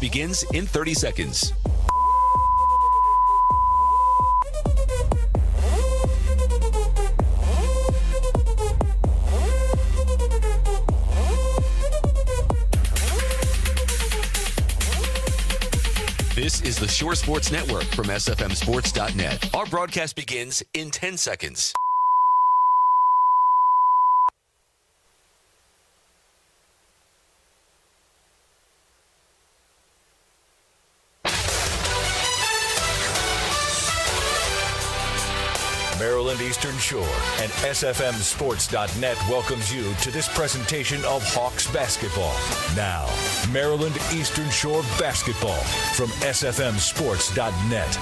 begins in 30 seconds. This is the Shore Sports Network from SFMSports.net. Our broadcast begins in 10 seconds. Maryland Eastern Shore and SFMSports.net welcomes you to this presentation of Hawks basketball. Now, Maryland Eastern Shore basketball from SFMSports.net.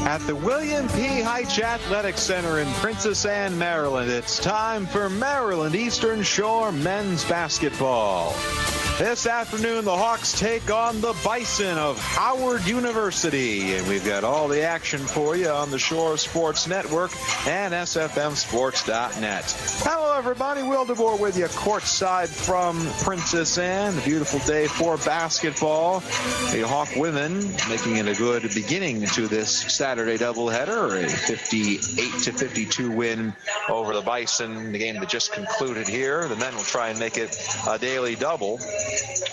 At the William P. Hytche Athletic Center in Princess Anne, Maryland, it's time for Maryland Eastern Shore men's basketball. This afternoon, the Hawks take on the Bison of Howard University. And we've got all the action for you on the Shore Sports Network and SFMSports.net. Hello, everybody. Will DeVore with you courtside from Princess Anne. A beautiful day for basketball. The Hawk women making it a good beginning to this Saturday doubleheader. A 58-52 win over the Bison, the game that just concluded here. The men will try and make it a daily double.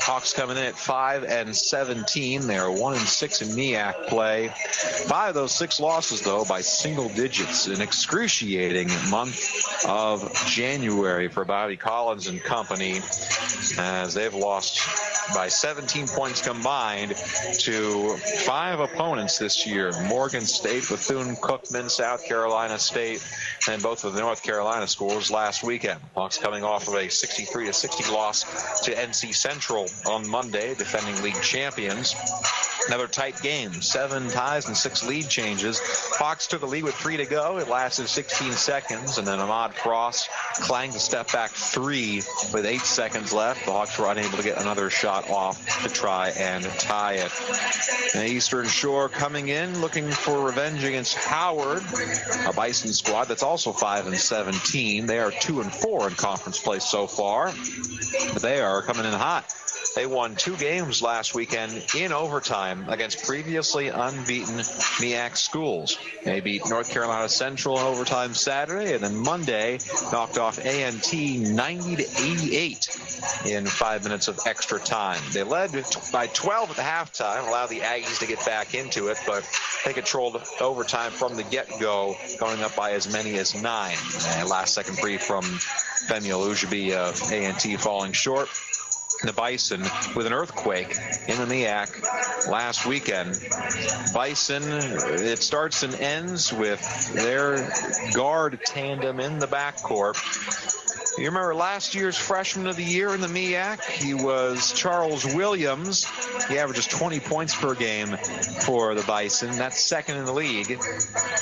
Hawks coming in at 5-17. They are 1-6 in MEAC play. 5 of those 6 losses, though, by single digits. An excruciating month of January for Bobby Collins and company, as they've lost by 17 points combined to 5 opponents this year. Morgan State, Bethune-Cookman, South Carolina State, and both of the North Carolina schools last weekend. Hawks coming off of a 63-60 loss to NC Central on Monday, defending league champions. Another tight game, 7 ties and 6 lead changes. Hawks took a lead with 3 to go. It lasted 16 seconds, and then Ahmad Frost clanged a step back 3 with 8 seconds left. The Hawks were unable to get another shot off to try and tie it. And Eastern Shore coming in, looking for revenge against Howard, a Bison squad that's also 5-17. They are 2-4 in conference play so far, but they are coming in hot. They won 2 games last weekend in overtime against previously unbeaten MEAC schools. They beat North Carolina Central in overtime Saturday, and then Monday knocked off A&T 90-88 in 5 minutes of extra time. They led by 12 at the halftime, allowed the Aggies to get back into it, but they controlled overtime from the get-go, going up by as many as 9. And last-second free from Femi Olujobi of A&T falling short. The Bison with an earthquake in the MEAC last weekend. Bison, it starts and ends with their guard tandem in the backcourt. You remember last year's freshman of the year in the MEAC? He was Charles Williams. He averages 20 points per game for the Bison. That's second in the league.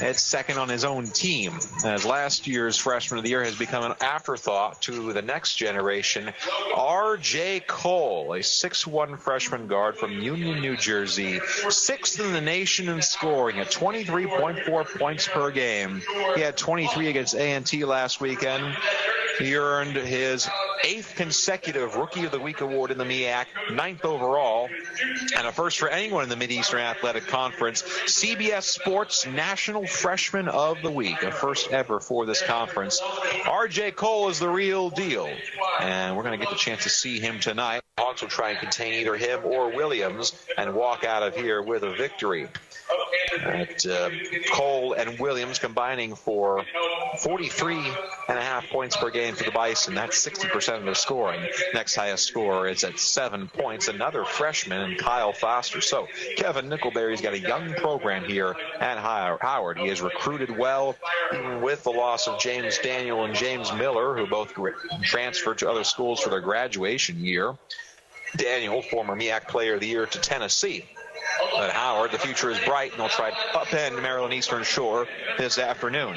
It's second on his own team, as last year's freshman of the year has become an afterthought to the next generation. R.J. Cole, a 6'1 freshman guard from Union, New Jersey, 6th in the nation in scoring at 23.4 points per game. He had 23 against A&T last weekend. He earned his 8th consecutive Rookie of the Week award in the MEAC, 9th overall, and a first for anyone in the Mid-Eastern Athletic Conference. CBS Sports National Freshman of the Week, a first ever for this conference. R.J. Cole is the real deal, and we're going to get the chance to see him tonight. Hawks will try and contain either him or Williams and walk out of here with a victory. Cole and Williams combining for 43.5 points per game for the Bison. That's 60% of their scoring. Next highest scorer is at 7 points. Another freshman, Kyle Foster. So Kevin Nickelberry's got a young program here at Howard. He has recruited well, even with the loss of James Daniel and James Miller, who both transferred to other schools for their graduation year. Daniel, former MEAC Player of the Year to Tennessee. At Howard, the future is bright, and they'll try to upend Maryland Eastern Shore this afternoon.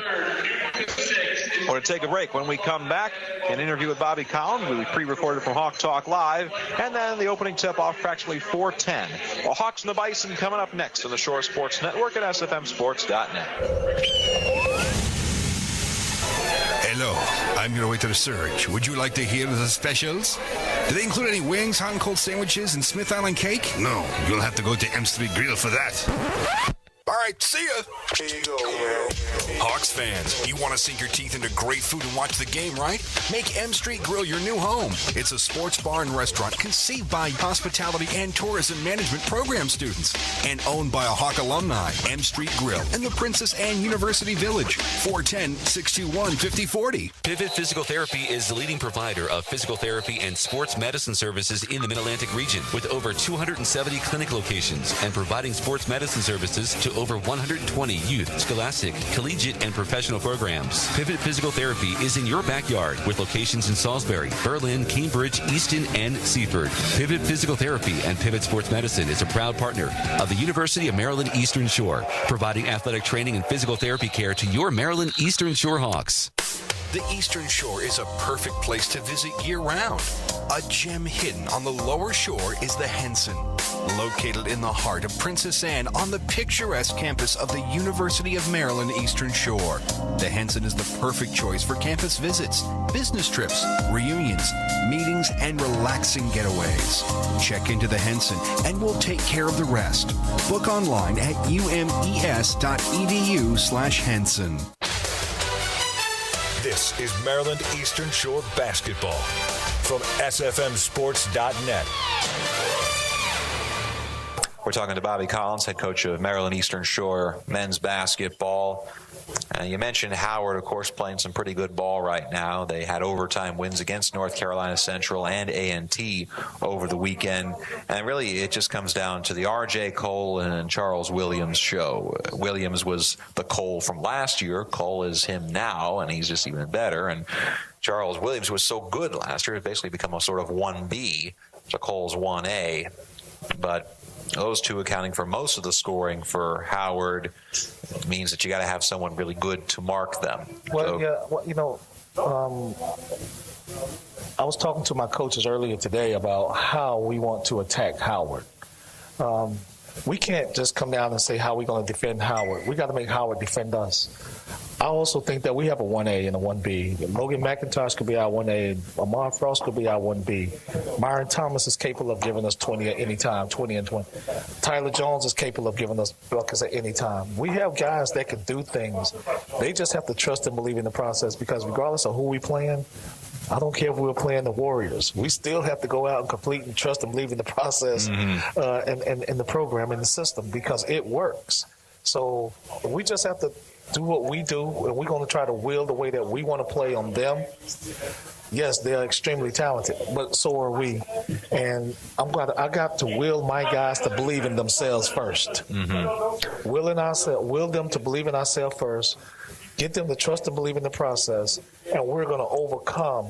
We're going to take a break. When we come back, an interview with Bobby Collins. We pre-recorded from Hawk Talk Live, and then the opening tip-off practically 4:10. Well, Hawks and the Bison coming up next on the Shore Sports Network at SFMSports.net. Hello, I'm your waiter Serge. Would you like to hear the specials? Do they include any wings, hot and cold sandwiches, and Smith Island cake? No, you'll have to go to M Street Grill for that. All right, see ya. Here you go, man. Hawks fans, you want to sink your teeth into great food and watch the game, right? Make M Street Grill your new home. It's a sports bar and restaurant conceived by hospitality and tourism management program students and owned by a Hawk alumni. M Street Grill in the Princess Anne University Village, 410-621-5040. Pivot Physical Therapy is the leading provider of physical therapy and sports medicine services in the Mid-Atlantic region with over 270 clinic locations and providing sports medicine services to over 120 youth, scholastic, collegiate, and professional programs. Pivot Physical Therapy is in your backyard with locations in Salisbury, Berlin, Cambridge, Easton, and Seaford. Pivot Physical Therapy and Pivot Sports Medicine is a proud partner of the University of Maryland Eastern Shore, providing athletic training and physical therapy care to your Maryland Eastern Shore Hawks. The Eastern Shore is a perfect place to visit year-round. A gem hidden on the lower shore is the Henson, located in the heart of Princess Anne on the picturesque campus of the University of Maryland Eastern Shore. The Henson is the perfect choice for campus visits, business trips, reunions, meetings, and relaxing getaways. Check into the Henson and we'll take care of the rest. Book online at umes.edu/Henson. This is Maryland Eastern Shore basketball from SFMSports.net. We're talking to Bobby Collins, head coach of Maryland Eastern Shore men's basketball. You mentioned Howard, of course, playing some pretty good ball right now. They had overtime wins against North Carolina Central and A&T over the weekend. And really, it just comes down to the R.J. Cole and Charles Williams show. Williams was the Cole from last year. Cole is him now, and he's just even better. And Charles Williams was so good last year, it basically become a sort of 1B. So Cole's 1A. But those two accounting for most of the scoring for Howard means that you got to have someone really good to mark them. Well, I was talking to my coaches earlier today about how we want to attack Howard. We can't just come down and say how we're going to defend Howard. We got to make Howard defend us. I also think that we have a 1A and a 1B. Logan McIntosh could be our 1A. Amar Frost could be our 1B. Myron Thomas is capable of giving us 20 at any time, 20 and 20. Tyler Jones is capable of giving us buckets at any time. We have guys that can do things. They just have to trust and believe in the process, because regardless of who we playing, I don't care if we're playing the Warriors. We still have to go out and complete and trust and believe in the process and the program and the system, because it works. So we just have to do what we do, and we're going to try to will the way that we want to play on them. Yes, they're extremely talented, but so are we. And I got to will my guys to believe in themselves first. Will them to believe in ourselves first. Get them to trust and believe in the process, and we're going to overcome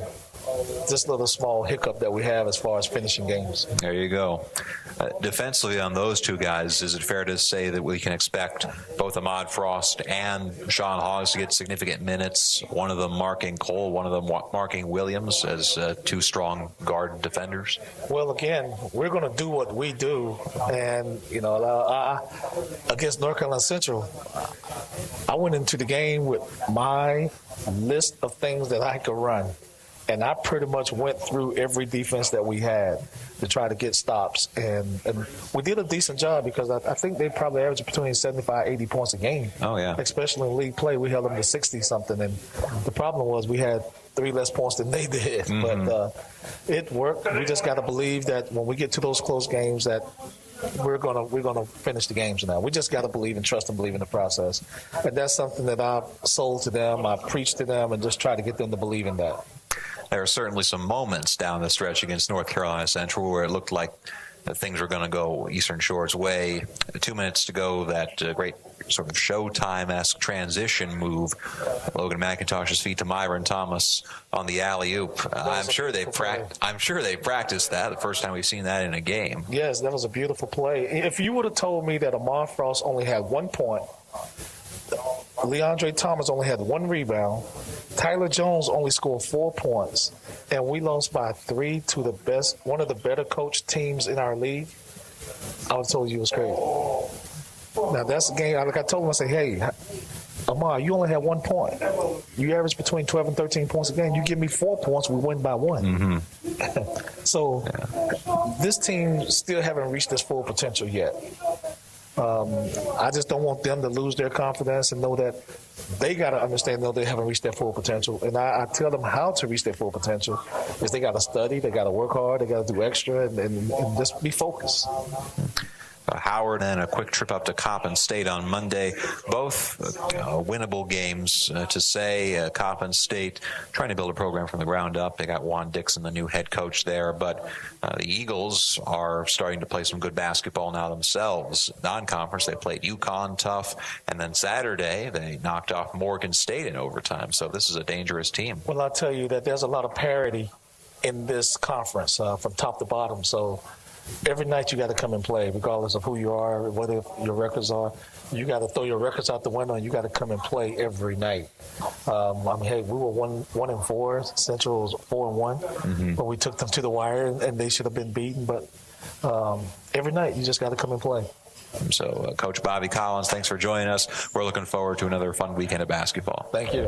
this little small hiccup that we have as far as finishing games. There you go. Defensively on those two guys, is it fair to say that we can expect both Ahmad Frost and Sean Hawes to get significant minutes, one of them marking Cole, one of them marking Williams as two strong guard defenders? Well, again, we're going to do what we do. And, against North Carolina Central, I went into the game with my list of things that I could run. And I pretty much went through every defense that we had to try to get stops. And we did a decent job, because I think they probably averaged between 75, 80 points a game. Oh, yeah. Especially in league play, we held them to 60-something. And the problem was we had 3 less points than they did. But it worked. We just got to believe that when we get to those close games that we're gonna finish the games now. We just got to believe and trust and believe in the process. And that's something that I've sold to them. I preached to them and just try to get them to believe in that. There are certainly some moments down the stretch against North Carolina Central where it looked like things were going to go Eastern Shore's way. 2 minutes to go, that great sort of Showtime-esque transition move, Logan McIntosh's feet to Myron Thomas on the alley-oop. I'm sure they practiced that. The first time we've seen that in a game. Yes, that was a beautiful play. If you would have told me that Amar Frost only had 1 point, Leandre Thomas only had 1 rebound, Tyler Jones only scored 4 points, and we lost by 3 to one of the better coached teams in our league, I would have told you it was crazy. Now, that's a game, like I told him, I said, hey, Lamar, you only had 1 point. You average between 12 and 13 points a game. You give me 4 points, we win by 1. So this team still haven't reached its full potential yet. I just don't want them to lose their confidence and know that they got to understand, though, they haven't reached their full potential. And I tell them how to reach their full potential is they got to study, they got to work hard, they got to do extra, and just be focused. Howard and a quick trip up to Coppin State on Monday. Both winnable games to say. Coppin State trying to build a program from the ground up. They got Juan Dixon, the new head coach there. But the Eagles are starting to play some good basketball now themselves. Non-conference, they played UConn tough. And then Saturday, they knocked off Morgan State in overtime. So this is a dangerous team. Well, I'll tell you that there's a lot of parity in this conference from top to bottom. So every night you got to come and play, regardless of who you are, what your records are. You got to throw your records out the window, and you got to come and play every night. Hey, we were 1-4. Central was 4-1, but we took them to the wire, and they should have been beaten. But every night you just got to come and play. So, Coach Bobby Collins, thanks for joining us. We're looking forward to another fun weekend of basketball. Thank you.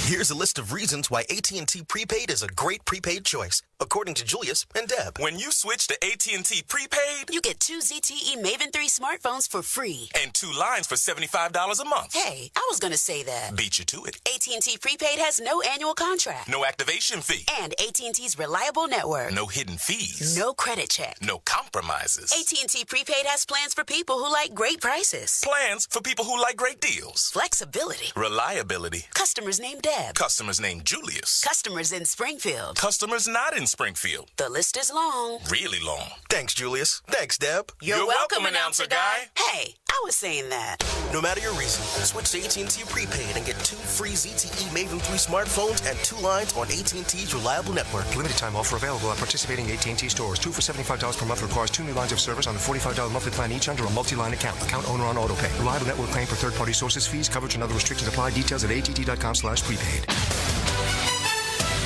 Here's a list of reasons why AT&T Prepaid is a great prepaid choice, according to Julius and Deb. When you switch to AT&T Prepaid, you get 2 ZTE Maven 3 smartphones for free. And 2 lines for $75 a month. Hey, I was going to say that. Beat you to it. AT&T Prepaid has no annual contract. No activation fee. And AT&T's reliable network. No hidden fees. No credit check. No compromises. AT&T Prepaid has plans for people who like great prices. Plans for people who like great deals. Flexibility. Reliability. Customers named Deb. Customers named Julius. Customers in Springfield. Customers not in Springfield. The list is long. Really long. Thanks, Julius. Thanks, Deb. You're welcome, announcer guy. Hey, I was saying that. No matter your reason, switch to AT&T Prepaid and get 2 free ZTE Maven 3 smartphones and 2 lines on AT&T's reliable network. Limited time offer available at participating AT&T stores. 2 for $75 per month requires 2 new lines of service on a $45 monthly plan each under a multi-line account. Account owner on auto pay. Reliable network claim for third-party sources, fees, coverage, and other restrictions apply. Details at att.com/prepaid.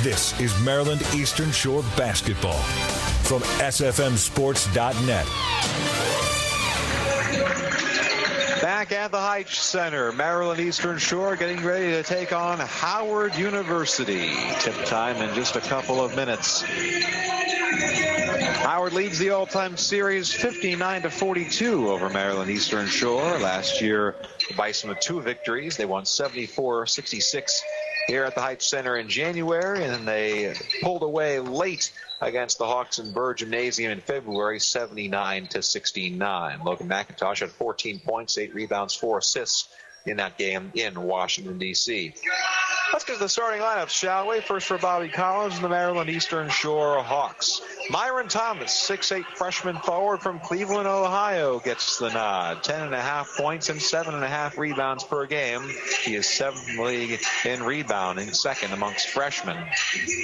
This is Maryland Eastern Shore basketball from SFMSports.net. Back at the Hytche Center, Maryland Eastern Shore getting ready to take on Howard University. Tip time in just a couple of minutes. Howard leads the all-time series 59-42 over Maryland Eastern Shore. Last year, the Bison with 2 victories. They won 74-66 here at the Hytche Center in January, and then they pulled away late against the Hawks and Burr Gymnasium in February, 79-69. Logan McIntosh had 14 points, 8 rebounds, 4 assists in that game in Washington, D.C. Let's get to the starting lineups, shall we? First for Bobby Collins and the Maryland Eastern Shore Hawks. Myron Thomas, 6'8" freshman forward from Cleveland, Ohio, gets the nod. 10.5 points and 7.5 rebounds per game. He is 7th in the league in rebounding, 2nd amongst freshmen.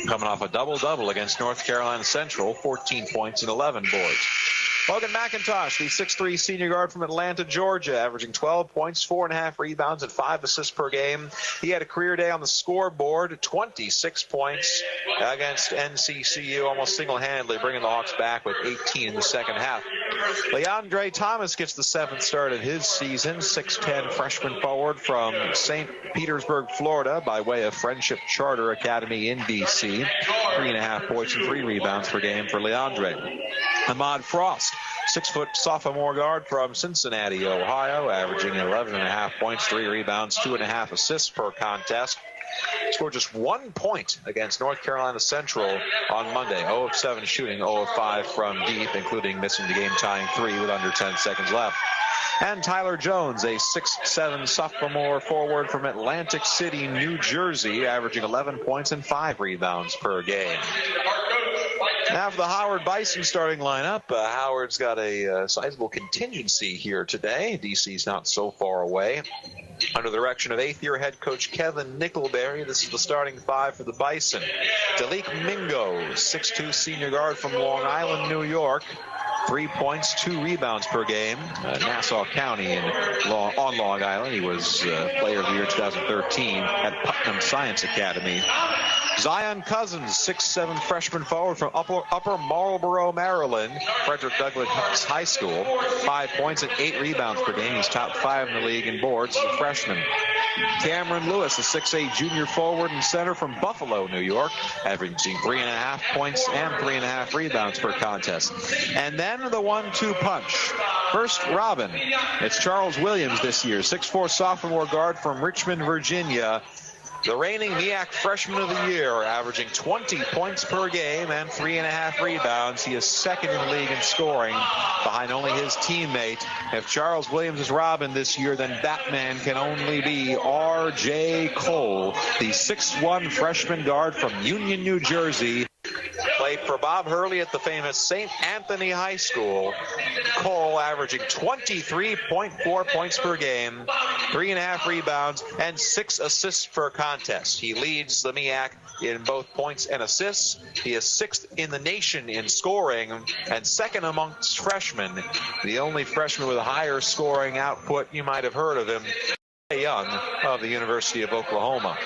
Coming off a double-double against North Carolina Central, 14 points and 11 boards. Logan McIntosh, the 6'3" senior guard from Atlanta, Georgia, averaging 12 points, 4.5 rebounds, and 5 assists per game. He had a career day on the scoreboard, 26 points against NCCU, almost single-handedly bringing the Hawks back with 18 in the second half. Leandre Thomas gets the 7th start of his season, 6'10" freshman forward from St. Petersburg, Florida, by way of Friendship Charter Academy in D.C. 3.5 points and 3 rebounds per game for Leandre. Ahmad Frost, 6-foot sophomore guard from Cincinnati, Ohio, averaging 11.5 points, 3 rebounds, 2.5 assists per contest. Scored just 1 point against North Carolina Central on Monday. 0 of 7 shooting, 0 of 5 from deep, including missing the game-tying 3 with under 10 seconds left. And Tyler Jones, a 6'7" sophomore forward from Atlantic City, New Jersey, averaging 11 points and 5 rebounds per game. Now for the Howard Bison starting lineup. Howard's got a sizable contingency here today. DC's not so far away. Under the direction of 8th-year head coach Kevin Nickelberry, this is the starting 5 for the Bison. Dalik Mingo, 6'2" senior guard from Long Island, New York. 3 points, 2 rebounds per game. Nassau County on Long Island. He was Player of the Year 2013 at Putnam Science Academy. Zion Cousins, 6'7" freshman forward from Upper Marlboro, Maryland, Frederick Douglass High School. 5 points and 8 rebounds per game. He's top 5 in the league in boards as a freshman. Cameron Lewis, a 6'8" junior forward and center from Buffalo, New York, averaging 3.5 points and 3.5 rebounds per contest. And then the 1-2 punch. First, Robin. It's Charles Williams this year, 6'4" sophomore guard from Richmond, Virginia. The reigning MEAC Freshman of the Year, averaging 20 points per game and 3.5 rebounds. He is second in the league in scoring, behind only his teammate. If Charles Williams is Robin this year, then Batman can only be R.J. Cole, the 6'1" freshman guard from Union, New Jersey. Played for Bob Hurley at the famous St. Anthony High School. Cole averaging 23.4 points per game, 3.5 rebounds, and 6 assists per contest. He leads the MEAC in both points and assists. He is 6th in the nation in scoring and second amongst freshmen. The only freshman with a higher scoring output, you might have heard of him, Young of the University of Oklahoma.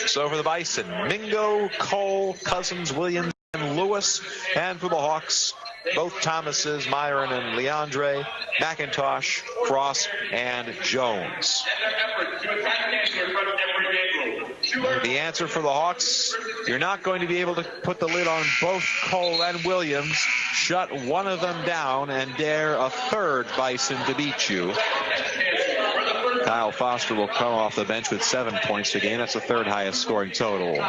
So for the Bison, Mingo, Cole, Cousins, Williams, and Lewis. And for the Hawks, both Thomases, Myron and Leandre, McIntosh, Frost, and Jones. The answer for the Hawks, you're not going to be able to put the lid on both Cole and Williams. Shut one of them down and dare a third Bison to beat you. Kyle Foster will come off the bench with 7 points a game. That's the third highest scoring total.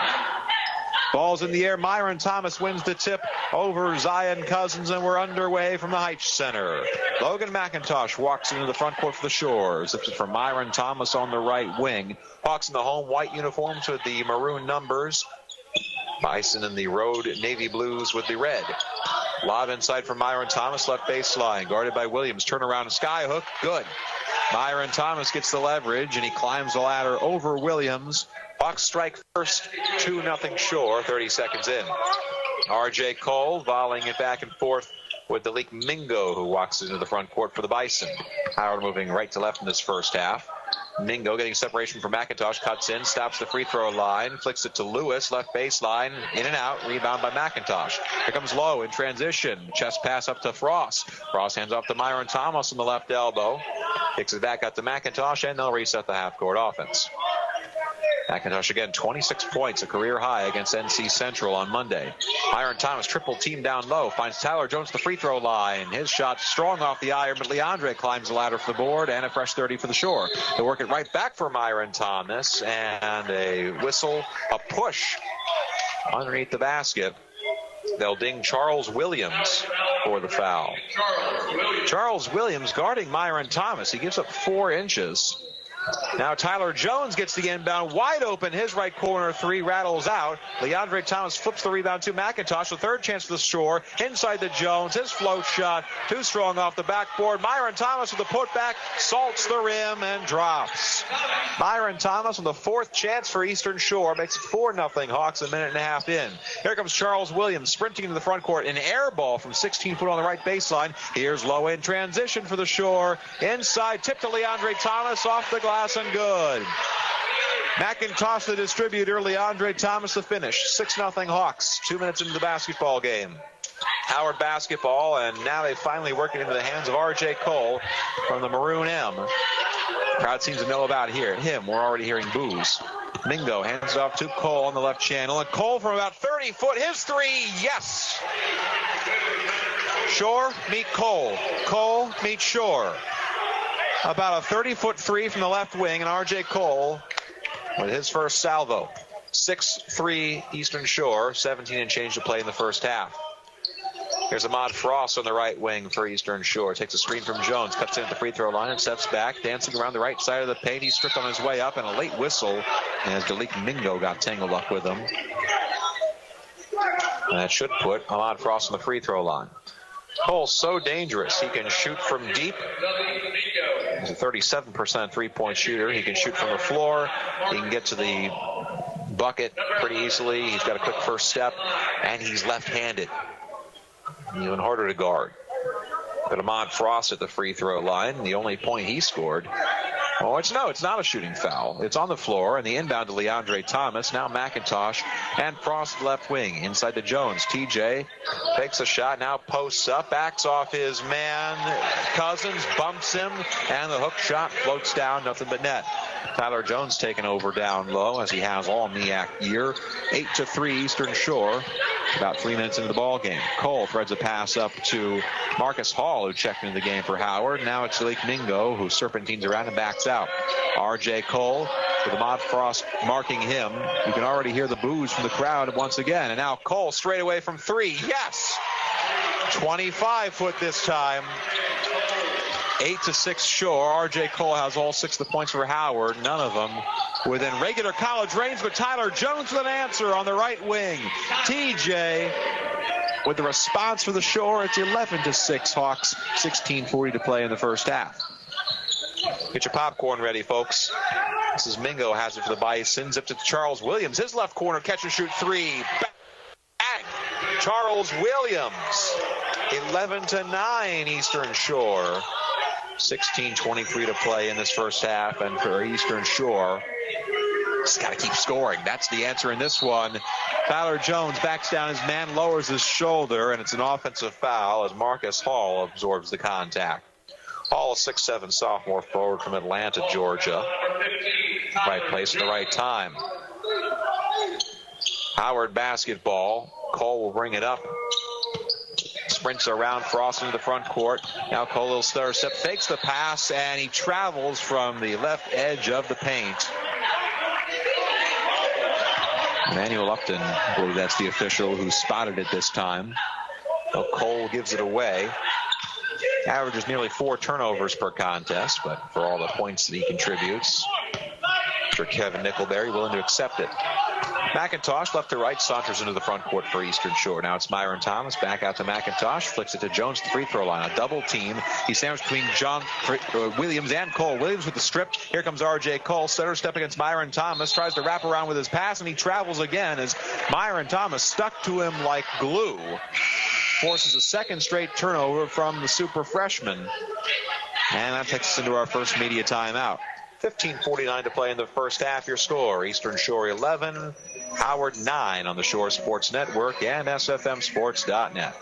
Ball's in the air. Myron Thomas wins the tip over Zion Cousins, and we're underway from the Hytche Center. Logan McIntosh walks into the front court for the Shores. This is for Myron Thomas on the right wing. Hawks in the home white uniforms with the maroon numbers. Bison in the road navy blues with the red. Lob inside for Myron Thomas, left baseline, guarded by Williams. Turnaround skyhook, good. Myron Thomas gets the leverage, and he climbs the ladder over Williams. Hawks strike first, 2-0 Shore, 30 seconds in. R.J. Cole volleying it back and forth with Dalik Mingo, who walks into the front court for the Bison. Howard moving right to left in this first half. Mingo getting separation from McIntosh, cuts in, stops the free throw line, flicks it to Lewis, left baseline, in and out, rebound by McIntosh. Here comes Lowe in transition, chest pass up to Frost. Frost hands off to Myron Thomas on the left elbow, kicks it back out to McIntosh, and they'll reset the half-court offense. McIntosh again, 26 points, a career high against NC Central on Monday. Myron Thomas triple team down low, finds Tyler Jones at the free throw line. His shot strong off the iron, but Leandre climbs the ladder for the board, and a fresh 30 for the Shore. They work it right back for Myron Thomas, and a whistle, a push underneath the basket. They'll ding Charles Williams for the foul. Charles Williams guarding Myron Thomas. He gives up 4 inches. Now Tyler Jones gets the inbound, wide open, his right corner three rattles out. Leandre Thomas flips the rebound to McIntosh, the third chance for the Shore, inside the Jones, his float shot, too strong off the backboard. Myron Thomas with the putback, salts the rim and drops. Myron Thomas with the fourth chance for Eastern Shore, makes it 4-0 Hawks a minute and a half in. Here comes Charles Williams sprinting into the front court, an air ball from 16 foot on the right baseline. Here's Lowe in transition for the Shore, inside, tip to Leandre Thomas, off the glass and good. McIntosh the distributor, Leandre Thomas the finish. 6-0 Hawks, 2 minutes into the basketball game. Howard basketball, and now they finally work it into the hands of R.J. Cole from the Maroon M. Crowd seems to know about him. We're already hearing boos. Mingo hands it off to Cole on the left channel, and Cole from about 30 foot, his three, yes! Shore meet Cole. Cole meets Shore. About a 30-foot three from the left wing, and R.J. Cole with his first salvo. 6-3 Eastern Shore, 17 and change to play in the first half. Here's Ahmad Frost on the right wing for Eastern Shore. Takes a screen from Jones, cuts in at the free throw line and steps back, dancing around the right side of the paint. He's stripped on his way up, and a late whistle as Dalik Mingo got tangled up with him. And that should put Ahmad Frost on the free throw line. Cole's so dangerous. He can shoot from deep. He's a 37% three-point shooter. He can shoot from the floor. He can get to the bucket pretty easily. He's got a quick first step, and he's left-handed. Even harder to guard. But Ahmad Frost at the free throw line, the only point he scored Oh, it's not a shooting foul. It's on the floor, and the inbound to Leandre Thomas. Now McIntosh and Frost left wing. Inside to Jones. TJ takes a shot, now posts up, backs off his man. Cousins bumps him, and the hook shot floats down, nothing but net. Tyler Jones taking over down low, as he has all MEAC year. 8-3 Eastern Shore. About 3 minutes into the ball game. Cole threads a pass up to Marcus Hall, who checked into the game for Howard. Now it's Lake Mingo, who serpentines around and backs out. R.J. Cole with Ahmad Frost marking him. You can already hear the boos from the crowd once again. And now Cole straight away from 3. Yes! 25-foot this time. 8-6 Shore. R.J. Cole has all 6 of the points for Howard. None of them within regular college range, but Tyler Jones with an answer on the right wing. TJ with the response for the Shore. It's 11-6 Hawks. 16:40 to play in the first half. Get your popcorn ready, folks. This is Mingo, has it for the Bison. Zipped it to Charles Williams. His left corner, catch and shoot 3. Bang! Charles Williams. 11-9 Eastern Shore. 16:23 to play in this first half, and for Eastern Shore, just got to keep scoring. That's the answer in this one. Tyler Jones backs down his man, lowers his shoulder, and it's an offensive foul as Marcus Hall absorbs the contact. Hall, a 6'7" sophomore forward from Atlanta, Georgia. Right place at the right time. Howard basketball. Cole will bring it up. Sprints around Frost into the front court. Now Cole will step, fakes the pass, and he travels from the left edge of the paint. Emmanuel Upton, I believe that's the official who spotted it this time. Well, Cole gives it away. Averages nearly 4 turnovers per contest, but for all the points that he contributes, for Kevin Nickelberry, willing to accept it. McIntosh, left to right, saunters into the front court for Eastern Shore. Now it's Myron Thomas, back out to McIntosh, flicks it to Jones, the free throw line. A double team. He's sandwiched between Williams and Cole. Williams with the strip. Here comes R.J. Cole. Center step against Myron Thomas. Tries to wrap around with his pass, and he travels again as Myron Thomas stuck to him like glue. Forces a second straight turnover from the super freshman. And that takes us into our first media timeout. 15:49 to play in the first half. Your score, Eastern Shore 11, Howard 9 on the Shore Sports Network and SFMSports.net.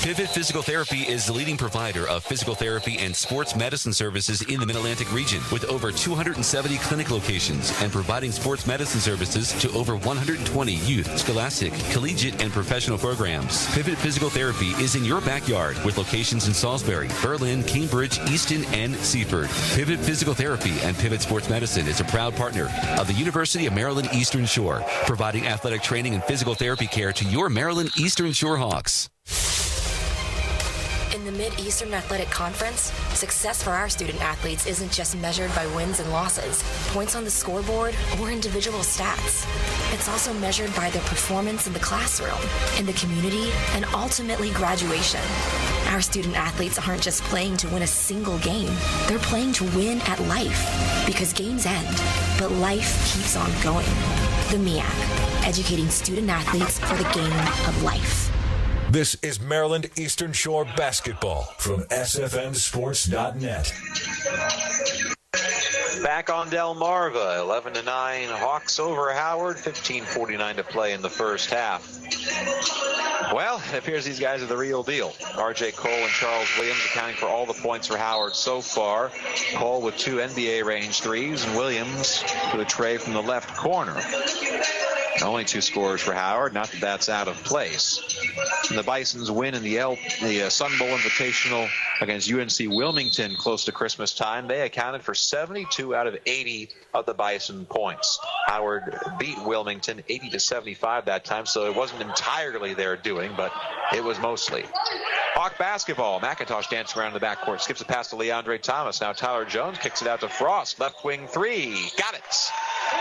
Pivot Physical Therapy is the leading provider of physical therapy and sports medicine services in the Mid-Atlantic region, with over 270 clinic locations and providing sports medicine services to over 120 youth, scholastic, collegiate, and professional programs. Pivot Physical Therapy is in your backyard with locations in Salisbury, Berlin, Cambridge, Easton, and Seaford. Pivot Physical Therapy and Pivot Sports Medicine is a proud partner of the University of Maryland Eastern Shore, providing athletic training and physical therapy care to your Maryland Eastern Shore Hawks. In the Mid-Eastern Athletic Conference, success for our student athletes isn't just measured by wins and losses, points on the scoreboard, or individual stats. It's also measured by their performance in the classroom, in the community, and ultimately graduation. Our student athletes aren't just playing to win a single game. They're playing to win at life, because games end, but life keeps on going. The MEAC, educating student athletes for the game of life. This is Maryland Eastern Shore basketball from SFMSports.net. Back on Delmarva, 11-9 Hawks over Howard, 15:49 to play in the first half. Well, it appears these guys are the real deal. R.J. Cole and Charles Williams accounting for all the points for Howard so far. Cole with 2 NBA-range threes, and Williams with a tray from the left corner. Only 2 scorers for Howard. Not that that's out of place. And the Bisons win in the Sun Bowl Invitational against UNC Wilmington close to Christmas time. They accounted for 72 out of 80 of the Bison points. Howard beat Wilmington 80-75 that time, so it wasn't entirely their doing, but it was mostly. Hawk basketball. McIntosh dances around in the backcourt, skips a pass to Leandre Thomas. Now Tyler Jones kicks it out to Frost. Left wing 3. Got it.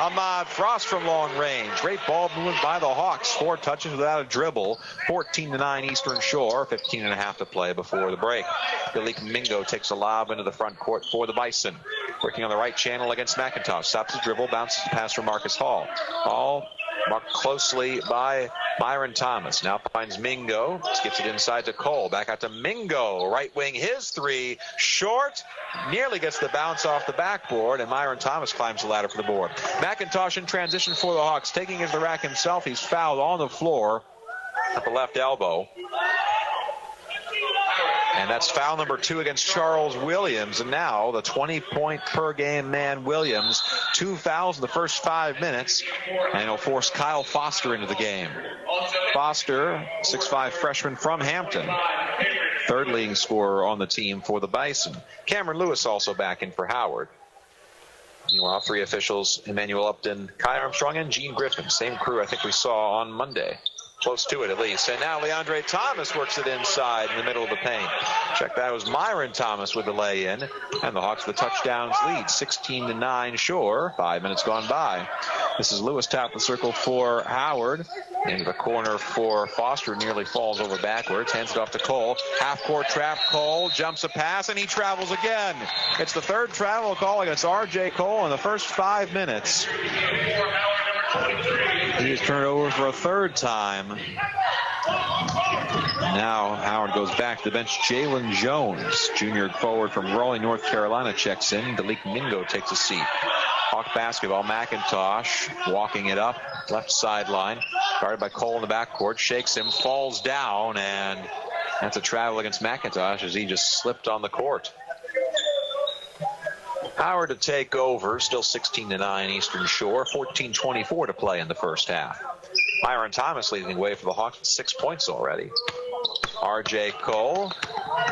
Ahmad Frost from long range. Great ball movement by the Hawks. 4 touches without a dribble. 14-9 Eastern Shore. 15.5 to play before the break. Galik Mingo takes a lob into the front court for the Bison. Working on the right channel against McIntosh. Stops his dribble, bounces the pass from Marcus Hall. Hall Marked closely by Myron Thomas. Now finds Mingo. Skips it inside to Cole. Back out to Mingo. Right wing, his three. Short. Nearly gets the bounce off the backboard, and Myron Thomas climbs the ladder for the board. McIntosh in transition for the Hawks. Taking it to the rack himself. He's fouled on the floor at the left elbow. And that's foul number 2 against Charles Williams. And now the 20-point per game man Williams. 2 fouls in the first 5 minutes. And he'll force Kyle Foster into the game. Foster, 6'5" freshman from Hampton. Third leading scorer on the team for the Bison. Cameron Lewis also back in for Howard. Meanwhile, 3 officials, Emmanuel Upton, Kai Armstrong, and Gene Griffin. Same crew I think we saw on Monday. Close to it, at least. And now Leandre Thomas works it inside in the middle of the paint. Check that. It was Myron Thomas with the lay-in. And the Hawks with the touchdowns lead. 16-9 Shore. 5 minutes gone by. This is Lewis top of the circle for Howard. Into the corner for Foster. Nearly falls over backwards. Hands it off to Cole. Half-court trap. Cole jumps a pass, and he travels again. It's the third travel call against R.J. Cole in the first 5 minutes. He's turned over for a third time. Now Howard goes back to the bench. Jalen Jones, junior forward from Raleigh, North Carolina, checks in. Dalik Mingo takes a seat. Hawk basketball. McIntosh walking it up. Left sideline. Guarded by Cole in the backcourt. Shakes him. Falls down. And that's a travel against McIntosh as he just slipped on the court. Howard to take over, still 16-9 Eastern Shore, 14:24 to play in the first half. Myron Thomas leading the way for the Hawks with 6 points already. R.J. Cole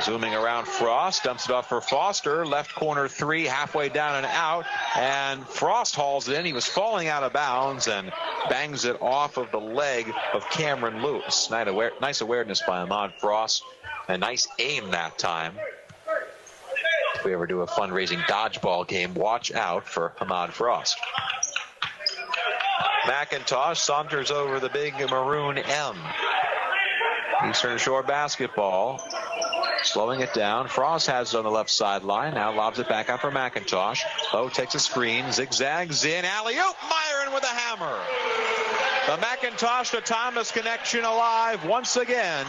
zooming around Frost, dumps it off for Foster, left corner 3, halfway down and out, and Frost hauls it in. He was falling out of bounds and bangs it off of the leg of Cameron Lewis. Nice awareness by Ahmad Frost, and nice aim that time. If we ever do a fundraising dodgeball game, watch out for Ahmad Frost. McIntosh saunters over the big maroon M. Eastern Shore basketball. Slowing it down. Frost has it on the left sideline. Now lobs it back out for McIntosh. Lowe takes a screen. Zigzags in. Alley-oop. Myron with a hammer. The McIntosh to Thomas connection alive once again.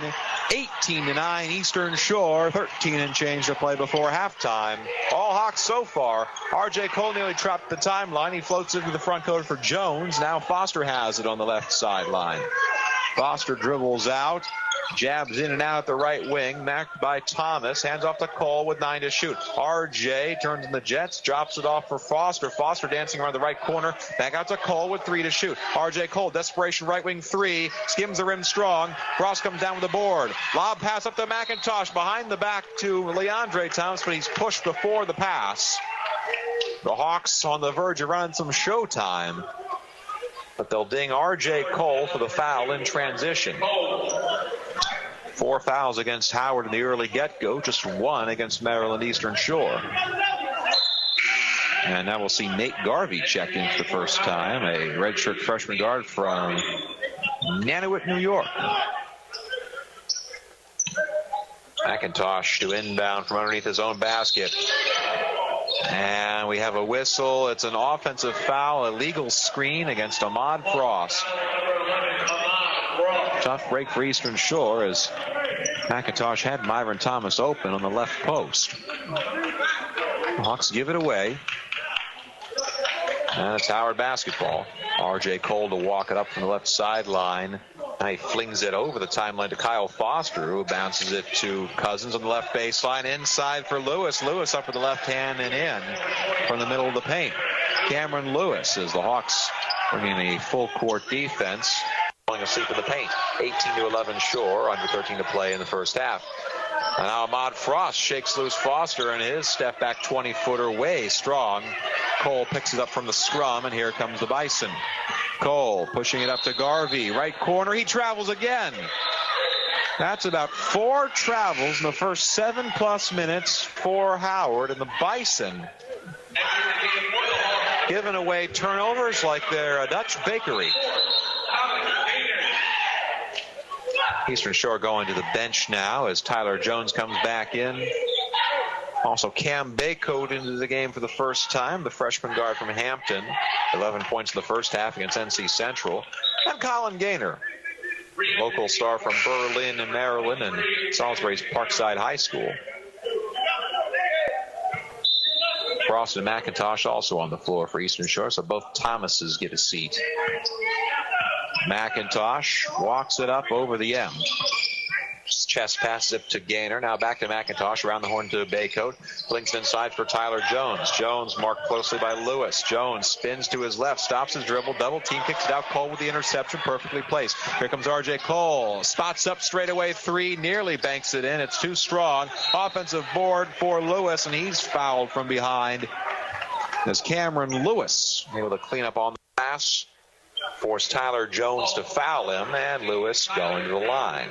18-9 Eastern Shore. 13 and change to play before halftime. All Hawks so far. R.J. Cole nearly trapped the timeline. He floats into the front court for Jones. Now Foster has it on the left sideline. Foster dribbles out. Jabs in and out at the right wing. Marked by Thomas. Hands off to Cole with 9 to shoot. RJ turns in the Jets. Drops it off for Foster. Foster dancing around the right corner. Back out to Cole with 3 to shoot. RJ Cole, desperation right wing 3. Skims the rim strong. Frost comes down with the board. Lob pass up to McIntosh. Behind the back to Leandre Thomas, but he's pushed before the pass. The Hawks on the verge of running some showtime. But they'll ding R.J. Cole for the foul in transition. 4 fouls against Howard in the early get-go, just 1 against Maryland Eastern Shore. And now we'll see Nate Garvey check in for the first time, a redshirt freshman guard from Nanuet, New York. McIntosh to inbound from underneath his own basket. And we have a whistle. It's an offensive foul, a legal screen against Ahmad Frost. Tough break for Eastern Shore as McIntosh had Myron Thomas open on the left post. The Hawks give it away. And it's Howard basketball. R.J. Cole to walk it up from the left sideline. And he flings it over the timeline to Kyle Foster, who bounces it to Cousins on the left baseline. Inside for Lewis. Lewis up with the left hand and in from the middle of the paint. Cameron Lewis as the Hawks bringing a full court defense. Falling asleep in the paint. 18-11 Shore, under 13 to play in the first half. And now Ahmad Frost shakes loose Foster, and his step back 20-footer way strong. Cole picks it up from the scrum, and here comes the Bison. Cole pushing it up to Garvey. Right corner, he travels again. That's about 4 travels in the first 7+ minutes for Howard, and the Bison giving away turnovers like they're a Dutch bakery. Eastern Shore going to the bench now as Tyler Jones comes back in. Also Cam Baycoat into the game for the first time, the freshman guard from Hampton. 11 points in the first half against NC Central. and Colin Gaynor, local star from Berlin, Maryland, and Salisbury's Parkside High School. Frost and McIntosh also on the floor for Eastern Shore, so both Thomases get a seat. McIntosh walks it up over the M. Chest passes it to Gaynor. Now back to McIntosh. Around the horn to Baycoat. Blinks inside for Tyler Jones. Jones marked closely by Lewis. Jones spins to his left. Stops his dribble. Double team. Kicks it out. Cole with the interception. Perfectly placed. Here comes R.J. Cole. Spots up straight away. 3. Nearly banks it in. It's too strong. Offensive board for Lewis, and he's fouled from behind. As Cameron Lewis able to clean up on the pass. Force Tyler Jones to foul him, and Lewis going to the line.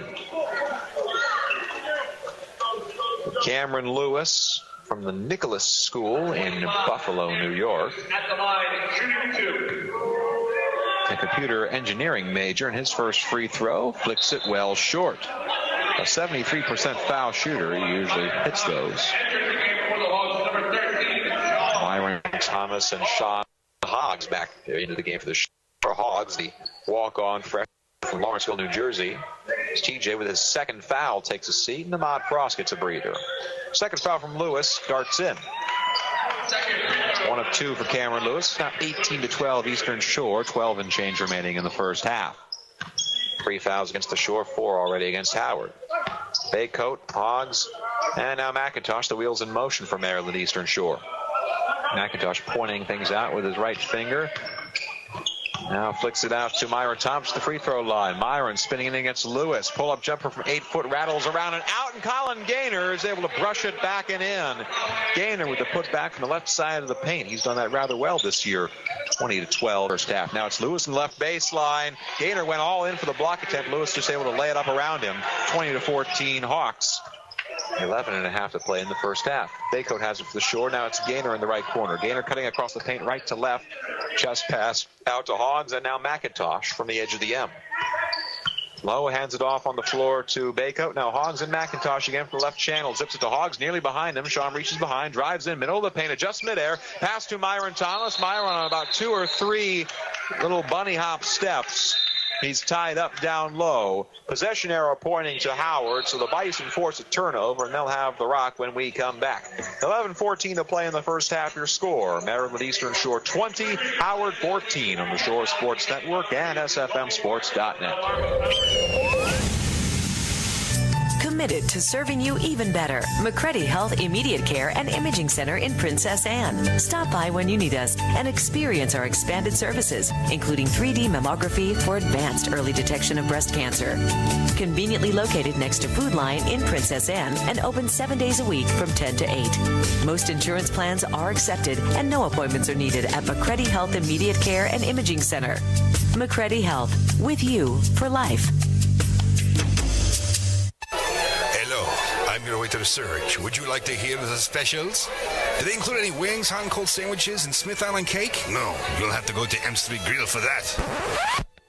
Cameron Lewis from the Nicholas School in Buffalo, New York. A computer engineering major, and his first free throw flicks it well short. A 73% foul shooter. He usually hits those. Myron Thomas and Sean Hoggs back into the game for the Hogs, the walk-on freshman from Lawrenceville, New Jersey. TJ with his second foul takes a seat, and Ahmad Frost gets a breather. Second foul from Lewis darts in. 1 of 2 for Cameron Lewis. Now 18-12 Eastern Shore, 12 and change remaining in the first half. 3 fouls against the Shore, 4 already against Howard. Baycoat, Hoggs, and now McIntosh, the wheels in motion for Maryland Eastern Shore. McIntosh pointing things out with his right finger. Now flicks it out to Myron Thompson, the free throw line. Myron spinning in against Lewis. Pull-up jumper from 8 foot, rattles around and out, and Colin Gaynor is able to brush it back and in. Gaynor with the putback from the left side of the paint. He's done that rather well this year. 20-12 first half. Now it's Lewis in the left baseline. Gaynor went all in for the block attempt. Lewis just able to lay it up around him. 20-14 Hawks. 11.5 to play in the first half. Baycoat has it for the Shore. Now it's Gaynor in the right corner. Gaynor cutting across the paint right to left. Chest pass out to Hoggs, and now McIntosh from the edge of the M. Lowe hands it off on the floor to Baycoat. Now Hoggs and McIntosh again from the left channel. Zips it to Hoggs, nearly behind him. Sean reaches behind, drives in, middle of the paint, adjusts midair. Pass to Myron Thomas. Myron on about 2 or 3 little bunny hop steps. He's tied up down low. Possession arrow pointing to Howard, so the Bison force a turnover, and they'll have the rock when we come back. 11-14 to play in the first half. Your score, Maryland Eastern Shore 20, Howard 14 on the Shore Sports Network and SFMSports.net. Committed to serving you even better. McCready Health Immediate Care and Imaging Center in Princess Anne. Stop by when you need us and experience our expanded services, including 3D mammography for advanced early detection of breast cancer. Conveniently located next to Food Line in Princess Anne and open 7 days a week from 10 to 8. Most insurance plans are accepted and no appointments are needed at McCready Health Immediate Care and Imaging Center. McCready Health, with you for life. I'm your way to the search. Would you like to hear the specials? Do they include any wings, hot and cold sandwiches, and Smith Island cake? No, you'll have to go to M Street Grill for that.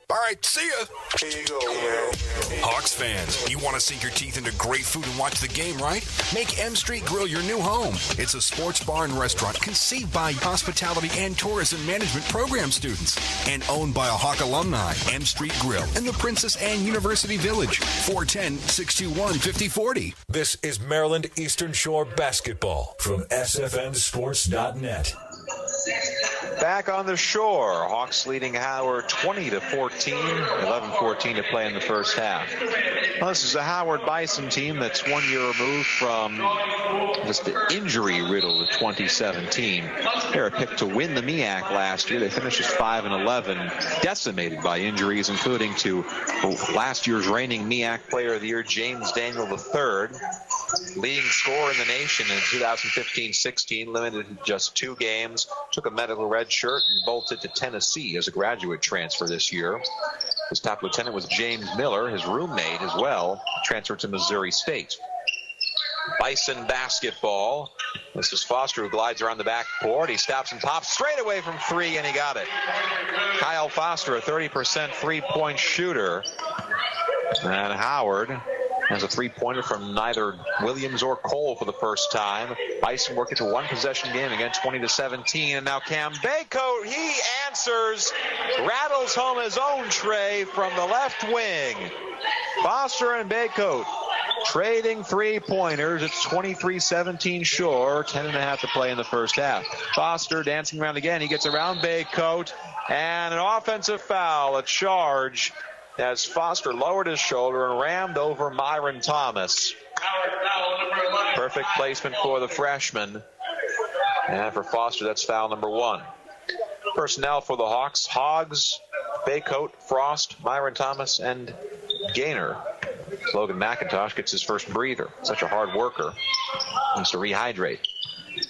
All right, see ya. Here you go, man. Hawks fans, you want to sink your teeth into great food and watch the game, right? Make M Street Grill your new home. It's a sports bar and restaurant conceived by hospitality and tourism management program students and owned by a Hawk alumni. M Street Grill in the Princess Anne University Village, 410-621-5040. This is Maryland Eastern Shore basketball from SFMSports.net. Back on the Shore, Hawks leading Howard 20-14, 11-14 to play in the first half. Well, this is a Howard Bison team that's 1 year removed from just the injury-riddled 2017. They were picked to win the MEAC last year. They finished as 5-11, decimated by injuries, including to last year's reigning MEAC Player of the Year, James Daniel III. Leading scorer in the nation in 2015-16, limited to just 2 games, took a medical red shirt and bolted to Tennessee as a graduate transfer this year. His top lieutenant was James Miller, his roommate as well, transferred to Missouri State. Bison basketball. This is Foster, who glides around the backboard. He stops and pops straight away from 3, and he got it. Kyle Foster, a 30% three-point shooter. And Howard As a three-pointer from neither Williams or Cole for the first time. Bison working to one possession game again, 20-17. And now Cam Baycoat, he answers, rattles home his own tray from the left wing. Foster and Baycoat trading three-pointers. It's 23-17 Shore, 10.5 to play in the first half. Foster dancing around again. He gets around Baycoat, and an offensive foul, a charge, as Foster lowered his shoulder and rammed over Myron Thomas. Perfect placement for the freshman. And for Foster, that's foul number 1. Personnel for the Hawks: Hoggs, Baycoat, Frost, Myron Thomas, and Gaynor. Logan McIntosh gets his first breather. Such a hard worker. Needs to rehydrate.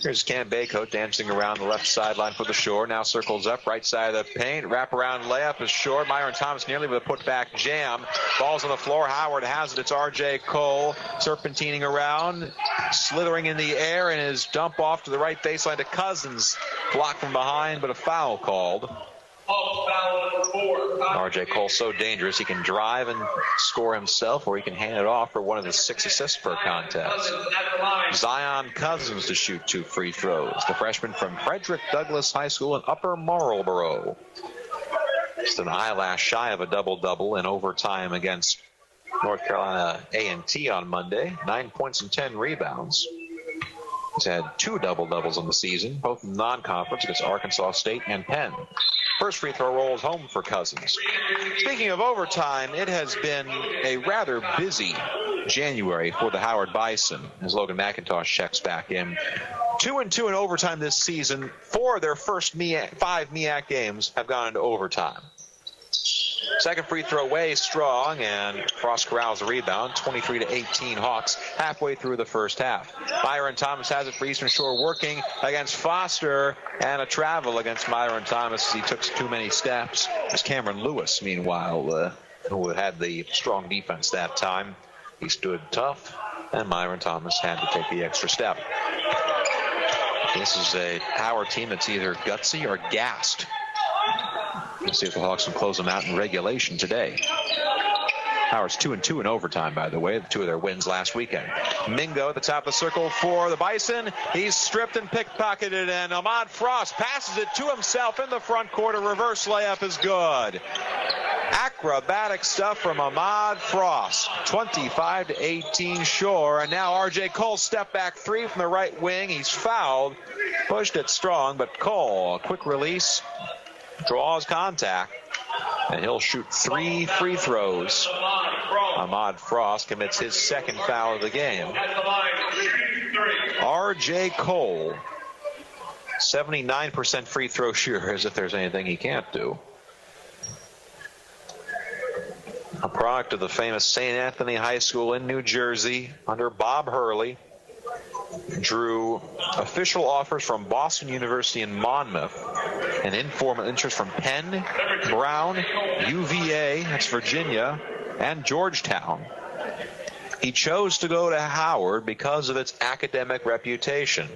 Here's Cam Baycoat dancing around the left sideline for the Shore. Now circles up, right side of the paint. Wraparound layup is short. Myron Thomas nearly with a putback jam. Ball's on the floor. Howard has it. It's R.J. Cole serpentining around, slithering in the air, and his dump off to the right baseline to Cousins. Blocked from behind, but a foul called. R.J. Cole so dangerous, he can drive and score himself, or he can hand it off for one of his 6 assists per contest. Zion Cousins to shoot 2 free throws. The freshman from Frederick Douglass High School in Upper Marlboro. Just an eyelash shy of a double-double in overtime against North Carolina A&T on Monday. 9 points and 10 rebounds. He's had 2 double-doubles on the season, both in non-conference against Arkansas State and Penn. First free throw rolls home for Cousins. Speaking of overtime, it has been a rather busy January for the Howard Bison as Logan McIntosh checks back in. 2-2 in overtime this season. 4 of their first 5 MEAC games have gone into overtime. Second free throw away, strong, and Frost corrals the rebound. 23-18 Hawks halfway through the first half. Myron Thomas has it for Eastern Shore, working against Foster, and a travel against Myron Thomas as he took too many steps. There's Cameron Lewis, meanwhile, who had the strong defense that time. He stood tough, and Myron Thomas had to take the extra step. This is a Howard team that's either gutsy or gassed. Let's see if the Hawks can close them out in regulation today. Howard's 2-2 in overtime, by the way, 2 of their wins last weekend. Mingo at the top of the circle for the Bison. He's stripped and pickpocketed, and Ahmad Frost passes it to himself in the front court. A reverse layup is good. Acrobatic stuff from Ahmad Frost. 25-18 Shore, and now R.J. Cole step back 3 from the right wing. He's fouled, pushed it strong, but Cole, a quick release, draws contact, and he'll shoot 3 free throws. Ahmad Frost commits his second foul of the game. R.J. Cole, 79% free throw shooter, as if there's anything he can't do. A product of the famous St. Anthony High School in New Jersey under Bob Hurley. Drew official offers from Boston University in Monmouth, and informal interest from Penn, Brown, UVA, that's Virginia, and Georgetown. He chose to go to Howard because of its academic reputation.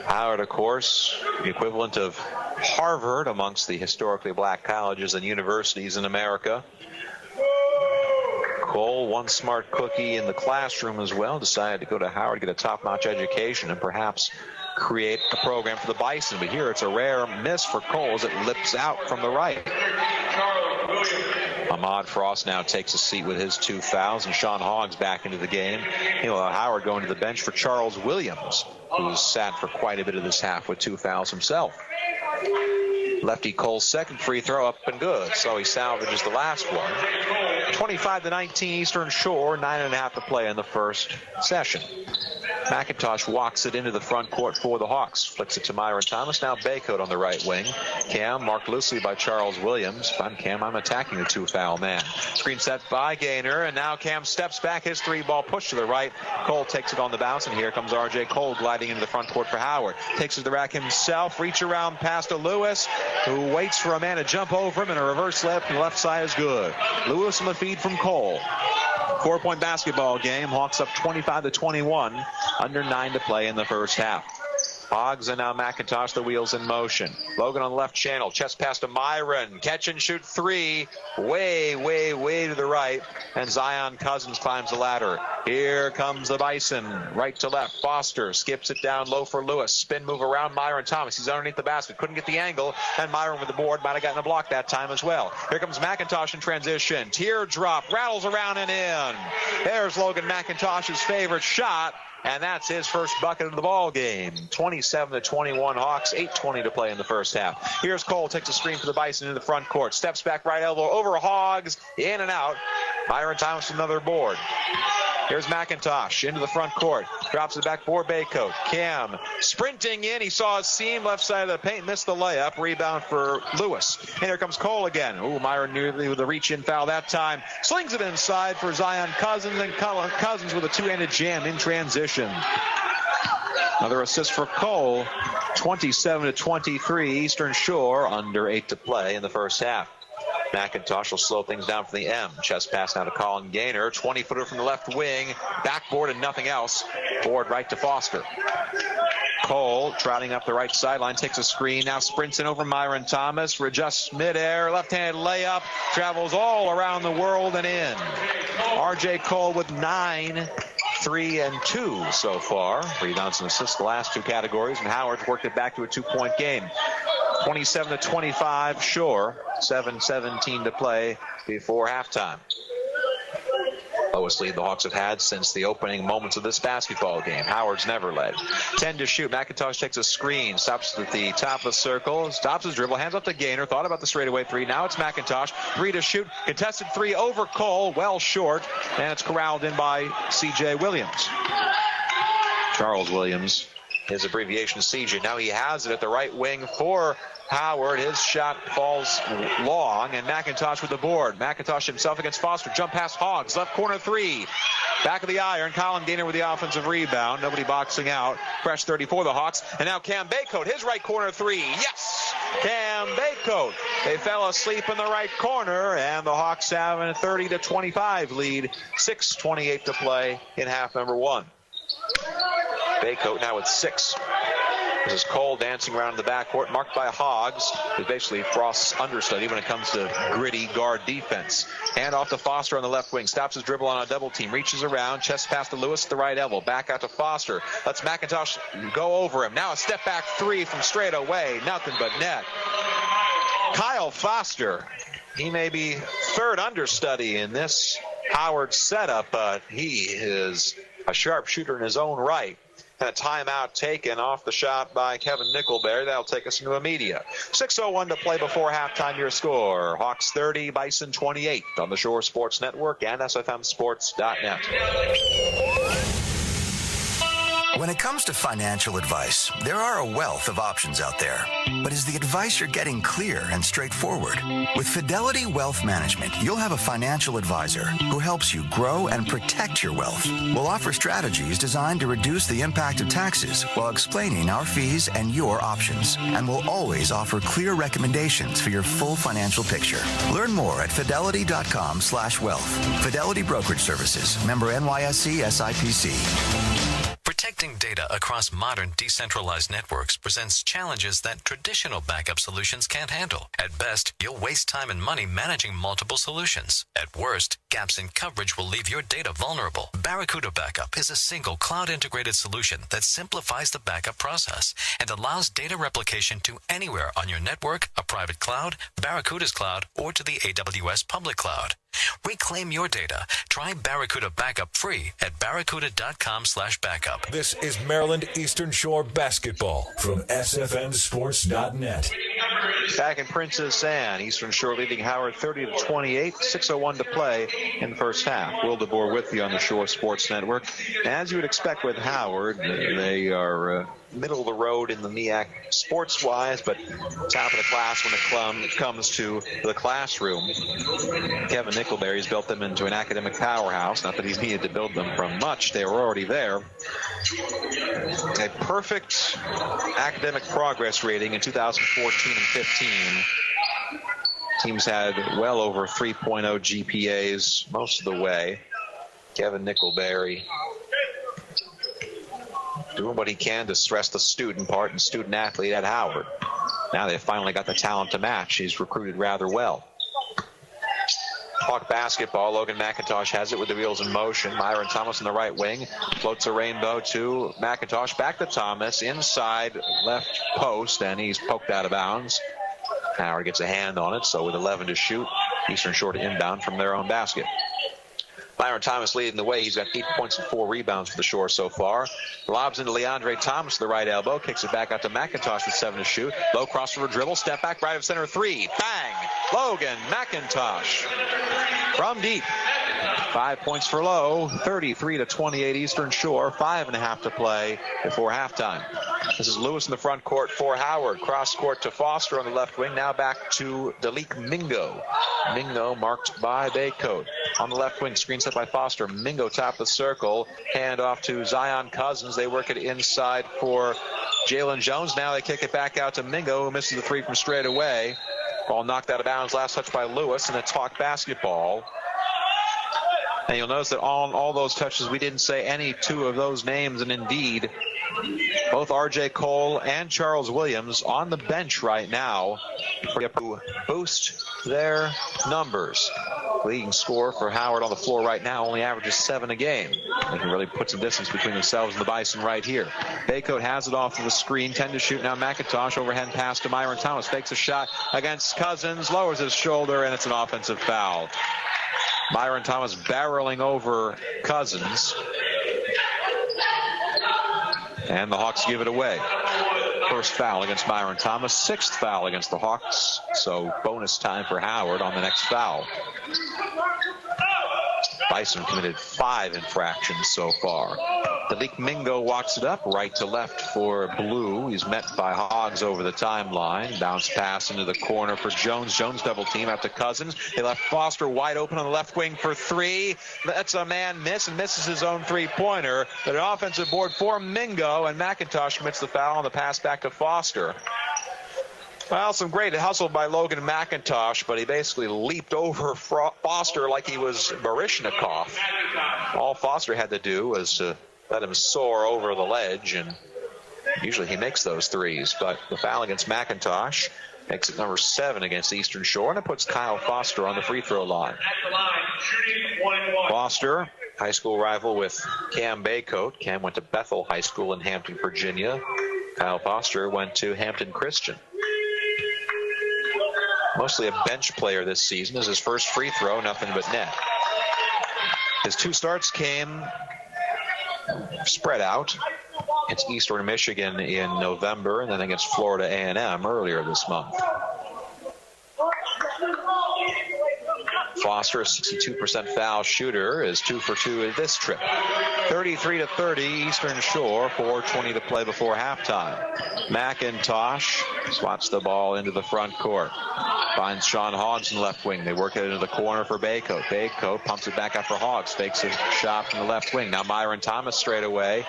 Howard, of course, the equivalent of Harvard amongst the historically black colleges and universities in America. Cole, one smart cookie in the classroom as well, decided to go to Howard, get a top-notch education, and perhaps create a program for the Bison. But here it's a rare miss for Cole as it lips out from the right. Ahmad Frost now takes a seat with his 2 fouls, and Sean Hoggs back into the game. He'll allow Howard going to the bench for Charles Williams, who's sat for quite a bit of this half with 2 fouls himself. Lefty Cole's second free throw up and good, so he salvages the last one. 25-19 Eastern Shore, 9.5 to play in the first session. McIntosh walks it into the front court for the Hawks. Flicks it to Myron Thomas. Now Baycoat on the right wing. Cam marked loosely by Charles Williams. If I'm Cam, I'm attacking the 2-foul man. Screen set by Gaynor, and now Cam steps back. His 3-ball push to the right. Cole takes it on the bounce, and here comes R.J. Cole gliding into the front court for Howard. Takes it to the rack himself. Reach around pass to Lewis, who waits for a man to jump over him, and a reverse layup from the left side is good. Lewis on the feed from Cole. 4-point basketball game. Hawks up 25-21. Under 9 to play in the first half. Hoggs and now McIntosh, the wheels in motion. Logan on the left channel, chest pass to Myron. Catch and shoot three. Way to the right. And Zion Cousins climbs the ladder. Here comes the Bison. Right to left. Foster skips it down low for Lewis. Spin move around Myron Thomas. He's underneath the basket. Couldn't get the angle. And Myron with the board. Might have gotten a block that time as well. Here comes McIntosh in transition. Teardrop. Rattles around and in. There's Logan McIntosh's favorite shot. And that's his first bucket of the ball game. 27-21 Hawks, 8:20 to play in the first half. Here's Cole, takes a screen for the Bison in the front court. Steps back, right elbow over Hoggs, in and out. Myron Thomas another board. Here's McIntosh into the front court. Drops it back for Baycoat. Cam sprinting in. He saw a seam left side of the paint. Missed the layup. Rebound for Lewis. And here comes Cole again. Ooh, Myron nearly with a reach-in foul that time. Slings it inside for Zion Cousins. And Cousins with a two-handed jam in transition. Another assist for Cole. 27-23. Eastern Shore under 8 to play in the first half. McIntosh will slow things down for the M. Chest pass now to Colin Gaynor. 20-footer from the left wing. Backboard and nothing else. Board right to Foster. Cole trotting up the right sideline. Takes a screen. Now sprints in over Myron Thomas. Readjusts midair. Left-handed layup. Travels all around the world and in. R.J. Cole with 9. 3 and 2 so far. Rebounds and assists the last two categories. And Howard's worked it back to a 2-point game. 27-25 Shore. 7:17 to play before halftime. Lowest lead the Hawks have had since the opening moments of this basketball game. Howard's never led. 10 to shoot. McIntosh takes a screen. Stops at the top of the circle. Stops his dribble. Hands up to Gaynor. Thought about the straightaway three. Now it's McIntosh. 3 to shoot. Contested three over Cole. Well short. And it's corralled in by C.J. Williams. Charles Williams. His abbreviation CJ. Now he has it at the right wing for Howard. His shot falls long, and McIntosh with the board. McIntosh himself against Foster. Jump past Hoggs. Left corner three. Back of the iron. Colin Gaynor with the offensive rebound. Nobody boxing out. Fresh 30 for the Hawks. And now Cam Baycoat. His right corner three. Yes! Cam Baycoat. They fell asleep in the right corner, and the Hawks have a 30-25 lead. 6:28 to play in half number one. Baycoat now with 6. This is Cole dancing around in the backcourt, marked by Hoggs, who's basically Frost's understudy when it comes to gritty guard defense. Hand off to Foster on the left wing. Stops his dribble on a double team. Reaches around. Chest pass to Lewis at the right elbow. Back out to Foster. Lets McIntosh go over him. Now a step back three from straight away. Nothing but net. Kyle Foster. He may be third understudy in this Howard setup, but he is a sharp shooter in his own right. And a timeout taken off the shot by Kevin Nickelberry. That'll take us into a media. 6:01 to play before halftime. Your score: Hawks 30, Bison 28 on the Shore Sports Network and SFMSports.net. When it comes to financial advice, there are a wealth of options out there. But is the advice you're getting clear and straightforward? With Fidelity Wealth Management, you'll have a financial advisor who helps you grow and protect your wealth. We'll offer strategies designed to reduce the impact of taxes while explaining our fees and your options. And we'll always offer clear recommendations for your full financial picture. Learn more at fidelity.com/wealth. Fidelity Brokerage Services. Member NYSE SIPC. Protecting data across modern decentralized networks presents challenges that traditional backup solutions can't handle. At best, you'll waste time and money managing multiple solutions. At worst, gaps in coverage will leave your data vulnerable. Barracuda Backup is a single cloud-integrated solution that simplifies the backup process and allows data replication to anywhere on your network, a private cloud, Barracuda's cloud, or to the AWS public cloud. Reclaim your data. Try Barracuda Backup free at barracuda.com/backup. This is Maryland Eastern Shore basketball from SFMSports.net. Back in Princess Anne, Eastern Shore leading Howard 30-28, 6:01 to play in the first half. Will DeBoer with you on the Shore Sports Network. As you would expect with Howard, they are middle of the road in the MEAC sports-wise, but top of the class when it comes to the classroom. Kevin Nickelberry's built them into an academic powerhouse. Not that he's needed to build them from much. They were already there. A perfect academic progress rating in 2014 and 15. Teams had well over 3.0 GPAs most of the way. Kevin Nickelberry doing what he can to stress the student part and student athlete at Howard. Now they've finally got the talent to match. He's recruited rather well. Hawk basketball. Logan McIntosh has it with the wheels in motion. Myron Thomas in the right wing. Floats a rainbow to McIntosh. Back to Thomas. Inside left post, and he's poked out of bounds. Howard gets a hand on it, so with 11 to shoot, Eastern Shore to inbound from their own basket. Myron Thomas leading the way. He's got 8 points and 4 rebounds for the Shore so far. Lobs into Leandre Thomas to the right elbow. Kicks it back out to McIntosh with 7 to shoot. Low crossover dribble. Step back right of center. 3. Bang! Logan McIntosh from deep. 5 points for Lowe. 33-28 Eastern Shore. 5.5 to play before halftime. This is Lewis in the front court for Howard. Cross court to Foster on the left wing. Now back to Dalik Mingo. Mingo marked by Baycoat. On the left wing, screen set by Foster. Mingo top of the circle. Hand off to Zion Cousins. They work it inside for Jalen Jones. Now they kick it back out to Mingo, who misses the 3 from straight away. Ball knocked out of bounds. Last touch by Lewis, and it's Hawk basketball. And you'll notice that on all those touches, we didn't say any 2 of those names, and indeed, both R.J. Cole and Charles Williams on the bench right now to boost their numbers. Leading scorer for Howard on the floor right now only averages 7 a game. They can really put some distance between themselves and the Bison right here. Baycoat has it off of the screen. 10 to shoot now. McIntosh overhand pass to Myron Thomas. Fakes a shot against Cousins. Lowers his shoulder, and it's an offensive foul. Myron Thomas barreling over Cousins. And the Hawks give it away. First foul against Myron Thomas. 6th foul against the Hawks. So bonus time for Howard on the next foul. Bison committed 5 infractions so far. Dalik Mingo walks it up right to left for Blue. He's met by Hoggs over the timeline. Bounce pass into the corner for Jones. Jones double team out to Cousins. They left Foster wide open on the left wing for 3. That's a man miss and misses his own 3-pointer. But an offensive board for Mingo, and McIntosh commits the foul on the pass back to Foster. Well, some great hustle by Logan McIntosh, but he basically leaped over Foster like he was Baryshnikov. All Foster had to do was to let him soar over the ledge, and usually he makes those threes. But the foul against McIntosh makes it number 7 against Eastern Shore, and it puts Kyle Foster on the free throw line. Foster, high school rival with Cam Baycoat. Cam went to Bethel High School in Hampton, Virginia. Kyle Foster went to Hampton Christian. Mostly a bench player this season. This is his first free throw, nothing but net. His 2 starts came spread out. It's Eastern Michigan in November, and then against Florida A&M earlier this month. Foster, a 62% foul shooter, is 2 for 2 in this trip. 33-30 Eastern Shore, 4:20 to play before halftime. McIntosh swats the ball into the front court. Finds Sean Hoggs in the left wing. They work it into the corner for Baycoat. Baycoat pumps it back out for Hoggs. Fakes a shot from the left wing. Now Myron Thomas straight away.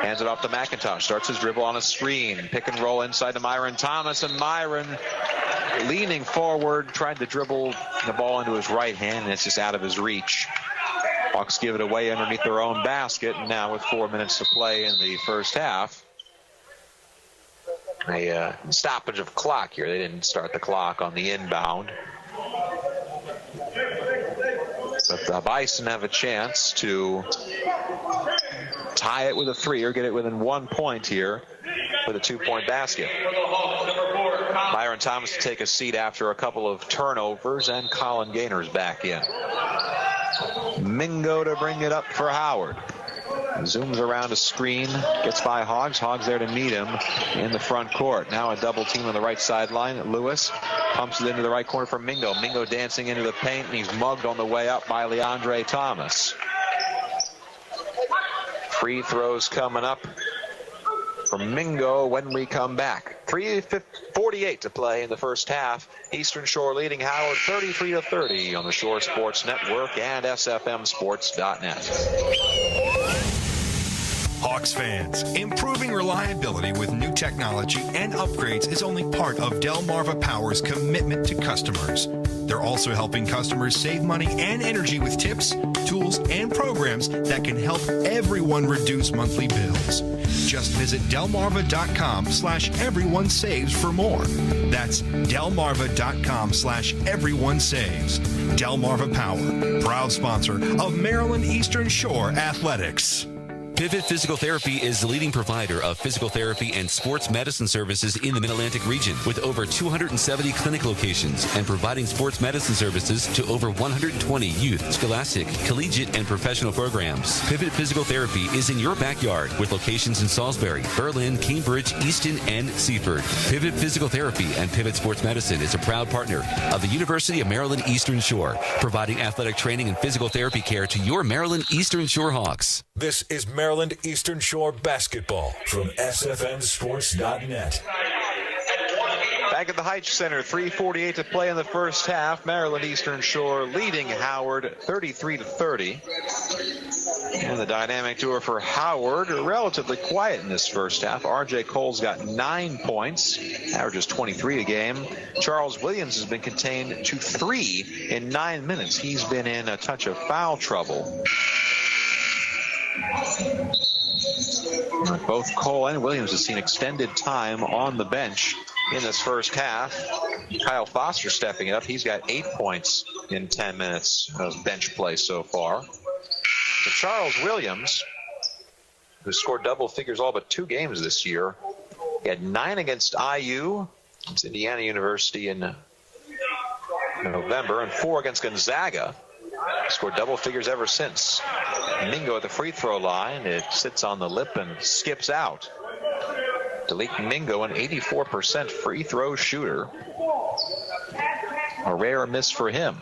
Hands it off to McIntosh. Starts his dribble on a screen. Pick and roll inside to Myron Thomas. And Myron leaning forward, tried to dribble the ball into his right hand, and it's just out of his reach. Hawks give it away underneath their own basket. And now with 4 minutes to play in the first half, a stoppage of clock here. They didn't start the clock on the inbound. But the Bison have a chance to tie it with a 3 or get it within 1 point here with a 2-point basket. Myron Thomas to take a seat after a couple of turnovers, and Colin Gaynor's back in. Mingo to bring it up for Howard. Zooms around a screen, gets by Hoggs. Hoggs there to meet him in the front court. Now a double team on the right sideline. Lewis pumps it into the right corner for Mingo. Mingo dancing into the paint, and he's mugged on the way up by Leandre Thomas. Free throws coming up for Mingo when we come back. 3:48 to play in the first half. Eastern Shore leading Howard 33-30 on the Shore Sports Network and SFMsports.net. Hawks fans, improving reliability with new technology and upgrades is only part of Delmarva Power's commitment to customers. They're also helping customers save money and energy with tips, tools, and programs that can help everyone reduce monthly bills. Just visit delmarva.com/everyonesaves for more. That's delmarva.com/everyonesaves. Delmarva Power, proud sponsor of Maryland Eastern Shore Athletics. Pivot Physical Therapy is the leading provider of physical therapy and sports medicine services in the Mid-Atlantic region, with over 270 clinic locations and providing sports medicine services to over 120 youth, scholastic, collegiate, and professional programs. Pivot Physical Therapy is in your backyard with locations in Salisbury, Berlin, Cambridge, Easton, and Seaford. Pivot Physical Therapy and Pivot Sports Medicine is a proud partner of the University of Maryland Eastern Shore, providing athletic training and physical therapy care to your Maryland Eastern Shore Hawks. This is Maryland Eastern Shore basketball from SFMSports.net. Back at the Hytche Center, 3:48 to play in the first half. Maryland Eastern Shore leading Howard 33-30. And the dynamic duo for Howard are relatively quiet in this first half. R.J. Cole's got 9 points, averages 23 a game. Charles Williams has been contained to 3 in 9 minutes. He's been in a touch of foul trouble. Both Cole and Williams have seen extended time on the bench in this first half. Kyle Foster stepping up. He's got 8 points in 10 minutes of bench play so far. So Charles Williams, who scored double figures all but 2 games this year, he had 9 against IU. It's Indiana University in November, and 4 against Gonzaga. Scored double figures ever since. Mingo at the free throw line. It sits on the lip and skips out. Dalik Mingo, an 84% free throw shooter. A rare miss for him.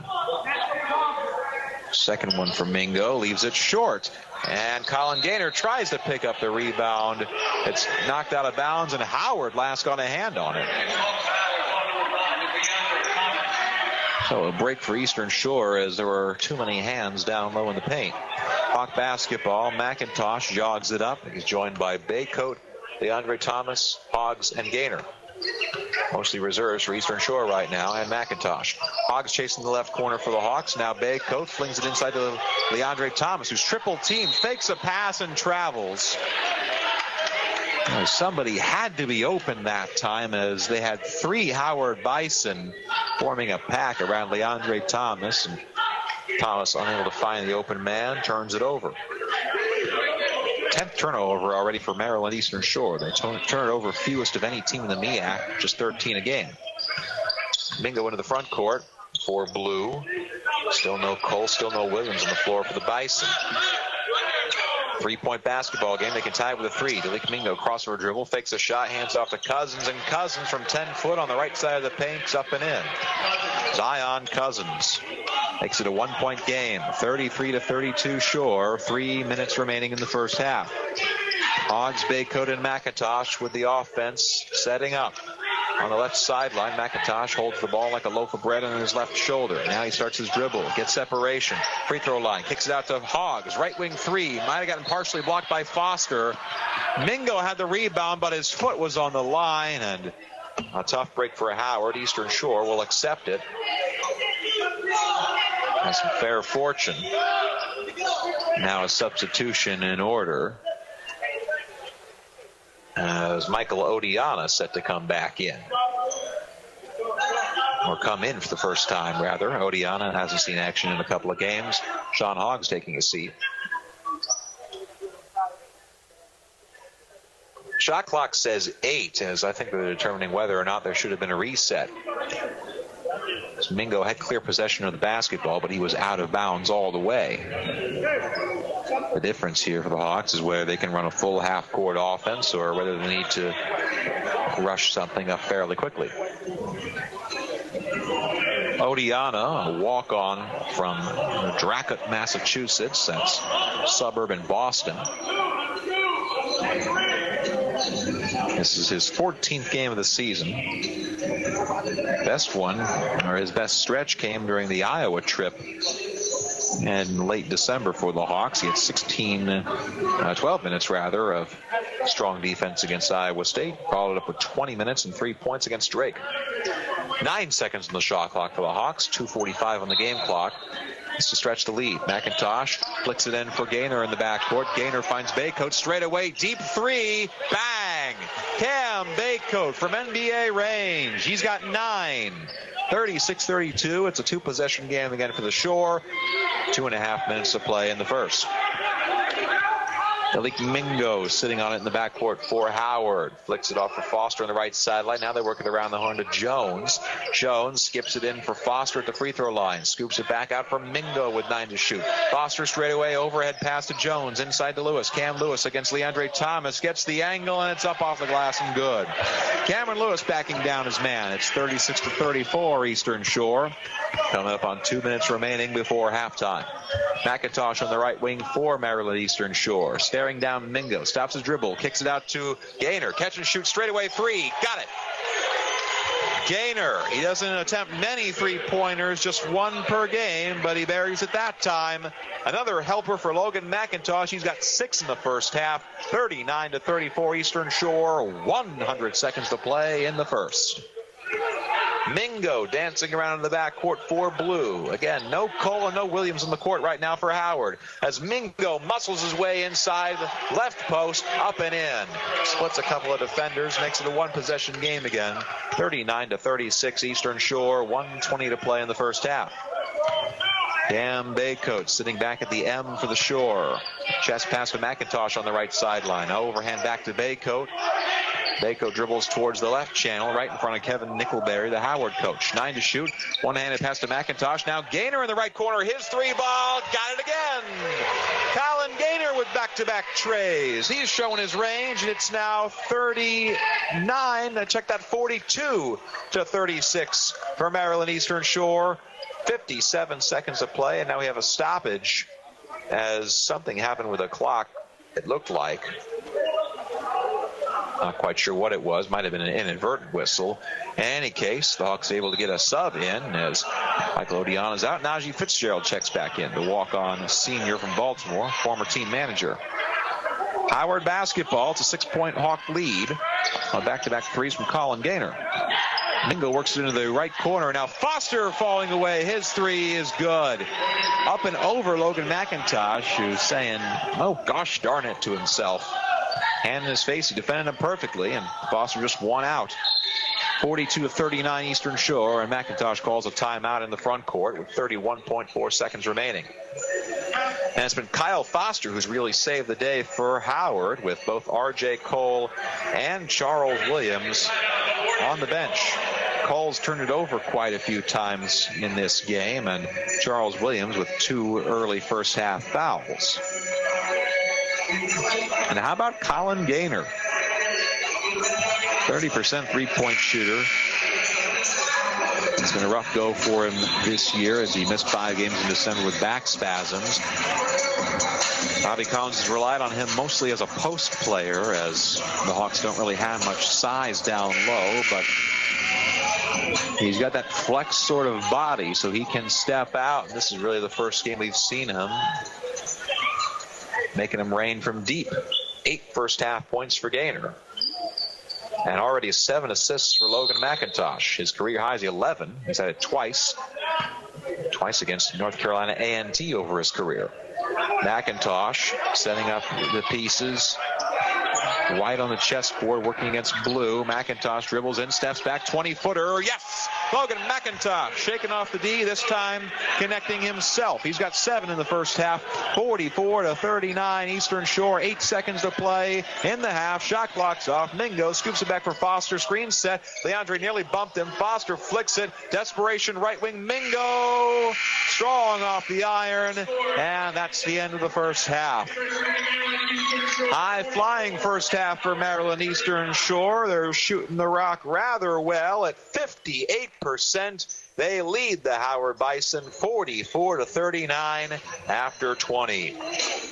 Second one for Mingo, leaves it short. And Colin Gaynor tries to pick up the rebound. It's knocked out of bounds, and Howard last got a hand on it. So a break for Eastern Shore as there were too many hands down low in the paint. Hawk basketball, McIntosh jogs it up. He's joined by Baycoat, DeAndre Thomas, Hoggs, and Gaynor. Mostly reserves for Eastern Shore right now, and McIntosh. Hoggs chasing the left corner for the Hawks. Now Baycoat flings it inside to DeAndre Thomas, who's triple teamed, fakes a pass and travels. Somebody had to be open that time as they had 3 Howard Bison forming a pack around Leandre Thomas. And Thomas, unable to find the open man, turns it over. 10th turnover already for Maryland Eastern Shore. They turn it over fewest of any team in the MEAC, just 13 a game. Mingo into the front court for Blue. Still no Cole, still no Williams on the floor for the Bison. 3-point basketball game. They can tie it with a 3. Dalik Mingo crossover dribble, fakes a shot, hands off to Cousins, and Cousins from 10 foot on the right side of the paint, up and in. Zion Cousins makes it a 1-point game. 33-32 Shore. 3 minutes remaining in the first half. Hoggs, Baycoat, and McIntosh with the offense setting up. On the left sideline, McIntosh holds the ball like a loaf of bread on his left shoulder. Now he starts his dribble, gets separation. Free throw line, kicks it out to Hoggs. Right wing 3, might have gotten partially blocked by Foster. Mingo had the rebound, but his foot was on the line, and a tough break for Howard. Eastern Shore will accept it. Has some fair fortune. Now a substitution in order, as Michael Odiana set to come back in. Or come in for the first time, rather. Odiana hasn't seen action in a couple of games. Sean Hoggs taking a seat. Shot clock says 8, as I think they're determining whether or not there should have been a reset. So Mingo had clear possession of the basketball, but he was out of bounds all the way. The difference here for the Hawks is whether they can run a full half-court offense or whether they need to rush something up fairly quickly. Odiana, a walk-on from Dracut, Massachusetts. That's suburb in Boston. This is his 14th game of the season. Best one, or his best stretch, came during the Iowa trip in late December for the Hawks. He had 12 minutes rather of strong defense against Iowa State. Followed up with 20 minutes and 3 points against Drake. 9 seconds on the shot clock for the Hawks. 2:45 on the game clock. It's to stretch the lead. McIntosh flicks it in for Gaynor in the backcourt. Gaynor finds Baycoat straight away. Deep three. Bang! Cam Baycoat from NBA range. He's got 9. 36-32. It's a 2-possession game again for the Shore. 2.5 minutes to play in the first. Malik Mingo sitting on it in the backcourt for Howard. Flicks it off for Foster on the right sideline. Now they work it around the horn to Jones. Jones skips it in for Foster at the free throw line. Scoops it back out for Mingo with 9 to shoot. Foster straight away, overhead pass to Jones. Inside to Lewis. Cam Lewis against Leandre Thomas. Gets the angle, and it's up off the glass and good. Cameron Lewis backing down his man. It's 36-34 Eastern Shore. Coming up on 2 minutes remaining before halftime. McIntosh on the right wing for Maryland Eastern Shore. Staring down Mingo. Stops his dribble. Kicks it out to Gaynor. Catch and shoot straight away. 3. Got it. Gaynor. He doesn't attempt many three-pointers, just 1 per game, but he buries it that time. Another helper for Logan McIntosh. He's got 6 in the first half. 39-34 Eastern Shore. 100 seconds to play in the first. Mingo dancing around in the backcourt for Blue. Again, no Cole and no Williams on the court right now for Howard. As Mingo muscles his way inside the left post, up and in. Splits a couple of defenders, makes it a 1-possession game again. 39-36 Eastern Shore, 1:20 to play in the first half. Cam Baycoat sitting back at the M for the Shore. Chest pass to McIntosh on the right sideline. Overhand back to Baycoat. Baycoat dribbles towards the left channel, right in front of Kevin Nickelberry, the Howard coach. 9 to shoot. One-handed pass to McIntosh. Now Gaynor in the right corner. His 3-ball. Got it again. Colin Gaynor with back-to-back trays. He's showing his range, and it's now 39. Check that, 42-36 for Maryland Eastern Shore. 57 seconds to play, and now we have a stoppage as something happened with the clock, it looked like. Not quite sure what it was. Might have been an inadvertent whistle. In any case, the Hawks able to get a sub in as Michael Odiana's out. Najee Fitzgerald checks back in, the walk-on senior from Baltimore, former team manager. Howard basketball. It's a 6-point Hawk lead on back-to-back threes from Colin Gaynor. Mingo works it into the right corner. Now Foster falling away. His 3 is good. Up and over Logan McIntosh, who's saying, oh, gosh darn it, to himself. Hand in his face. He defended him perfectly, and Foster just won out. 42-39 Eastern Shore, and McIntosh calls a timeout in the front court with 31.4 seconds remaining. And it's been Kyle Foster who's really saved the day for Howard, with both R.J. Cole and Charles Williams on the bench. Cole's turned it over quite a few times in this game, and Charles Williams with 2 early first half fouls. And how about Colin Gaynor? 30% three-point shooter. It's been a rough go for him this year as he missed 5 games in December with back spasms. Bobby Collins has relied on him mostly as a post player, as the Hawks don't really have much size down low, but he's got that flex sort of body, so he can step out. This is really the first game we've seen him making him rain from deep. 8 first half points for Gaynor. And already 7 assists for Logan McIntosh. His career high is 11. He's had it twice. Twice against North Carolina A&T over his career. McIntosh setting up the pieces. White on the chessboard working against Blue. McIntosh dribbles in, steps back, 20-footer. Yes! Logan McIntosh shaking off the D, this time connecting himself. He's got 7 in the first half. 44-39 Eastern Shore. 8 seconds to play in the half. Shot clock's off. Mingo scoops it back for Foster. Screen set. Leandre nearly bumped him. Foster flicks it. Desperation right wing. Mingo strong off the iron. And that's the end of the first half. High flying first half for Maryland Eastern Shore. They're shooting the rock rather well at 58%. They lead the Howard Bison 44-39 after 20.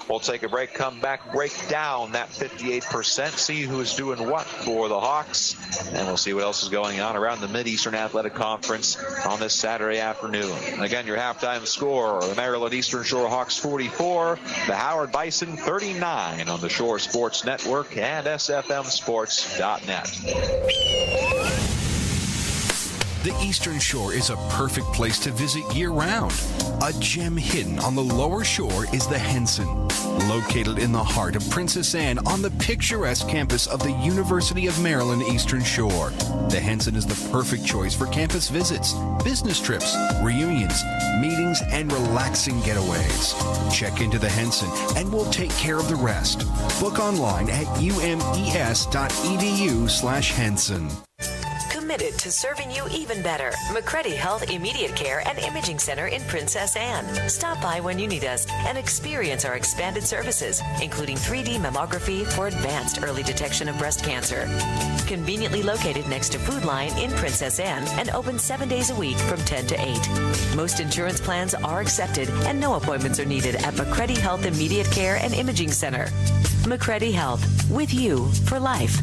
We'll take a break, come back, break down that 58%, see who's doing what for the Hawks, and we'll see what else is going on around the Mid-Eastern Athletic Conference on this Saturday afternoon. Again, your halftime score, the Maryland Eastern Shore Hawks 44, the Howard Bison 39 on the Shore Sports Network and SFMSports.net. The Eastern Shore is a perfect place to visit year-round. A gem hidden on the lower shore is the Henson, located in the heart of Princess Anne on the picturesque campus of the University of Maryland Eastern Shore. The Henson is the perfect choice for campus visits, business trips, reunions, meetings, and relaxing getaways. Check into the Henson and we'll take care of the rest. Book online at umes.edu/Henson. Committed to serving you even better. McCready Health Immediate Care and Imaging Center in Princess Anne. Stop by when you need us and experience our expanded services, including 3D mammography for advanced early detection of breast cancer. Conveniently located next to Food Line in Princess Anne and open 7 days a week from 10 to 8. Most insurance plans are accepted and no appointments are needed at McCready Health Immediate Care and Imaging Center. McCready Health, with you for life.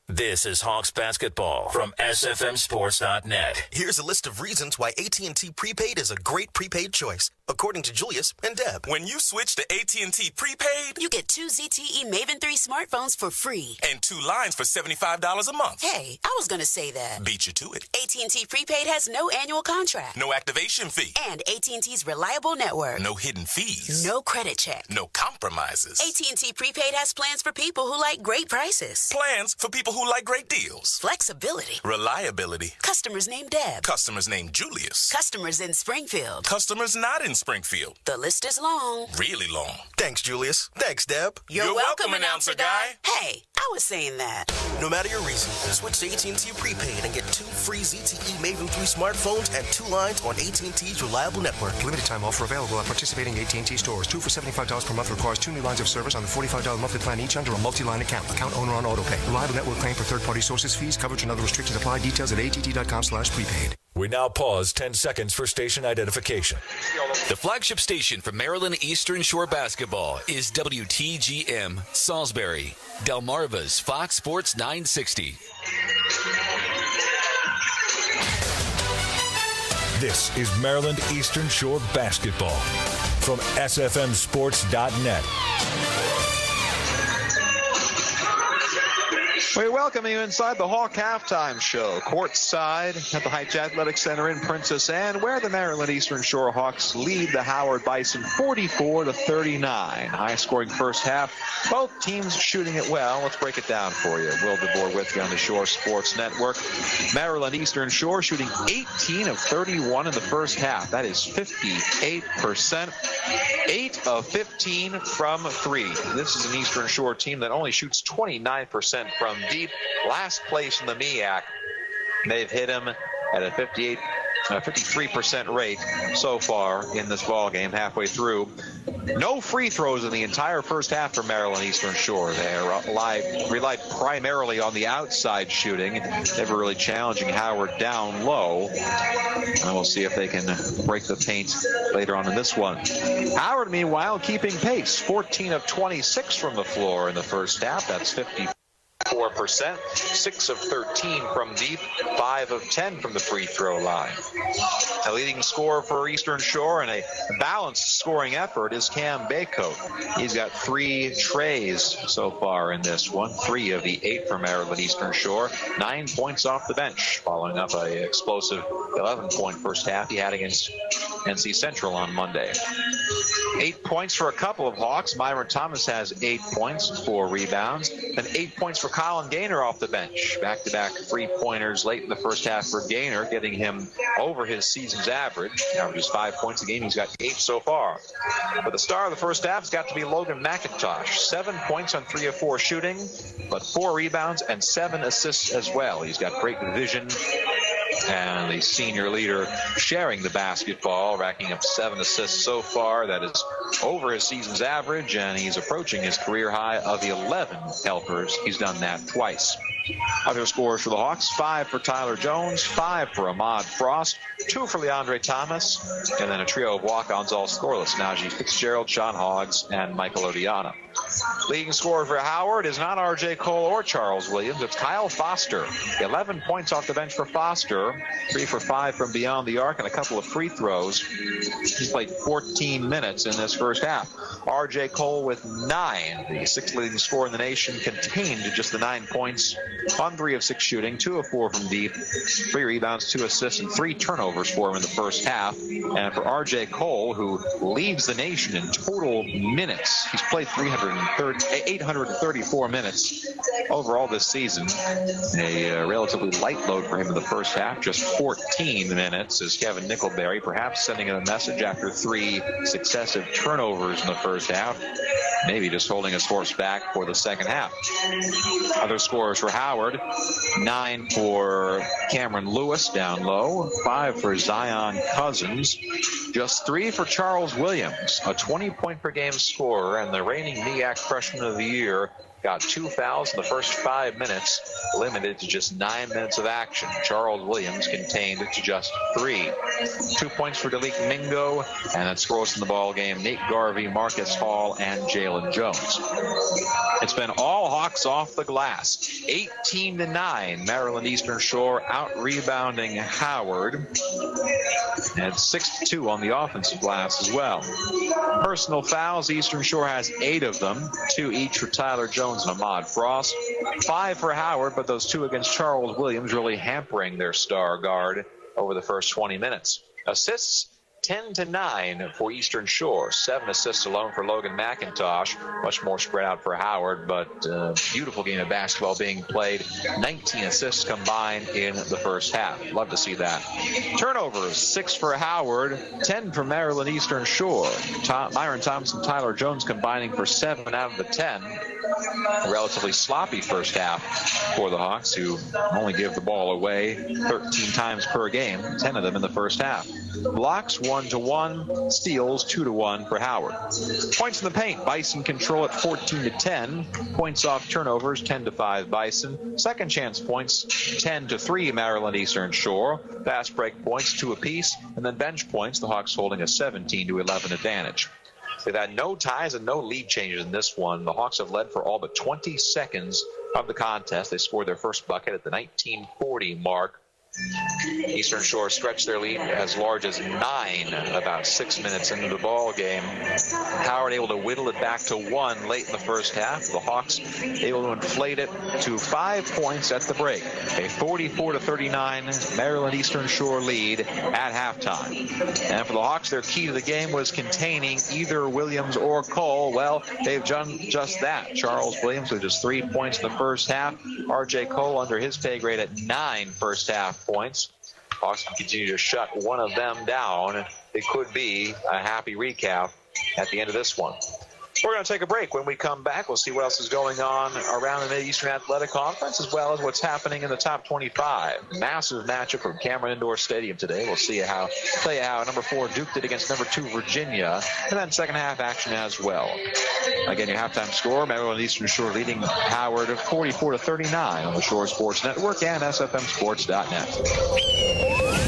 This is Hawks basketball from SFMSports.net. Here's a list of reasons why AT&T Prepaid is a great prepaid choice, according to Julius and Deb. When you switch to AT&T Prepaid, you get 2 ZTE Maven 3 smartphones for free. And 2 lines for $75 a month. Hey, I was going to say that. Beat you to it. AT&T Prepaid has no annual contract. No activation fee. And AT&T's reliable network. No hidden fees. No credit check. No compromises. AT&T Prepaid has plans for people who like great prices. Plans for people who like great deals. Flexibility. Reliability. Customers named Deb. Customers named Julius. Customers in Springfield. Customers not in Springfield. The list is long. Really long. Thanks, Julius. Thanks, Deb. You're welcome, announcer guy. Hey, I was saying that. No matter your reason, switch to AT&T Prepaid and get 2 free ZTE Maven 3 smartphones and 2 lines on AT&T's reliable network. Limited time offer available at participating AT&T stores. 2 for $75 per month requires 2 new lines of service on the $45 monthly plan each under a multi-line account. Account owner on auto pay. Reliable network claim for third-party sources, fees, coverage, and other restrictions apply. Details at att.com/prepaid. We now pause 10 seconds for station identification. The flagship station for Maryland Eastern Shore basketball is WTGM Salisbury, Delmarva's Fox Sports 960. This is Maryland Eastern Shore basketball from SFMSports.net. We welcome you inside the Hawk Halftime Show, courtside at the Hytche Athletic Center in Princess Anne, where the Maryland Eastern Shore Hawks lead the Howard Bison 44-39. High-scoring first half. Both teams shooting it well. Let's break it down for you. Will DeBoer with you on the Shore Sports Network. Maryland Eastern Shore shooting 18 of 31 in the first half. That is 58%. 8 of 15 from 3. This is an Eastern Shore team that only shoots 29% from deep. Last place in the MEAC. They've hit him at a 53% rate so far in this ball game, halfway through. No free throws in the entire first half for Maryland Eastern Shore. They relied primarily on the outside shooting, never really challenging Howard down low. And we'll see if they can break the paint later on in this one. Howard, meanwhile, keeping pace. 14 of 26 from the floor in the first half. That's 54%, 6 of 13 from deep, 5 of 10 from the free throw line. The leading scorer for Eastern Shore in a balanced scoring effort is Cam Baycoat. He's got 3 trays so far in this one, 3 of the 8 from Maryland Eastern Shore, 9 points off the bench, following up an explosive 11-point first half he had against NC Central on Monday. 8 points for a couple of Hawks. Myron Thomas has 8 points, 4 rebounds, and 8 points for Colin Gaynor off the bench. Back-to-back 3-pointers late in the first half for Gaynor, getting him over his season's average. Averages 5 points a game. He's got 8 so far. But the star of the first half has got to be Logan McIntosh. 7 points on 3 of 4 shooting, but 4 rebounds and 7 assists as well. He's got great vision. And the senior leader sharing the basketball, racking up 7 assists so far. That is over his season's average, and he's approaching his career high of 11 helpers. He's done that twice. Other scores for the Hawks: 5 for Tyler Jones, 5 for Ahmad Frost, 2 for Leandre Thomas, and then a trio of walk-ons all scoreless: Najee Fitzgerald, Sean Hoggs, and Michael Odiana. Leading scorer for Howard is not R.J. Cole or Charles Williams. It's Kyle Foster. 11 points off the bench for Foster. scorer, 3 for 5 from beyond the arc and a couple of free throws. He's played 14 minutes in this first half. R.J. Cole with 9, the 6th leading scorer in the nation, contained to just the 9 points on 3 of 6 shooting, 2 of 4 from deep, 3 rebounds, 2 assists, and 3 turnovers for him in the first half. And for R.J. Cole, who leads the nation in total minutes, he's played 834 minutes overall this season. A relatively light load for him in the first half, just 14 minutes, as Kevin Nickelberry perhaps sending a message after 3 successive turnovers in the first half, maybe just holding his horse back for the second half. Other scorers for Howard, 9 for Cameron Lewis down low, 5 for Zion Cousins, just 3 for Charles Williams, a 20-point-per-game scorer and the reigning MEAC Freshman of the Year. Got 2 fouls in the first 5 minutes, limited to just 9 minutes of action. Charles Williams contained to just 3. 2 points for Dalik Mingo, and that scores in the ball game Nate Garvey, Marcus Hall, and Jalen Jones. It's been all Hawks off the glass. 18-9, Maryland Eastern Shore out-rebounding Howard. And 6-2 on the offensive glass as well. Personal fouls, Eastern Shore has 8 of them, 2 each for Tyler Jones and Ahmad Frost. 5 for Howard, but those 2 against Charles Williams really hampering their star guard over the first 20 minutes. Assists, 10-9 for Eastern Shore. 7 assists alone for Logan McIntosh. Much more spread out for Howard, but beautiful game of basketball being played. 19 assists combined in the first half. Love to see that. Turnovers, 6 for Howard, 10 for Maryland Eastern Shore. Myron Thompson, Tyler Jones combining for 7 out of the 10. A relatively sloppy first half for the Hawks, who only give the ball away 13 times per game, 10 of them in the first half. Blocks 1-1, steals 2-1 for Howard. Points in the paint, Bison control at 14-10. Points off turnovers, 10-5 Bison. Second chance points, 10-3 Maryland Eastern Shore. Fast break points, 2 apiece, and then bench points, the Hawks holding a 17-11 advantage. They've had no ties and no lead changes in this one. The Hawks have led for all but 20 seconds of the contest. They scored their first bucket at the 1940 mark. Eastern Shore stretched their lead as large as 9 about 6 minutes into the ball game. Howard able to whittle it back to 1 late in the first half. The Hawks able to inflate it to 5 points at the break. A 44-39 Maryland Eastern Shore lead at halftime. And for the Hawks, their key to the game was containing either Williams or Cole. Well, they've done just that. Charles Williams with just 3 points in the first half. R.J. Cole under his pay grade at 9 first half points. Hawks can continue to shut one of them down. It could be a happy recap at the end of this one. We're going to take a break. When we come back, we'll see what else is going on around the Mid-Eastern Athletic Conference, as well as what's happening in the top 25. Massive matchup from Cameron Indoor Stadium today. We'll tell you how number 4 Duke did against number 2 Virginia, and then second half action as well. Again, your halftime score, Maryland Eastern Shore leading Howard 44-39 on the Shore Sports Network and SFMsports.net.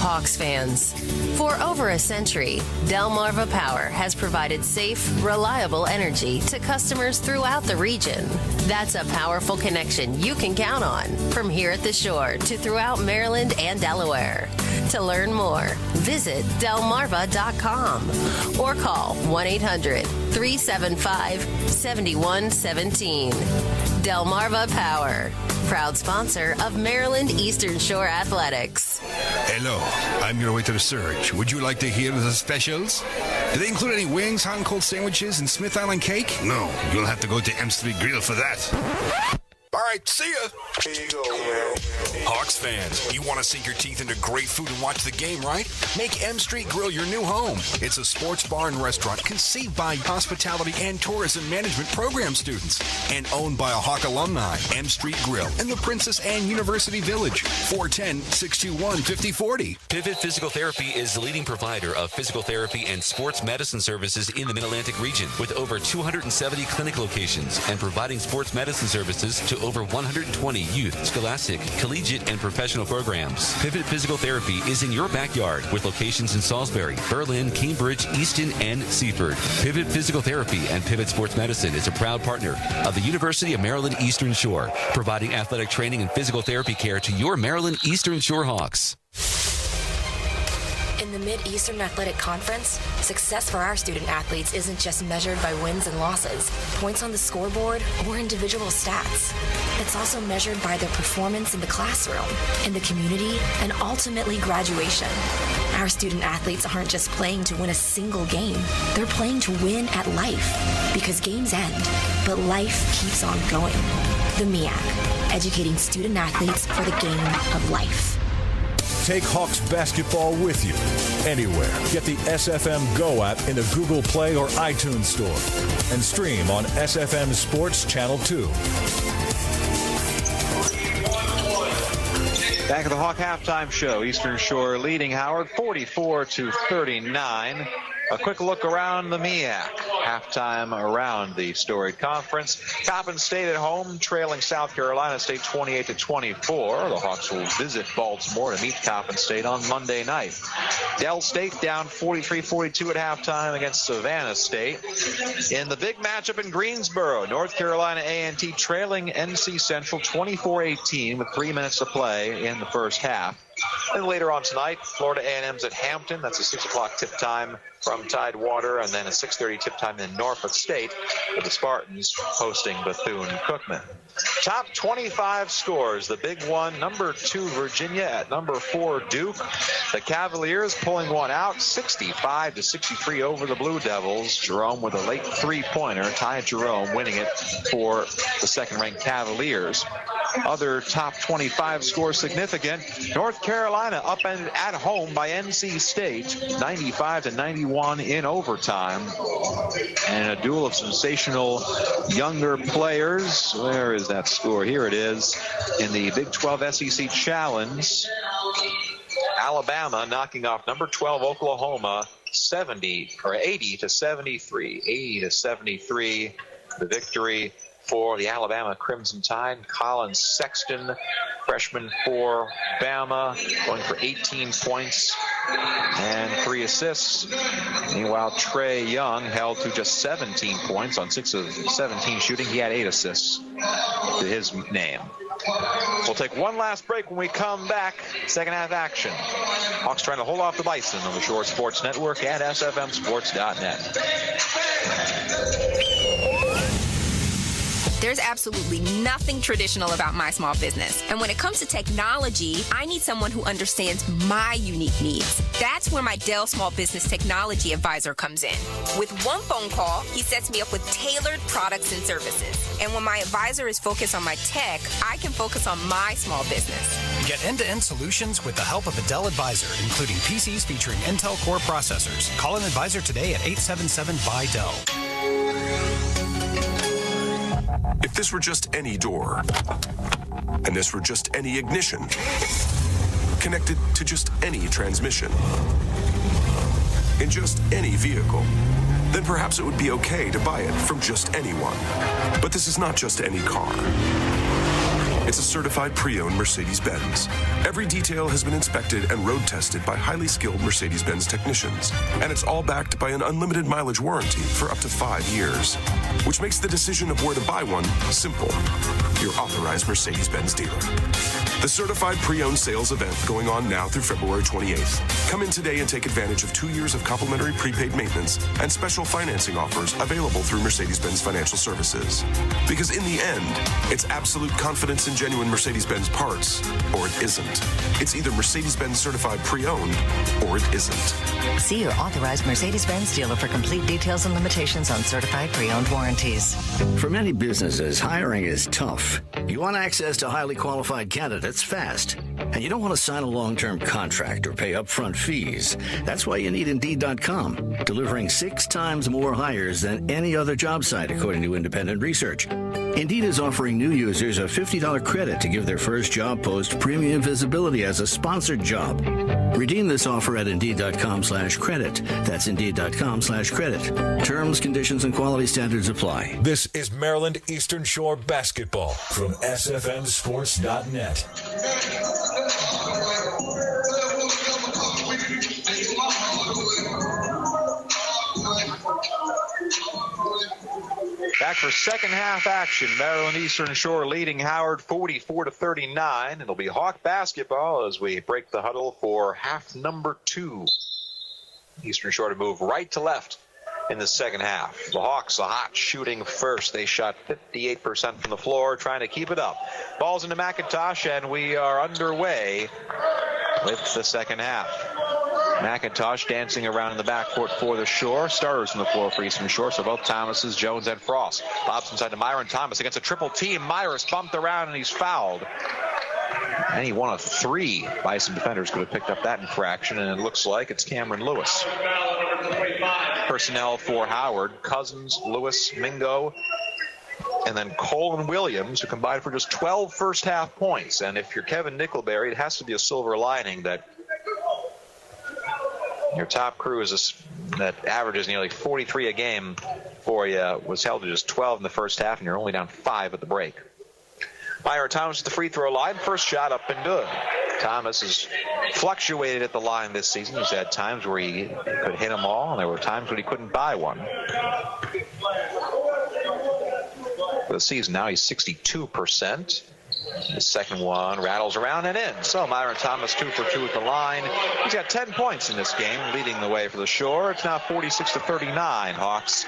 Hawks fans, for over a century, Delmarva Power has provided safe, reliable energy to customers throughout the region. That's a powerful connection you can count on from here at the shore to throughout Maryland and Delaware. To learn more, visit delmarva.com or call 1-800-375-7117. Delmarva Power, proud sponsor of Maryland Eastern Shore Athletics. Hello, I'm your waiter Serge. Would you like to hear the specials? Do they include any wings, hot and cold sandwiches, and Smith Island cake? No, you'll have to go to M Street Grill for that. All right, see ya. Here you go, man. Hawks fans, you want to sink your teeth into great food and watch the game, right? Make M Street Grill your new home. It's a sports bar and restaurant conceived by hospitality and tourism management program students and owned by a Hawk alumni. M Street Grill in the Princess Anne University Village, 410-621-5040. Pivot Physical Therapy is the leading provider of physical therapy and sports medicine services in the Mid-Atlantic region, with over 270 clinic locations and providing sports medicine services to over 120 youth, scholastic, collegiate, and professional programs. Pivot Physical Therapy is in your backyard with locations in Salisbury, Berlin, Cambridge, Easton, and Seaford. Pivot Physical Therapy and Pivot Sports Medicine is a proud partner of the University of Maryland Eastern Shore, providing athletic training and physical therapy care to your Maryland Eastern Shore Hawks. In the Mid-Eastern Athletic Conference, success for our student athletes isn't just measured by wins and losses, points on the scoreboard, or individual stats. It's also measured by their performance in the classroom, in the community, and ultimately graduation. Our student athletes aren't just playing to win a single game. They're playing to win at life, because games end, but life keeps on going. The MEAC, educating student athletes for the game of life. Take Hawks basketball with you anywhere. Get the SFM Go app in the Google Play or iTunes store and stream on SFM Sports Channel 2. Back at the Hawk halftime show. Eastern Shore leading Howard 44-39. A quick look around the MEAC. Halftime around the storied conference. Coppin State at home, trailing South Carolina State 28-24. The Hawks will visit Baltimore to meet Coppin State on Monday night. Dell State down 43-42 at halftime against Savannah State. In the big matchup in Greensboro, North Carolina A&T trailing NC Central 24-18 with 3 minutes to play in the first half. And later on tonight, Florida A&M's at Hampton. That's a 6 o'clock tip time from Tidewater, and then a 6:30 tip time in Norfolk State with the Spartans hosting Bethune-Cookman. Top 25 scores. The big one, number 2 Virginia at number 4 Duke. The Cavaliers pulling one out, 65-63 over the Blue Devils. Jerome with a late three-pointer. Ty Jerome winning it for the second-ranked Cavaliers. Other top 25 scores significant. North Carolina up and at home by NC State, 95-91 in overtime. And a duel of sensational younger players. Where is that score? Here it is in the Big 12 SEC Challenge. Alabama knocking off number 12 Oklahoma 80-73. 80-73, the victory for the Alabama Crimson Tide. Colin Sexton, freshman for Bama, going for 18 points and 3 assists. Meanwhile, Trey Young held to just 17 points on 6 of 17 shooting. He had 8 assists to his name. We'll take one last break. When we come back, second half action. Hawks trying to hold off the Bison on the Shore Sports Network and SFMSports.net. There's absolutely nothing traditional about my small business. And when it comes to technology, I need someone who understands my unique needs. That's where my Dell Small Business Technology Advisor comes in. With one phone call, he sets me up with tailored products and services. And when my advisor is focused on my tech, I can focus on my small business. Get end-to-end solutions with the help of a Dell advisor, including PCs featuring Intel Core processors. Call an advisor today at 877-BUY-DELL. If this were just any door, and this were just any ignition, connected to just any transmission, in just any vehicle, then perhaps it would be okay to buy it from just anyone. But this is not just any car. It's a certified pre-owned Mercedes-Benz. Every detail has been inspected and road tested by highly skilled Mercedes-Benz technicians. And it's all backed by an unlimited mileage warranty for up to 5 years, which makes the decision of where to buy one simple. Your authorized Mercedes-Benz dealer. The certified pre-owned sales event going on now through February 28th. Come in today and take advantage of 2 years of complimentary prepaid maintenance and special financing offers available through Mercedes-Benz Financial Services. Because in the end, it's absolute confidence in genuine Mercedes-Benz parts, or it isn't. It's either Mercedes-Benz certified pre-owned, or it isn't. See your authorized Mercedes-Benz dealer for complete details and limitations on certified pre-owned warranties. For many businesses, hiring is tough. You want access to highly qualified candidates fast, and you don't want to sign a long-term contract or pay upfront fees. That's why you need Indeed.com, delivering 6 times more hires than any other job site, according to independent research. Indeed is offering new users a $50 credit to give their first job post premium visibility as a sponsored job. Redeem this offer at Indeed.com/credit. That's Indeed.com/credit. Terms, conditions, and quality standards apply. This is Maryland Eastern Shore basketball from SFMSports.net. Back for second half action. Maryland Eastern Shore leading Howard 44-39. It'll be Hawk basketball as we break the huddle for half number 2. Eastern Shore to move right to left in the second half. The Hawks, the hot shooting first. They shot 58% from the floor, trying to keep it up. Ball's into McIntosh, and we are underway with the second half. McIntosh dancing around in the backcourt for the Shore. Starters on the floor for Eastern Shore, so both Thomases, Jones, and Frost. Lobs inside to Myron Thomas against a triple team. Myers bumped around, and he's fouled. And he won a 3. Bison defenders could have picked up that infraction, and it looks like it's Cameron Lewis. Personnel for Howard: Cousins, Lewis, Mingo, and then Cole and Williams, who combined for just 12 first-half points. And if you're Kevin Nickelberry, it has to be a silver lining that your top crew that averages nearly 43 a game for you was held to just 12 in the first half, and you're only down 5 at the break. Myron Thomas at the free throw line. First shot up and good. Thomas has fluctuated at the line this season. He's had times where he could hit them all, and there were times when he couldn't buy one. For the season now, he's 62%. The second one rattles around and in. So Myron Thomas 2 for 2 at the line. He's got 10 points in this game, leading the way for the Shore. It's now 46-39. Hawks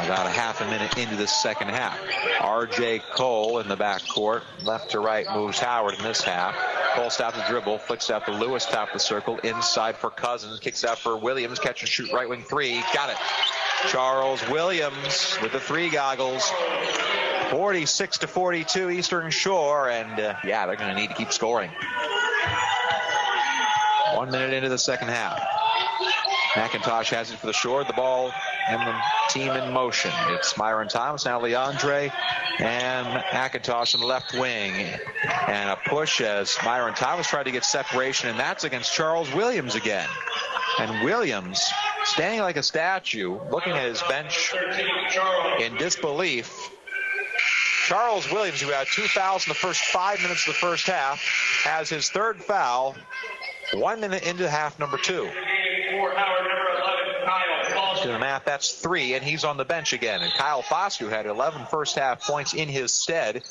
about a half a minute into the second half. R.J. Cole in the backcourt. Left to right moves Howard in this half. Cole stops the dribble, flicks out to Lewis, top of the circle. Inside for Cousins. Kicks out for Williams. Catch and shoot right wing 3. Got it. Charles Williams with the 3 goggles. 46-42 Eastern Shore, and they're going to need to keep scoring. 1 minute into the second half. McIntosh has it for the Shore. The ball and the team in motion. It's Myron Thomas, now Leandre, and McIntosh on the left wing. And a push as Myron Thomas tried to get separation, and that's against Charles Williams again. And Williams, standing like a statue, looking at his bench in disbelief. Charles Williams, who had 2 fouls in the first 5 minutes of the first half, has his 3rd foul 1 minute into half number 2. To the math, that's 3, and he's on the bench again. And Kyle Foscu had 11 first half points in his stead.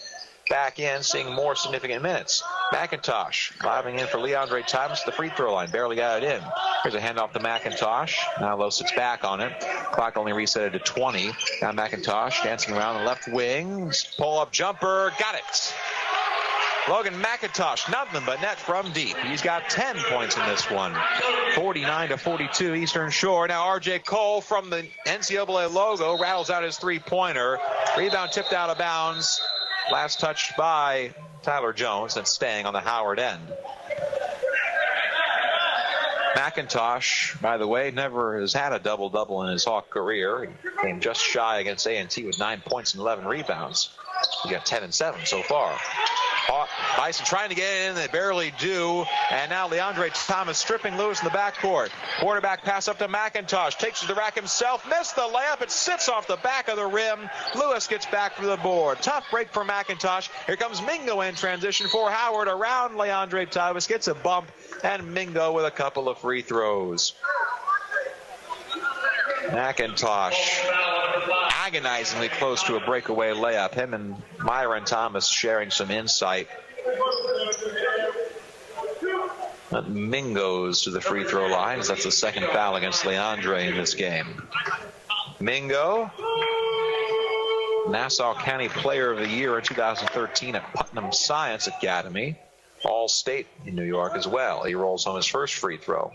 Back in, seeing more significant minutes. McIntosh lobbing in for Leandre Thomas at the free throw line. Barely got it in. Here's a handoff to McIntosh. Now Lowe sits back on it. Clock only reset to 20. Now McIntosh dancing around the left wing. Pull-up jumper. Got it. Logan McIntosh, nothing but net from deep. He's got 10 points in this one. 49-42 Eastern Shore. Now R.J. Cole from the NCAA logo rattles out his 3-pointer. Rebound tipped out of bounds. Last touch by Tyler Jones, and staying on the Howard end. McIntosh, by the way, never has had a double-double in his Hawk career. He came just shy against A&T with 9 points and 11 rebounds. He got 10 and 7 so far. Bison trying to get in, they barely do. And now Leandre Thomas stripping Lewis in the backcourt. Quarterback pass up to McIntosh. Takes to the rack himself. Missed the layup. It sits off the back of the rim. Lewis gets back for the board. Tough break for McIntosh. Here comes Mingo in transition for Howard around Leandre Thomas. Gets a bump. And Mingo with a couple of free throws. McIntosh agonizingly close to a breakaway layup. Him and Myron Thomas sharing some insight. But Mingo's to the free throw line, as that's the second foul against Leandre in this game. Mingo, Nassau County Player of the Year in 2013 at Putnam Science Academy. All-State in New York as well. He rolls home his first free throw.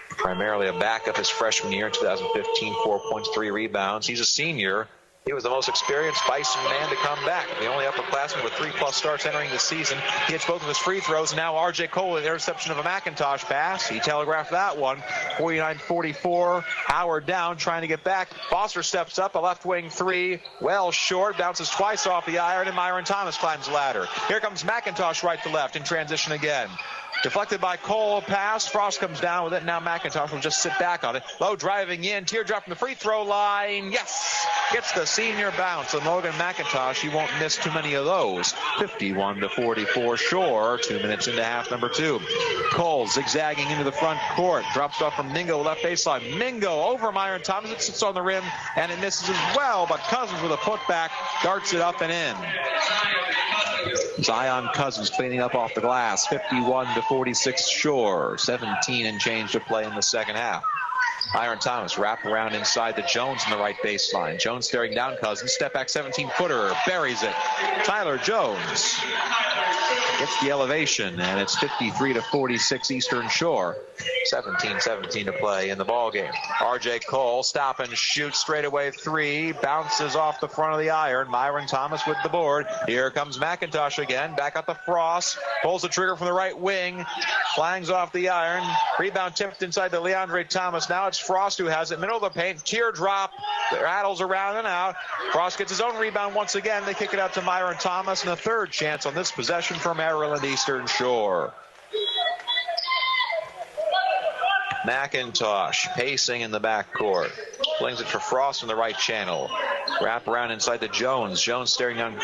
Primarily a backup his freshman year in 2015, 4 points, 3 rebounds. He's a senior, He was the most experienced Bison man to come back. The only upperclassman with 3+ starts entering the season. He hits both of his free throws, and now R.J. Cole, the interception of a McIntosh pass. He telegraphed that one. 49-44. Howard down, trying to get back. Foster steps up, a left wing three. Well short, bounces twice off the iron, and Myron Thomas climbs the ladder. Here comes McIntosh right to left in transition again. Deflected by Cole, pass. Frost comes down with it. Now McIntosh will just sit back on it. Low driving in. Teardrop from the free throw line. Yes! Gets the senior bounce. And Logan McIntosh, he won't miss too many of those. 51-44 Shore. 2 minutes into half number 2. Cole zigzagging into the front court. Drops off from Mingo, left baseline. Mingo over Myron Thomas. It sits on the rim, and it misses as well. But Cousins with a putback darts it up and in. Zion Cousins cleaning up off the glass. 51-46 Shore. 17 and change to play in the second half. Myron Thomas wrap around inside the Jones in the right baseline. Jones staring down Cousins. Step back 17-footer. Buries it. Tyler Jones gets the elevation, and it's 53-46 Eastern Shore. 17-17 to play in the ballgame. R.J. Cole stop and shoot straightaway three. Bounces off the front of the iron. Myron Thomas with the board. Here comes McIntosh again. Back up to Frost. Pulls the trigger from the right wing. Flangs off the iron. Rebound tipped inside to Leandre Thomas. Now it's Frost who has it. Middle of the paint. Teardrop. Rattles around and out. Frost gets his own rebound once again. They kick it out to Myron Thomas. And a third chance on this possession for Maryland Eastern Shore. McIntosh pacing in the backcourt. Flings it for Frost in the right channel. Wrap around inside the Jones. Jones staring down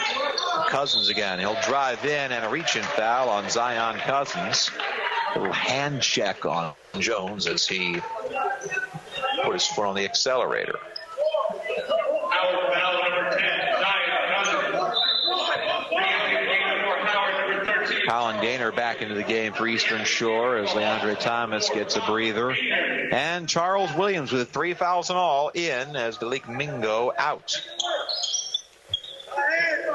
Cousins again. He'll drive in, and a reach-in foul on Zion Cousins. A little hand check on Jones as he put his foot on the accelerator. Colin Gaynor back into the game for Eastern Shore as Leandre Thomas gets a breather. And Charles Williams with 3 fouls in all in as Dalik Mingo out.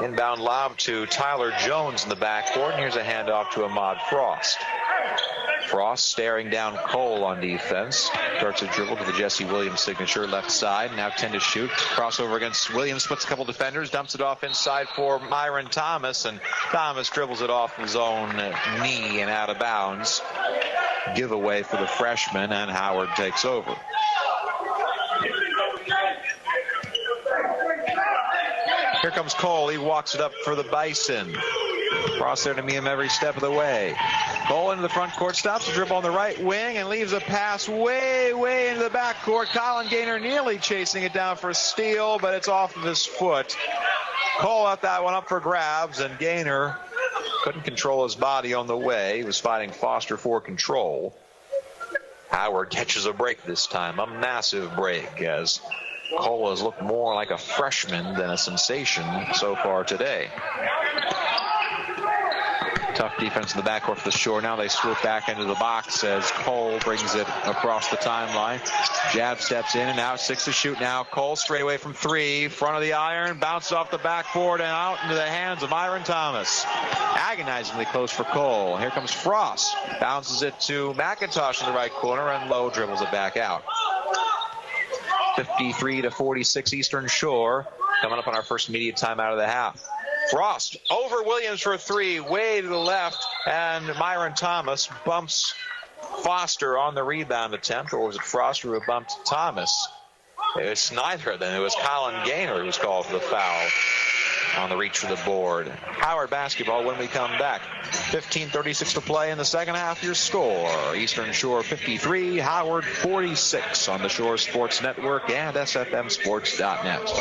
Inbound lob to Tyler Jones in the backcourt. And here's a handoff to Ahmad Frost. Frost staring down Cole on defense. Starts a dribble to the Jesse Williams signature left side. Now 10 to shoot. Crossover against Williams. Splits a couple defenders. Dumps it off inside for Myron Thomas. And Thomas dribbles it off his own knee and out of bounds. Giveaway for the freshman, and Howard takes over. Here comes Cole. He walks it up for the Bison. Cross there to meet him every step of the way. Cole into the front court, stops the dribble on the right wing and leaves a pass way into the backcourt. Colin Gaynor nearly chasing it down for a steal, but it's off of his foot. Cole left that one up for grabs, and Gaynor couldn't control his body on the way. He was fighting Foster for control. Howard catches a break this time, a massive break, as Cole has looked more like a freshman than a sensation so far today. Tough defense in the backcourt for the Shore. Now they swoop back into the box as Cole brings it across the timeline. Jab steps in and out. 6 to shoot now. Cole straight away from 3. Front of the iron. Bounces off the backboard and out into the hands of Myron Thomas. Agonizingly close for Cole. Here comes Frost. Bounces it to McIntosh in the right corner, and Lowe dribbles it back out. 53-46 Eastern Shore. Coming up on our first immediate timeout of the half. Frost over Williams for 3, way to the left, and Myron Thomas bumps Foster on the rebound attempt, or was it Frost who bumped Thomas? It was neither of them. It was Colin Gaynor who was called for the foul on the reach for the board. Howard basketball when we come back. 15:36 to play in the second half. Your score: Eastern Shore 53, Howard 46 on the Shore Sports Network and SFMSports.net.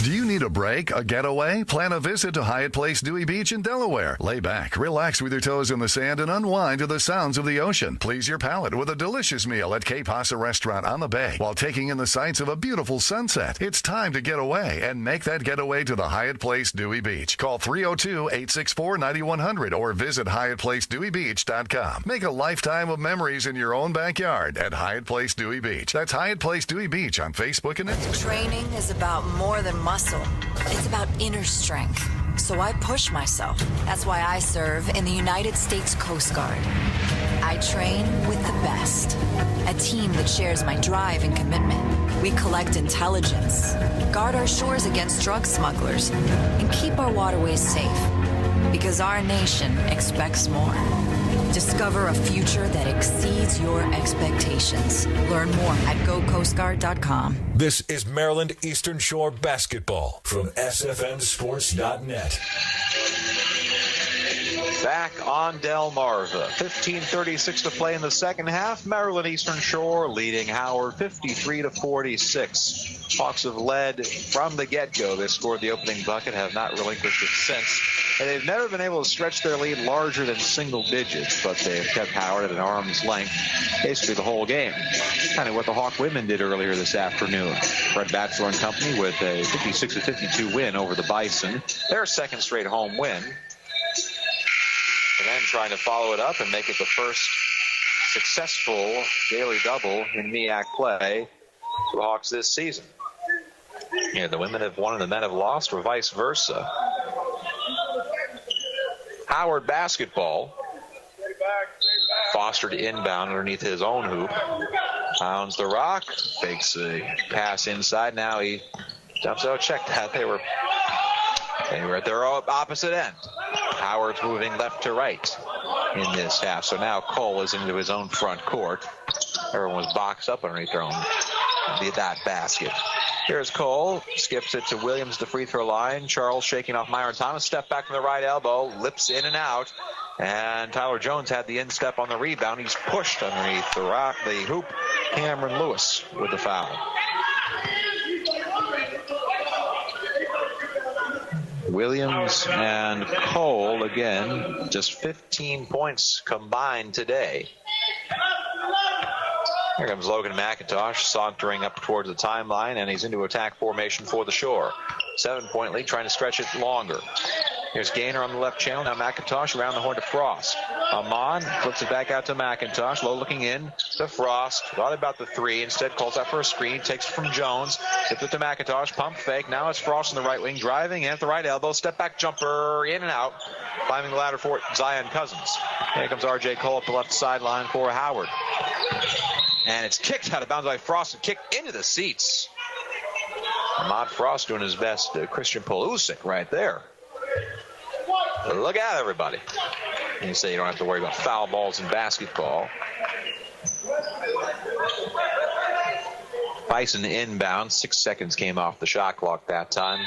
Do you need a break, a getaway? Plan a visit to Hyatt Place Dewey Beach in Delaware. Lay back, relax with your toes in the sand, and unwind to the sounds of the ocean. Please your palate with a delicious meal at Cape Hassa Restaurant on the Bay while taking in the sights of a beautiful sunset. It's time to get away and make that getaway to the Hyatt Place Dewey Beach. Call 302-864-9100 or visit HyattPlaceDeweyBeach.com. Make a lifetime of memories in your own backyard at Hyatt Place Dewey Beach. That's Hyatt Place Dewey Beach on Facebook and Instagram. Training is about more than muscle. It's about inner strength. So I push myself. That's why I serve in the United States Coast Guard. I train with the best. A team that shares my drive and commitment. We collect intelligence, guard our shores against drug smugglers, and keep our waterways safe. Because our nation expects more. Discover a future that exceeds your expectations. Learn more at gocoastguard.com. This is Maryland Eastern Shore basketball from SFMSports.net. Back on Delmarva. 15:36 to play in the second half. Maryland Eastern Shore leading Howard 53-46. Hawks have led from the get-go. They scored the opening bucket, have not relinquished it since. And they've never been able to stretch their lead larger than single digits, but they've kept Howard at an arm's length basically the whole game. Kind of what the Hawk women did earlier this afternoon. Fred Batchelor and company with a 56-52 win over the Bison. Their second straight home win. And then trying to follow it up and make it the first successful daily double in MEAC play for the Hawks this season. Yeah, the women have won and the men have lost, or vice versa. Howard basketball. Foster to inbound underneath his own hoop. Pounds the rock. Fakes a pass inside. Now he jumps out. Check that. They were at their opposite end. Howard's moving left to right in this half. So now Cole is into his own front court. Everyone was boxed up underneath their own that basket. Here's Cole. Skips it to Williams, the free throw line. Charles shaking off Myron Thomas. Step back from the right elbow. Lips in and out. And Tyler Jones had the instep on the rebound. He's pushed underneath the hoop. Cameron Lewis with the foul. Williams and Cole, again, just 15 points combined today. Here comes Logan McIntosh sauntering up towards the timeline, and he's into attack formation for the Shore. 7-point lead, trying to stretch it longer. Here's Gaynor on the left channel. Now McIntosh around the horn to Frost. Amon flips it back out to McIntosh. Low looking in to Frost. Thought about the three. Instead calls out for a screen. Takes it from Jones. Tips it to McIntosh. Pump fake. Now it's Frost on the right wing. Driving in at the right elbow. Step back jumper. In and out. Climbing the ladder for Zion Cousins. Here comes R.J. Cole up the left sideline for Howard. And it's kicked out of bounds by Frost and kicked into the seats. Ahmad Frost doing his best. Christian Polusic right there. Look out, everybody. And you say you don't have to worry about foul balls in basketball. Bison inbound. 6 seconds came off the shot clock that time.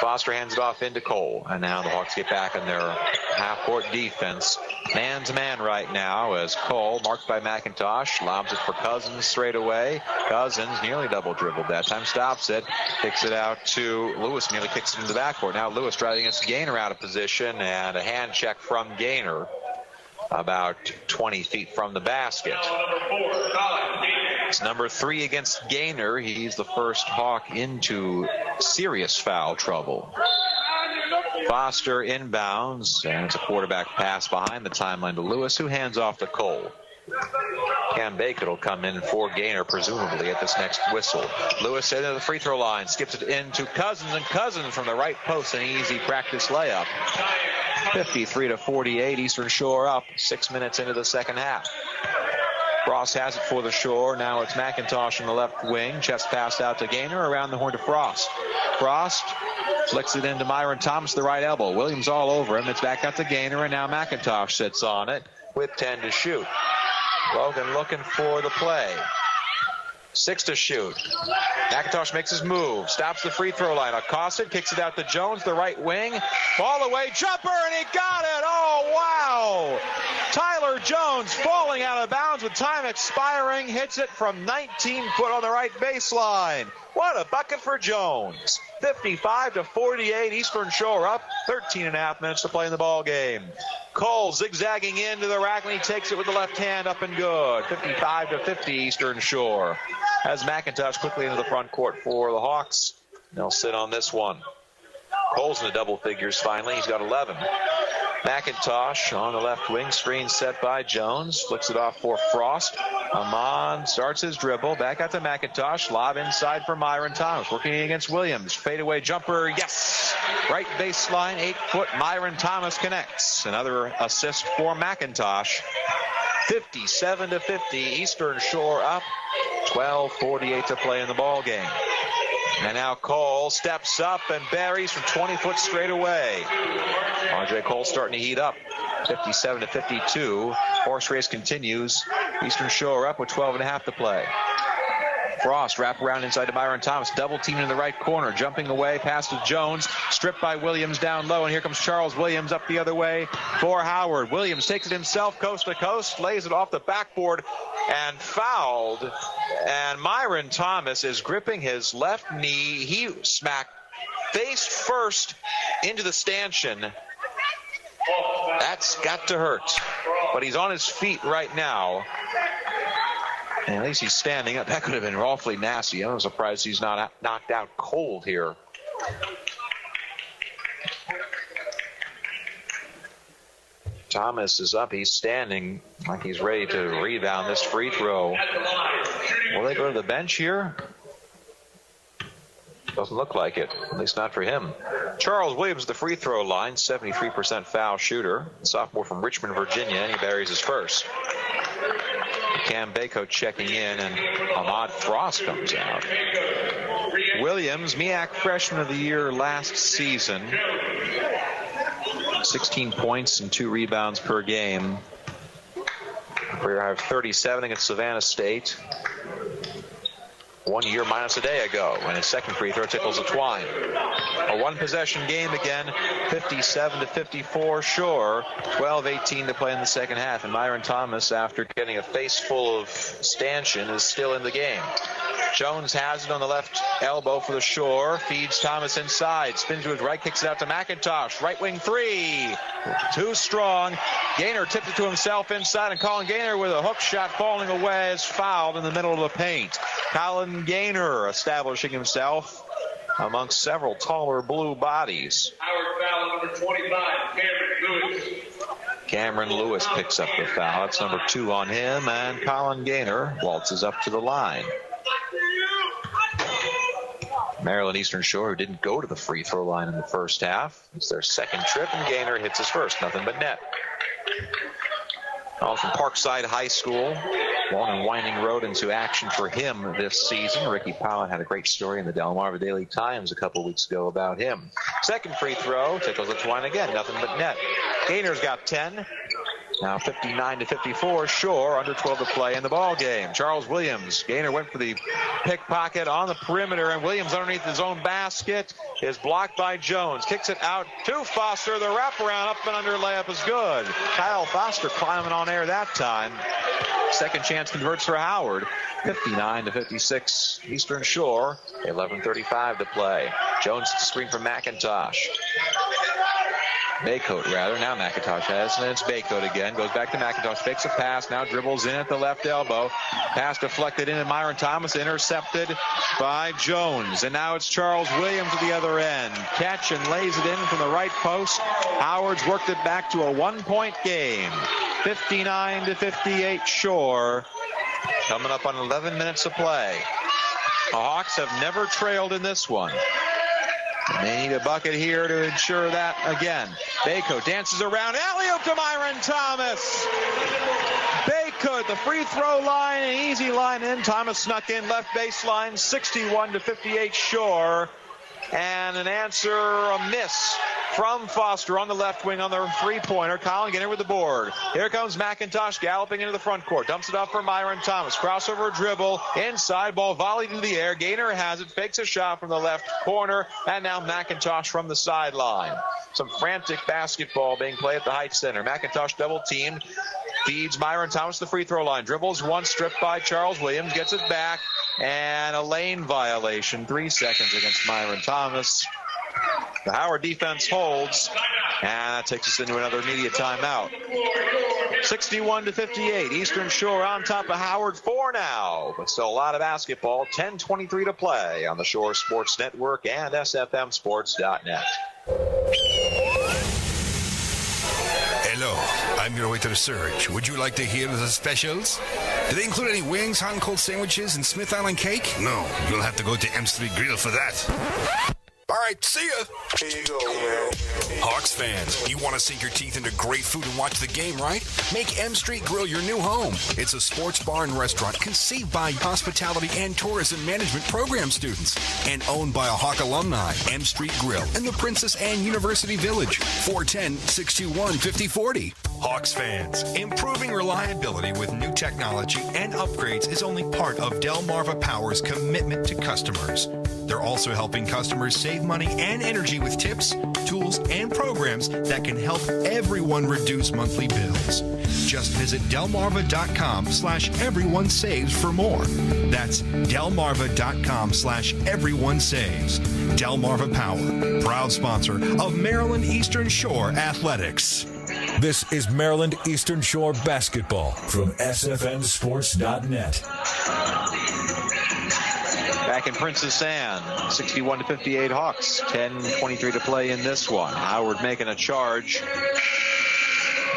Foster hands it off into Cole. And now the Hawks get back in their half-court defense. Man-to-man right now as Cole, marked by McIntosh, lobs it for Cousins straight away. Cousins nearly double-dribbled that time. Stops it. Kicks it out to Lewis. Nearly kicks it into the backcourt. Now Lewis driving against Gaynor out of position. And a hand check from Gaynor about 20 feet from the basket. It's number 3 against Gaynor. He's the first Hawk into serious foul trouble. Foster inbounds, and it's a quarterback pass behind the timeline to Lewis, who hands off to Cole. Cam Bacon will come in for Gaynor, presumably, at this next whistle. Lewis into the free throw line, skips it into Cousins, and Cousins from the right post, an easy practice layup. 53-48, Eastern Shore up 6 minutes into the second half. Frost has it for the Shore. Now it's McIntosh in the left wing. Chest passed out to Gaynor. Around the horn to Frost. Frost flicks it into Myron Thomas, the right elbow. Williams all over him. It's back out to Gaynor, and now McIntosh sits on it with 10 to shoot. Logan looking for the play. 6 to shoot. McIntosh makes his move. Stops the free throw line. Accosted, kicks it out to Jones, the right wing. Ball away, jumper, and he got it. Oh, wow. Tyler Jones falling out of bounds with time expiring. Hits it from 19 foot on the right baseline. What a bucket for Jones. 55-48, Eastern Shore up. 13.5 minutes to play in the ball game. Cole zigzagging into the rack, and he takes it with the left hand up and good. 55-50, Eastern Shore. As McIntosh quickly into the front court for the Hawks. They'll sit on this one. Cole's in the double figures finally. He's got 11. McIntosh on the left wing, screen set by Jones, flicks it off for Frost. Amon starts his dribble, back out to McIntosh, lob inside for Myron Thomas, working against Williams, fadeaway jumper, yes! Right baseline, 8-foot, Myron Thomas connects. Another assist for McIntosh. 57-50, Eastern Shore up, 12:48 to play in the ball game. And now Cole steps up and buries from 20-foot straight away. Andre Cole starting to heat up. 57-52. Horse race continues. Eastern Shore up with 12.5 to play. Frost wrap around inside to Myron Thomas. Double team in the right corner. Jumping away past to Jones. Stripped by Williams down low. And here comes Charles Williams up the other way for Howard. Williams takes it himself coast to coast. Lays it off the backboard and fouled. And Myron Thomas is gripping his left knee. He smacked face first into the stanchion. That's got to hurt. But he's on his feet right now. And at least he's standing up. That could have been awfully nasty. I'm surprised he's not knocked out cold here. Thomas is up. He's standing like he's ready to rebound this free throw. Will they go to the bench here? Doesn't look like it, at least not for him. Charles Williams, the free throw line, 73% foul shooter. Sophomore from Richmond, Virginia, and he buries his first. Cam Bako checking in, and Ahmad Frost comes out. Williams, MEAC Freshman of the Year last season. 16 points and 2 rebounds per game. Career high of 37 against Savannah State. 1 year minus a day ago, and his second free throw tickles the twine. A one-possession game again, 57-54 Shore. 12:18 to play in the second half, and Myron Thomas, after getting a face full of stanchion, is still in the game. Jones has it on the left elbow for the Shore, feeds Thomas inside, spins to his right, kicks it out to McIntosh. Right wing three, too strong. Gaynor tipped it to himself inside, and Colin Gaynor with a hook shot falling away is fouled in the middle of the paint. Colin Gaynor establishing himself amongst several taller blue bodies. Howard foul number 25, Cameron Lewis. Cameron Lewis picks up the foul. That's number 2 on him, and Colin Gaynor waltzes up to the line. Maryland Eastern Shore, who didn't go to the free throw line in the first half. It's their second trip, and Gaynor hits his first. Nothing but net. All from Parkside High School. Long and winding road into action for him this season. Ricky Powell had a great story in the Delmarva Daily Times a couple weeks ago about him. Second free throw, tickles the twine again, nothing but net. Gaynor's got 10. Now 59-54, Shore, under 12 to play in the ball game. Charles Williams, Gaynor went for the pickpocket on the perimeter, and Williams underneath his own basket is blocked by Jones. Kicks it out to Foster. The wraparound up and under layup is good. Kyle Foster climbing on air that time. Second chance converts for Howard. 59-56, Eastern Shore. 11:35 to play. Jones screen from McIntosh. Baycoat, rather. Now McIntosh has, and it's Baycoat again. Goes back to McIntosh, fakes a pass, now dribbles in at the left elbow. Pass deflected in, and Myron Thomas intercepted by Jones. And now it's Charles Williams at the other end. Catch and lays it in from the right post. Howard's worked it back to a one-point game. 59-58 Shore. Coming up on 11 minutes of play. The Hawks have never trailed in this one. They need a bucket here to ensure that again. Baycoat dances around. Alley-oop to Myron Thomas. Baycoat, the free throw line, an easy line in. Thomas snuck in left baseline, 61-58 Shore. And an answer, a miss from Foster on the left wing on the three-pointer. Colin Gaynor with the board. Here comes McIntosh galloping into the front court. Dumps it off for Myron Thomas. Crossover dribble. Inside ball volleyed into the air. Gaynor has it. Fakes a shot from the left corner. And now McIntosh from the sideline. Some frantic basketball being played at the Hytche Center. McIntosh double-teamed. Feeds Myron Thomas the free throw line. Dribbles once, stripped by Charles Williams. Gets it back. And a lane violation. 3 seconds against Myron Thomas. The Howard defense holds. And that takes us into another immediate timeout. 61-58. Eastern Shore on top of Howard 4 now. But still a lot of basketball. 10:23 to play on the Shore Sports Network and SFMSports.net. Hello, I'm your waiter Serge. Would you like to hear the specials? Do they include any wings, hot and cold sandwiches, and Smith Island cake? No, you'll have to go to M Street Grill for that. All right, see ya. Here you go, man. Hawks fans, you want to sink your teeth into great food and watch the game, right? Make M Street Grill your new home. It's a sports bar and restaurant conceived by hospitality and tourism management program students and owned by a Hawk alumni. M Street Grill in the Princess Anne University Village, 410-621-5040. Hawks fans, improving reliability with new technology and upgrades is only part of Delmarva Power's commitment to customers. They're also helping customers save money and energy with tips, tools, and programs that can help everyone reduce monthly bills. Just visit delmarva.com/everyonesaves for more. That's delmarva.com/everyonesaves. Delmarva Power, proud sponsor of Maryland Eastern Shore Athletics. This is Maryland Eastern Shore basketball from SFNsports.net. Back in Princess Anne, 61-58 Hawks, 10:23 to play in this one. Howard making a charge.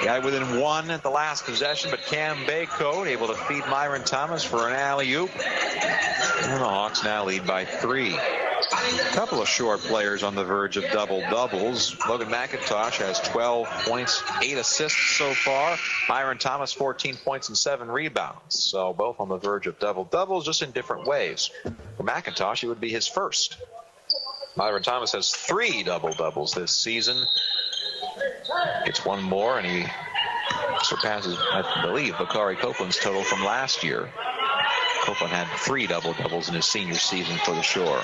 Got within one at the last possession, but Cam Baycoat able to feed Myron Thomas for an alley-oop. And the Hawks now lead by 3. A couple of short players on the verge of double-doubles. Logan McIntosh has 12 points, 8 assists so far. Myron Thomas, 14 points and 7 rebounds. So both on the verge of double-doubles, just in different ways. For McIntosh, it would be his first. Myron Thomas has 3 double-doubles this season. Gets one more, and he surpasses, I believe, Bakari Copeland's total from last year. Copeland had 3 double-doubles in his senior season for the Shore.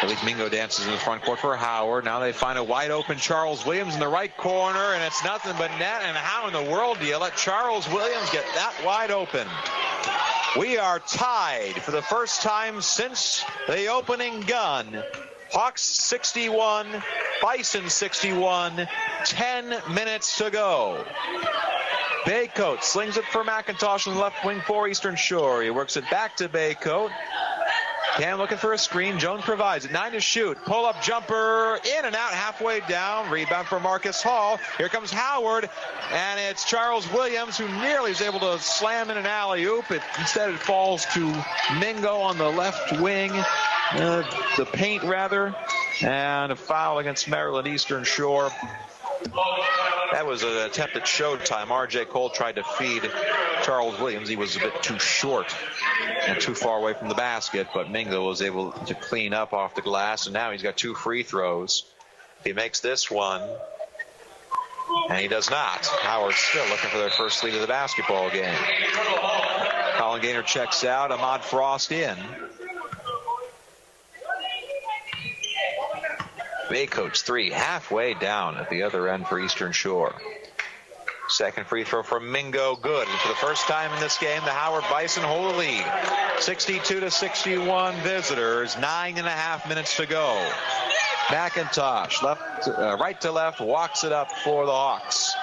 Malik Mingo dances in the front court for Howard. Now they find a wide-open Charles Williams in the right corner, and it's nothing but net. And how in the world do you let Charles Williams get that wide open? We are tied for the first time since the opening gun. Hawks 61, Bison 61, 10 minutes to go. Baycoat slings it for McIntosh on the left wing for Eastern Shore. He works it back to Baycoat. Cam looking for a screen. Jones provides it. 9 to shoot. Pull-up jumper. In and out halfway down. Rebound for Marcus Hall. Here comes Howard. And it's Charles Williams who nearly is able to slam in an alley-oop. Instead it falls to Mingo on the left wing. The paint, rather. And a foul against Maryland Eastern Shore. That was an attempt at showtime. R.J. Cole tried to feed Charles Williams. He was a bit too short and too far away from the basket, but Mingo was able to clean up off the glass, and now he's got 2 free throws. If he makes this one, and he does not, Howard's still looking for their first lead of the basketball game. Colin Gaynor checks out. Ahmad Frost in. Baycoat's 3 halfway down at the other end for Eastern Shore. Second free throw from Mingo, good. And for the first time in this game, the Howard Bison hold the lead. 62-61 visitors, 9.5 minutes to go. McIntosh, right to left, walks it up for the Hawks.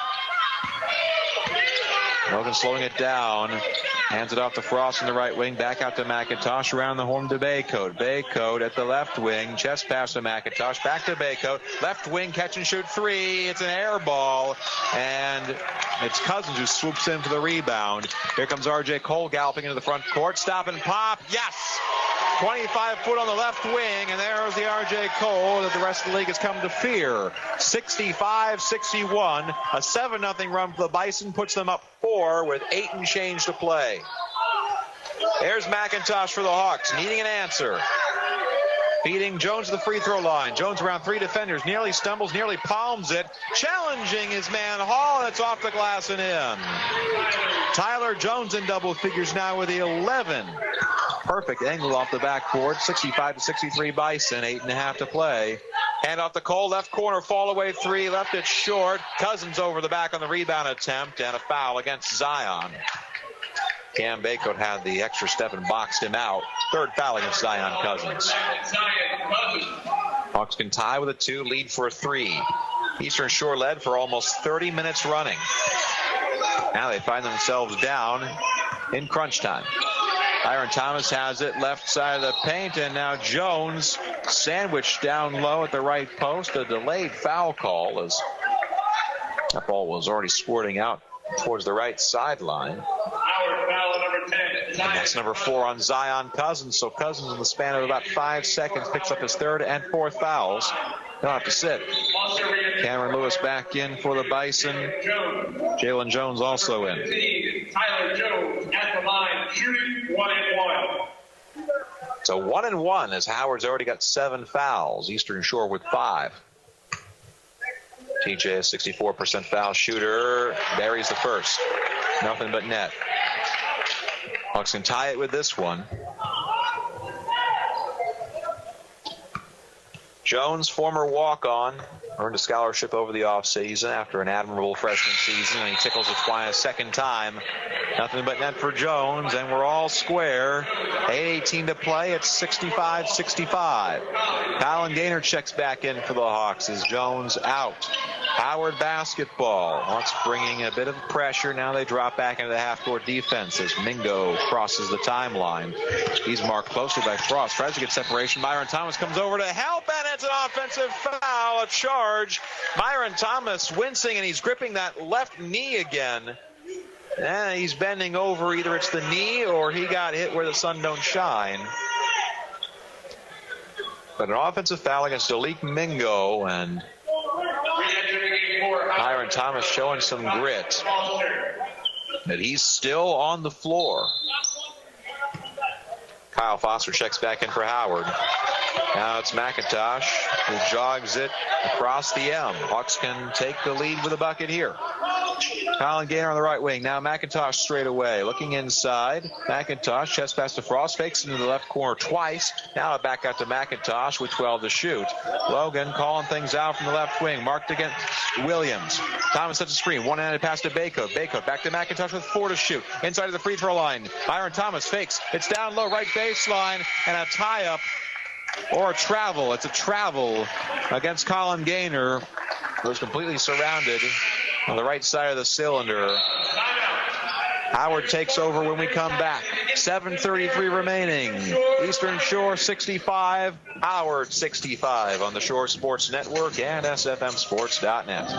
Logan slowing it down. Hands it off to Frost in the right wing. Back out to McIntosh. Around the horn to Baycoat. Baycoat at the left wing. Chest pass to McIntosh. Back to Baycoat. Left wing catch and shoot 3. It's an air ball. And it's Cousins who swoops in for the rebound. Here comes R.J. Cole galloping into the front court. Stop and pop. Yes! 25 foot on the left wing, and there's the R.J. Cole that the rest of the league has come to fear. 65-61, a 7-0 run for the Bison puts them up 4 with 8 and change to play. There's McIntosh for the Hawks, needing an answer. Feeding Jones to the free throw line. Jones around 3 defenders, nearly stumbles, nearly palms it. Challenging his man Hall, and it's off the glass and in. Tyler Jones in double figures now with the 11. Perfect angle off the backboard. 65-63 Bison, 8.5 to play. Hand off the Cole, left corner, fall away 3, left it short. Cousins over the back on the rebound attempt, and a foul against Zion. Cam Baycoat had the extra step and boxed him out. 3rd foul against Zion Cousins. Hawks can tie with a 2, lead for a 3. Eastern Shore led for almost 30 minutes running. Now they find themselves down in crunch time. Myron Thomas has it left side of the paint, and now Jones sandwiched down low at the right post. A delayed foul call as That ball was already squirting out towards the right sideline. Howard foul number 10. And that's number 4 on Zion Cousins. So Cousins, in the span of about 5 seconds, picks up his 3rd and 4th fouls. He'll have to sit. Cameron Lewis back in for the Bison. Jalen Jones also in. Tyler Jones at the line, shooting 1-1. So 1-1 as Howard's already got 7 fouls. Eastern Shore with 5. TJ, a 64% foul shooter, buries the first. Nothing but net. Hawks can tie it with this one. Jones, former walk-on, earned a scholarship over the offseason after an admirable freshman season, and he tickles it a second time. Nothing but net for Jones, and we're all square. 8:18 to play. It's 65-65. Colin Gaynor checks back in for the Hawks as Jones out. Howard basketball. Hawks bringing a bit of pressure. Now they drop back into the half-court defense as Mingo crosses the timeline. He's marked closely by Frost. Tries to get separation. Myron Thomas comes over to help, and it's an offensive foul, a charge. Myron Thomas wincing, and he's gripping that left knee again. And he's bending over. Either it's the knee or he got hit where the sun don't shine. But an offensive foul against Dalik Mingo, and Myron Thomas showing some grit. But he's still on the floor. Kyle Foster checks back in for Howard. Now it's McIntosh who jogs it across the M. Hawks can take the lead with a bucket here. Colin Gaynor on the right wing. Now McIntosh straight away. Looking inside. McIntosh, chest pass to Frost. Fakes into the left corner twice. Now back out to McIntosh with 12 to shoot. Logan calling things out from the left wing. Marked against Williams. Thomas sets a screen. One-handed pass to Baycoat. Baycoat back to McIntosh with 4 to shoot. Inside of the free throw line. Myron Thomas fakes. It's down low, right baseline. And a tie-up or a travel. It's a travel against Colin Gaynor, who's completely surrounded on the right side of the cylinder. Howard takes over when we come back. 7:33 remaining. Eastern Shore 65, Howard 65 on the Shore Sports Network and SFMSports.net.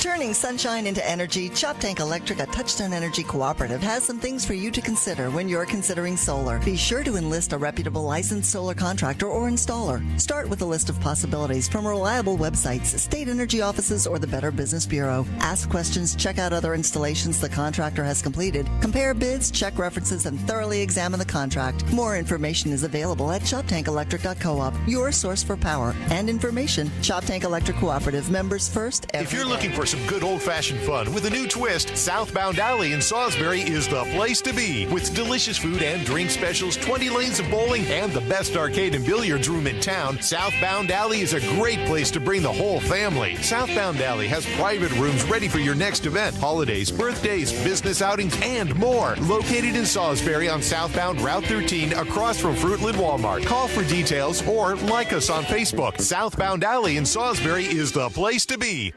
Turning sunshine into energy, Chop Tank Electric, a Touchstone Energy cooperative, has some things for you to consider when you're considering solar. Be sure to enlist a reputable licensed solar contractor or installer. Start with a list of possibilities from reliable websites, state energy offices, or the Better Business Bureau. Ask questions, check out other installations the contractor has completed, compare bids, check references, and thoroughly examine the contract. More information is available at ShopTankElectric.coop, your source for power and information. Chop Tank Electric Cooperative, members first every If you're day. looking for some good old-fashioned fun with a new twist, Southbound Alley in Salisbury is the place to be. With delicious food and drink specials, 20 lanes of bowling, and the best arcade and billiards room in town, Southbound Alley is a great place to bring the whole family. Southbound Alley has private rooms ready for your next event, holidays, birthdays, business outings, and more. Located in Salisbury on southbound Route 13 across from Fruitland Walmart. Call for details or like us on Facebook. Southbound Alley in Salisbury is the place to be.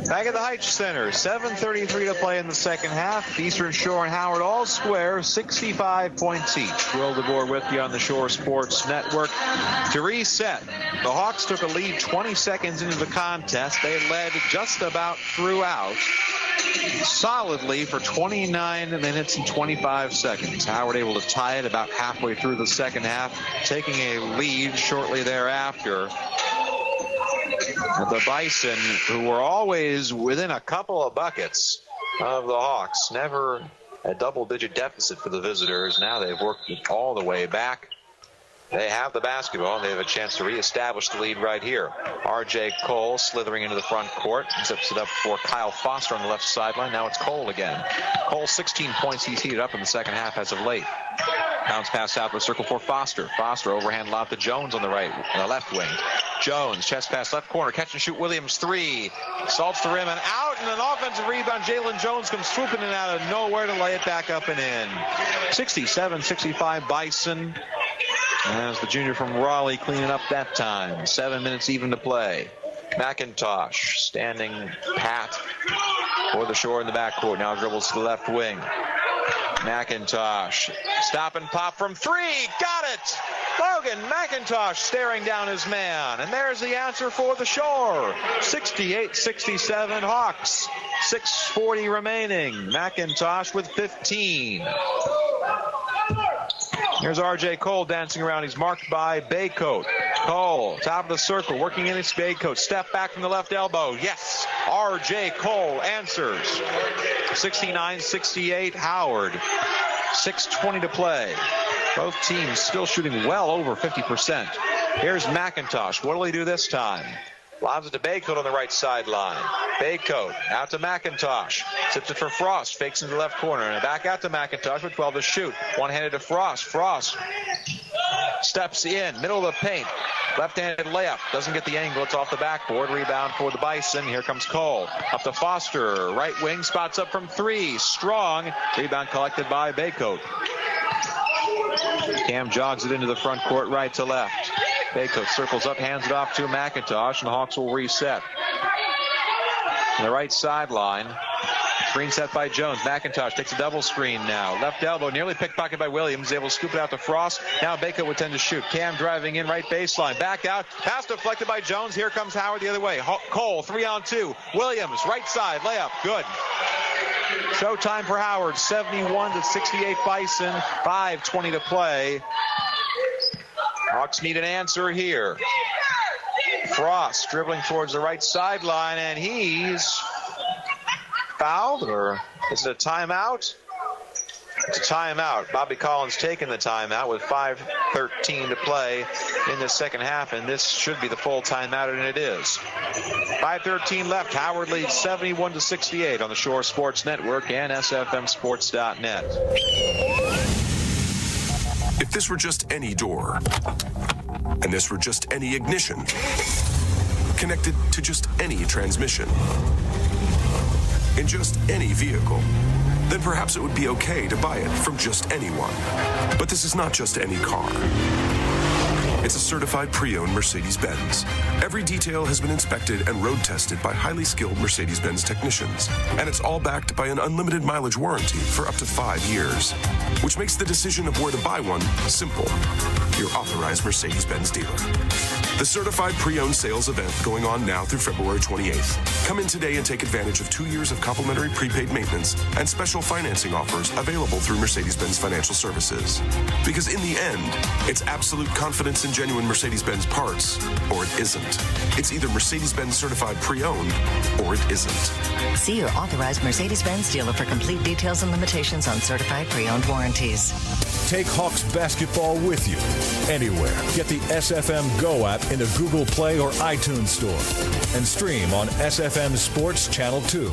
Back at the Hytche Center, 7:33 to play in the second half. Eastern Shore and Howard all square, 65 points each. Thrilled to board with you on the Shore Sports Network. To reset, the Hawks took a lead 20 seconds into the contest. They led just about throughout, solidly for 29 minutes and 25 seconds. Howard able to tie it about halfway through the second half, taking a lead shortly thereafter. The Bison, who were always within a couple of buckets of the Hawks, never a double-digit deficit for the visitors. Now they've worked it all the way back. They have the basketball, and they have a chance to reestablish the lead right here. R.J. Cole slithering into the front court. Zips it up for Kyle Foster on the left sideline. Now it's Cole again. Cole, 16 points. He's heated up in the second half as of late. Bounce pass out the circle for Foster. Foster overhand lob to Jones on the left wing. Jones, chest pass left corner. Catch and shoot Williams, 3. Salts the rim and out, and an offensive rebound. Jalen Jones comes swooping in out of nowhere to lay it back up and in. 67-65 Bison. As the junior from Raleigh cleaning up that time. 7 minutes even to play. McIntosh standing pat for the Shore in the backcourt. Now dribbles to the left wing. McIntosh, stop and pop from 3, got it! Logan McIntosh staring down his man. And there's the answer for the Shore. 68-67 Hawks. 6:40 remaining. McIntosh with 15. Here's R.J. Cole dancing around. He's marked by Baycoat. Cole, top of the circle, working in his Baycoat. Step back from the left elbow. Yes, R.J. Cole answers. 69-68 Howard. 6:20 to play. Both teams still shooting well over 50%. Here's McIntosh. What will he do this time? Lobs it to Baycoat on the right sideline. Baycoat out to McIntosh. Tips it for Frost. Fakes into the left corner. And back out to McIntosh with 12 to shoot. One-handed to Frost. Frost steps in. Middle of the paint. Left-handed layup. Doesn't get the angle. It's off the backboard. Rebound for the Bison. Here comes Cole. Up to Foster. Right wing. Spots up from three. Strong. Rebound collected by Baycoat. Cam jogs it into the front court, right to left. Baycoat circles up, hands it off to McIntosh, and the Hawks will reset. On the right sideline, screen set by Jones. McIntosh takes a double screen now. Left elbow, nearly pickpocket by Williams, able to scoop it out to Frost. Now Baycoat would tend to shoot. Cam driving in, right baseline. Back out, pass deflected by Jones. Here comes Howard the other way. Cole, 3-on-2. Williams, right side, layup, good. Showtime for Howard, 71-68 Bison, 5:20 to play. Hawks need an answer here. Frost dribbling towards the right sideline, and he's fouled, or is it a timeout? It's a timeout. Bobby Collins taking the timeout with 5:13 to play in the second half, and this should be the full timeout, and it is. 5:13 left. Howard leads 71-68 on the Shore Sports Network and SFMSports.net. If this were just any door, and this were just any ignition, connected to just any transmission, in just any vehicle, then perhaps it would be okay to buy it from just anyone. But this is not just any car. It's a certified pre-owned Mercedes-Benz. Every detail has been inspected and road tested by highly skilled Mercedes-Benz technicians. And it's all backed by an unlimited mileage warranty for up to 5 years, which makes the decision of where to buy one simple. Your authorized Mercedes-Benz dealer. The certified pre-owned sales event going on now through February 28th. Come in today and take advantage of 2 years of complimentary prepaid maintenance and special financing offers available through Mercedes-Benz Financial Services. Because in the end, it's absolute confidence in genuine Mercedes-Benz parts, or it isn't. It's either Mercedes-Benz certified pre-owned, or it isn't. See your authorized Mercedes-Benz dealer for complete details and limitations on certified pre-owned warranties. Take Hawks basketball with you anywhere. Get the SFM Go app in the Google Play or iTunes store and stream on SFM Sports Channel 2.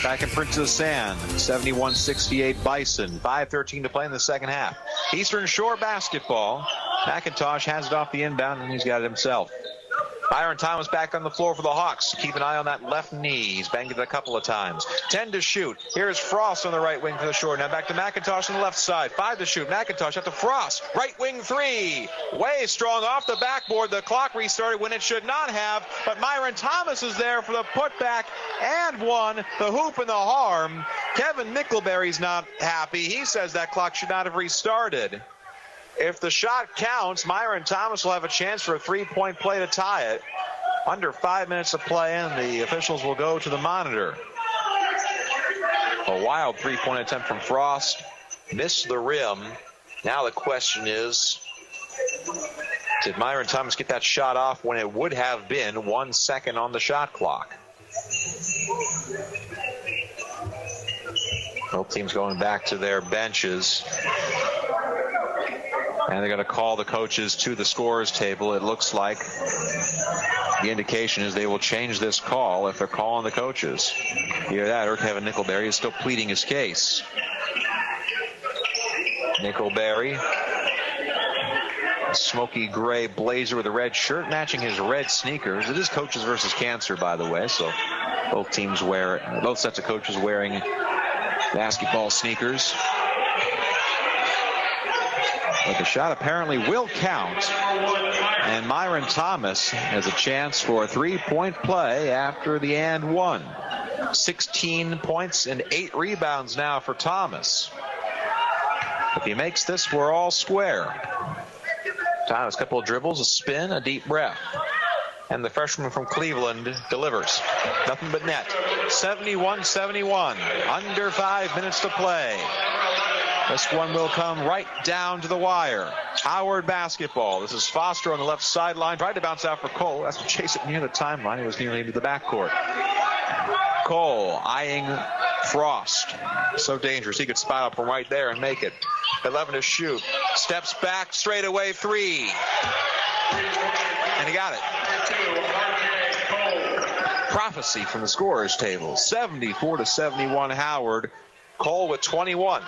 Back in Princess Sand, 71-68 Bison. 5:13 to play in the second half. Eastern Shore basketball. McIntosh has it off the inbound, and he's got it himself. Byron Thomas back on the floor for the Hawks. Keep an eye on that left knee. He's banged it a couple of times. 10 to shoot. Here's Frost on the right wing for the Shore. Now back to McIntosh on the left side. 5 to shoot. McIntosh up to Frost. Right wing three. Way strong off the backboard. The clock restarted when it should not have. But Myron Thomas is there for the putback and one. The hoop and the harm. Kevin Nickelberry's not happy. He says that clock should not have restarted. If the shot counts, Myron Thomas will have a chance for a three-point play to tie it. Under 5 minutes of play, and the officials will go to the monitor. A wild three-point attempt from Frost. Missed the rim. Now the question is, did Myron Thomas get that shot off when it would have been 1 second on the shot clock? Both teams going back to their benches. And they're going to call the coaches to the scorer's table. It looks like the indication is they will change this call if they're calling the coaches. You hear that, or Kevin Nickelberry is still pleading his case. Nickelberry, a smoky gray blazer with a red shirt matching his red sneakers. It is coaches versus cancer, by the way, so both sets of coaches wearing basketball sneakers. But the shot apparently will count. And Myron Thomas has a chance for a three-point play after the and one. 16 points and 8 rebounds now for Thomas. If he makes this, we're all square. Thomas, a couple of dribbles, a spin, a deep breath. And the freshman from Cleveland delivers. Nothing but net. 71-71. Under 5 minutes to play. This one will come right down to the wire. Howard basketball. This is Foster on the left sideline. Tried to bounce out for Cole. That's to chase it near the timeline. He was nearly into the backcourt. Cole eyeing Frost. So dangerous. He could spot up from right there and make it. 11 to shoot. Steps back, straight away, 3. And he got it. Prophecy from the scorer's table. 74-71 Howard. Cole with 21.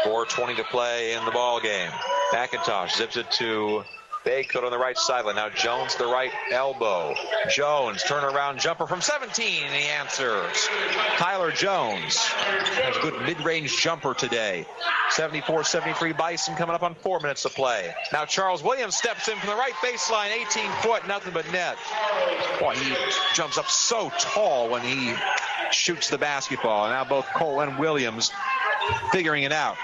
4:20 to play in the ball game. McIntosh zips it to Baycoat on the right sideline. Now Jones the right elbow. Jones turnaround jumper from 17. And he answers. Tyler Jones has a good mid-range jumper today. 74-73 Bison coming up on 4 minutes to play. Now Charles Williams steps in from the right baseline. 18 foot, nothing but net. Boy, he jumps up so tall when he shoots the basketball. And now both Cole and Williams figuring it out.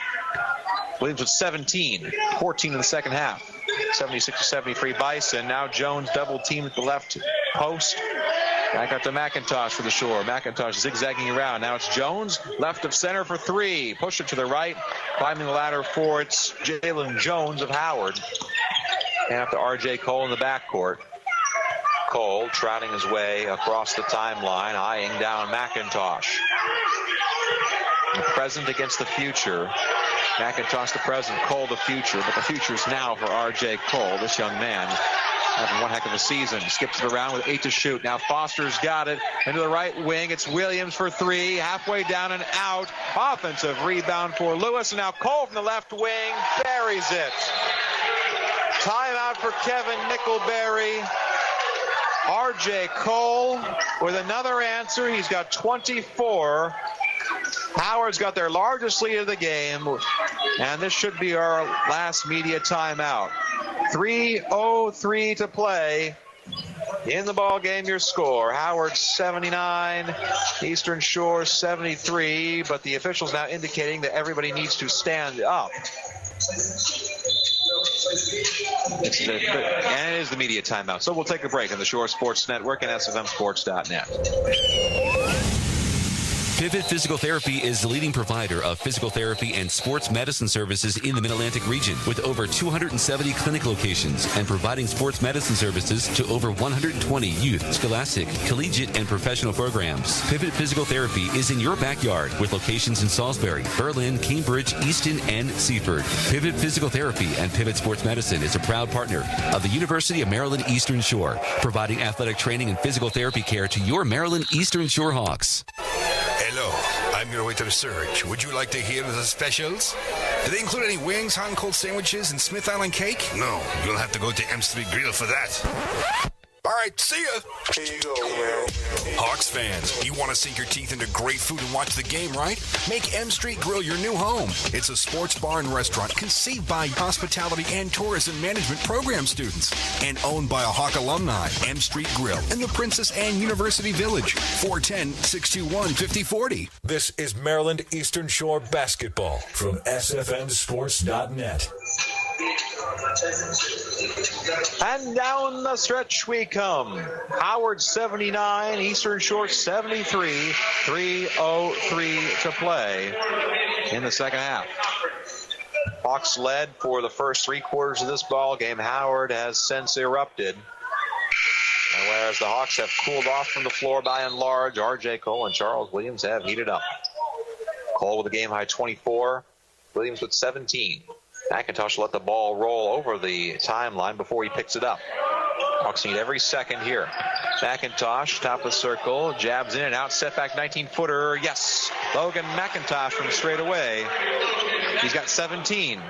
Williams with 17, 14 in the second half. 76-73 Bison. Now Jones double teamed at the left post. Back out to McIntosh for the Shore. McIntosh zigzagging around. Now it's Jones, left of center for 3. Push it to the right. Climbing the ladder for it's Jalen Jones of Howard. And up to R.J. Cole in the backcourt. Cole trotting his way across the timeline, eyeing down McIntosh. The present against the future. McIntosh the present, Cole the future, but the future's now for R.J. Cole, this young man. Having one heck of a season. Skips it around with 8 to shoot. Now Foster's got it into the right wing. It's Williams for 3. Halfway down and out. Offensive rebound for Lewis. And now Cole from the left wing buries it. Timeout for Kevin Nickelberry. R.J. Cole with another answer. He's got 24. Howard's got their largest lead of the game, and this should be our last media timeout. 3:03 to play in the ball game. Your score: Howard 79, Eastern Shore 73. But the officials now indicating that everybody needs to stand up. And it is the media timeout. So we'll take a break on the Shore Sports Network and SFMSports.net. Pivot Physical Therapy is the leading provider of physical therapy and sports medicine services in the Mid-Atlantic region, with over 270 clinic locations and providing sports medicine services to over 120 youth, scholastic, collegiate, and professional programs. Pivot Physical Therapy is in your backyard with locations in Salisbury, Berlin, Cambridge, Easton, and Seaford. Pivot Physical Therapy and Pivot Sports Medicine is a proud partner of the University of Maryland Eastern Shore, providing athletic training and physical therapy care to your Maryland Eastern Shore Hawks. Hello, I'm your waiter Serge. Would you like to hear the specials? Do they include any wings, hot and cold sandwiches, and Smith Island cake? No, you'll have to go to M Street Grill for that. All right, see ya. Here you go, man. Hawks fans, you want to sink your teeth into great food and watch the game, right? Make M Street Grill your new home. It's a sports bar and restaurant conceived by hospitality and tourism management program students and owned by a Hawk alumni. M Street Grill in the Princess Anne University Village, 410-621-5040. This is Maryland Eastern Shore basketball from SFMSports.net. And down the stretch we come. Howard 79, Eastern Shore 73. 3:03 to play in the second half. Hawks led for the first 3 quarters of this ball game. Howard has since erupted. And whereas the Hawks have cooled off from the floor by and large, R.J. Cole and Charles Williams have heated up. Cole with a game-high 24. Williams with 17. McIntosh let the ball roll over the timeline before he picks it up. Hawks need every second here. McIntosh, top of the circle, jabs in and out, setback 19-footer. Yes, Logan McIntosh from straight away. He's got 17.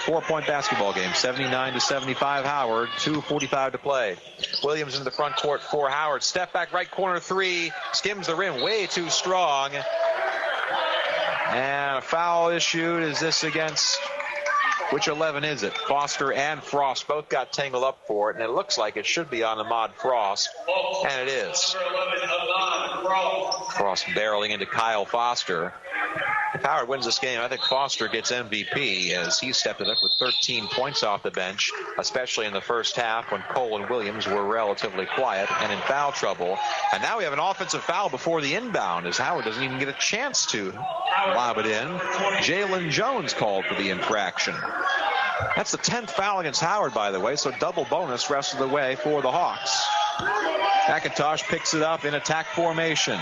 4-point basketball game, 79-75 Howard, 2:45 to play. Williams into the front court for Howard. Step back right corner 3, skims the rim, way too strong. And a foul issued. Is this against... Which 11 is it? Foster and Frost both got tangled up for it, and it looks like it should be on Ahmad Frost, and it is. Frost barreling into Kyle Foster. If Howard wins this game, I think Foster gets MVP as he stepped it up with 13 points off the bench, especially in the first half when Cole and Williams were relatively quiet and in foul trouble. And now we have an offensive foul before the inbound as Howard doesn't even get a chance to lob it in. Jalen Jones called for the infraction. That's the 10th foul against Howard, by the way, so double bonus rest of the way for the Hawks. McIntosh picks it up in attack formation.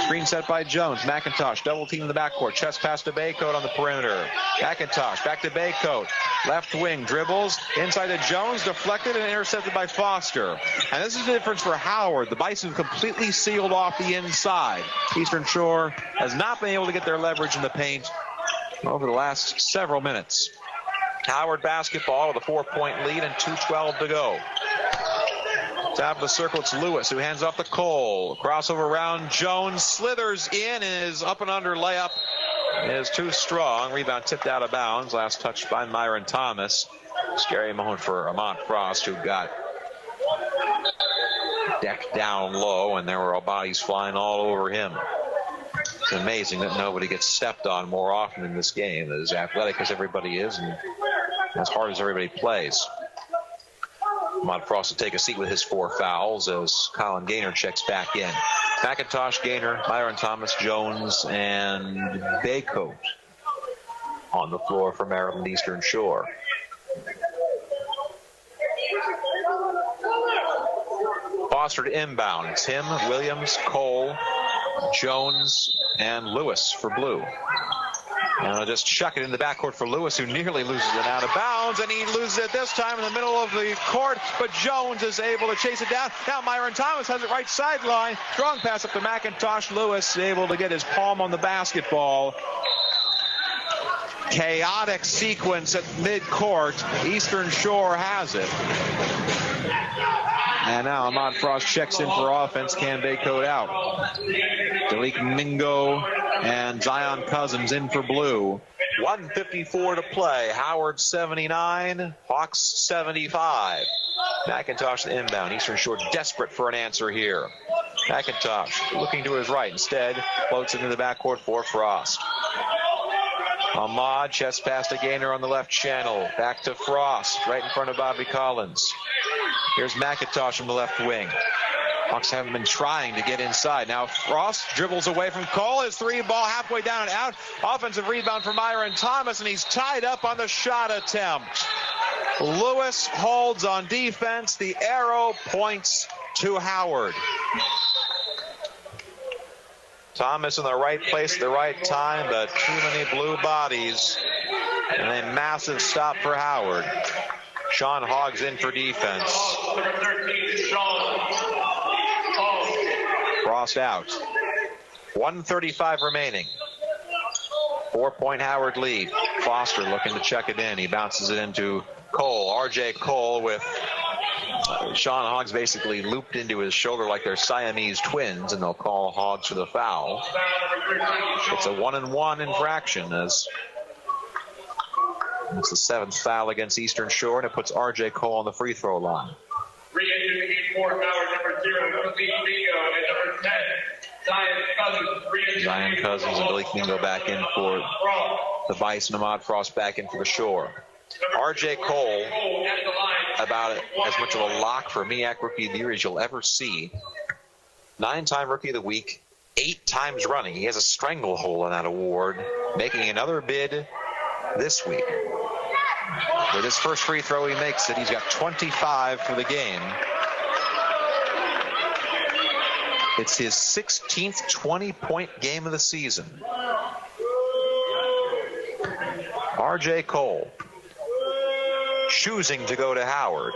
Screen set by Jones. McIntosh double team in the backcourt. Chest pass to Baycoat on the perimeter. McIntosh back to Baycoat. Left wing dribbles inside to Jones, deflected and intercepted by Foster. And this is the difference for Howard. The Bison completely sealed off the inside. Eastern Shore has not been able to get their leverage in the paint over the last several minutes. Howard basketball with a 4-point lead and 2:12 to go. Top of the circle, it's Lewis who hands off to Cole. Crossover around Jones, slithers in, and his up and under layup is too strong. Rebound tipped out of bounds. Last touch by Myron Thomas. Scary moment for Ahmad Frost, who got decked down low, and there were bodies flying all over him. It's amazing that nobody gets stepped on more often in this game. As athletic as everybody is and as hard as everybody plays. Ahmad Frost will take a seat with his 4 fouls as Colin Gaynor checks back in. McIntosh, Gaynor, Myron Thomas, Jones, and Baycoat on the floor for Maryland Eastern Shore. Foster to inbound. It's him, Williams, Cole, Jones, and Lewis for blue. And they'll just chuck it in the backcourt for Lewis, who nearly loses it out of bounds, and he loses it this time in the middle of the court, but Jones is able to chase it down. Now Myron Thomas has it right sideline. Strong pass up to McIntosh. Lewis able to get his palm on the basketball. Chaotic sequence at midcourt. Eastern Shore has it. And now Ahmad Frost checks in for offense. Can Baycoat out. Dalik Mingo and Zion Cousins in for blue. 1:54 to play. Howard 79, Hawks 75. McIntosh the inbound. Eastern Shore desperate for an answer here. McIntosh looking to his right. Instead, floats it into the backcourt for Frost. Ahmad, chest pass to Gaynor on the left channel. Back to Frost, right in front of Bobby Collins. Here's McIntosh from the left wing. Hawks haven't been trying to get inside. Now Frost dribbles away from Cole. His 3 ball halfway down and out. Offensive rebound for Myron Thomas, and he's tied up on the shot attempt. Lewis holds on defense. The arrow points to Howard. Thomas in the right place at the right time, but too many blue bodies. And a massive stop for Howard. Sean Hoggs in for defense. Frost out. 1:35 remaining. 4-point Howard lead. Foster looking to check it in. He bounces it into Cole. R.J. Cole with Sean Hoggs basically looped into his shoulder like they're Siamese twins, and they'll call Hoggs for the foul. It's a 1-and-1 infraction as it's the 7th foul against Eastern Shore, and it puts R.J. Cole on the free throw line. Zion Cousins and Dalik Mingo back in for the Bison. Ahmad Frost back in for the Shore. R.J. Cole, about as much of a lock for MEAC Rookie of the Year as you'll ever see. 9-time Rookie of the Week, 8 times running. He has a stranglehold on that award, making another bid this week. With his first free throw, he makes it. He's got 25 for the game. It's his 16th 20-point game of the season. R.J. Cole choosing to go to Howard.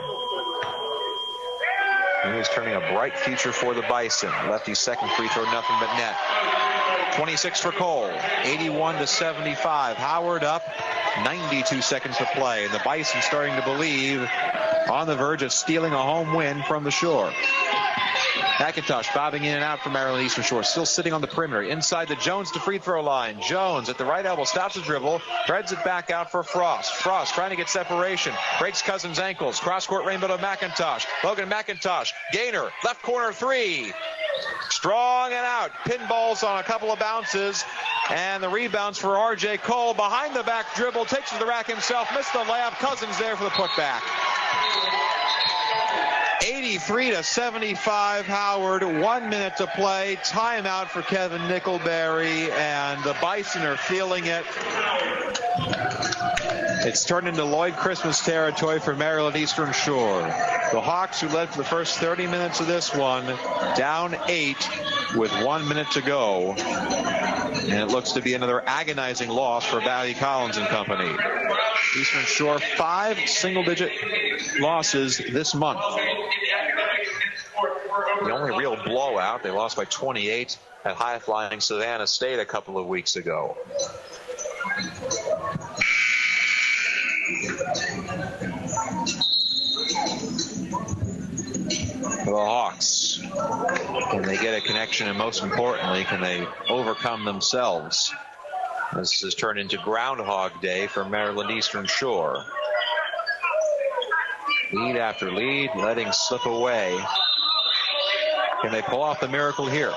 And he's turning a bright future for the Bison. Lefty's second free throw, nothing but net. 26 for Cole, 81-75. Howard up, 92 seconds to play. And the Bison starting to believe on the verge of stealing a home win from the Shore. McIntosh bobbing in and out from Maryland Eastern Shore, still sitting on the perimeter. Inside the Jones to free throw line. Jones at the right elbow, stops the dribble, threads it back out for Frost. Frost trying to get separation, breaks Cousins' ankles. Cross-court rainbow to McIntosh. Logan McIntosh, Gaynor, left corner 3. Strong and out. Pinballs on a couple of bounces. And the rebounds for R.J. Cole. Behind the back dribble, takes to the rack himself, missed the layup. Cousins there for the putback. 83-75 Howard. 1 minute to play. Timeout for Kevin Nickelberry, and the Bison are feeling it. It's turned into Lloyd Christmas territory for Maryland Eastern Shore. The Hawks, who led for the first 30 minutes of this one, down 8 with 1 minute to go. And it looks to be another agonizing loss for Bobby Collins and company. Eastern Shore, 5 single-digit losses this month. The only real blowout, they lost by 28 at high-flying Savannah State a couple of weeks ago. The Hawks, can they get a connection, and most importantly, can they overcome themselves? This has turned into Groundhog Day for Maryland Eastern Shore. Lead after lead, letting slip away. Can they pull off the miracle here?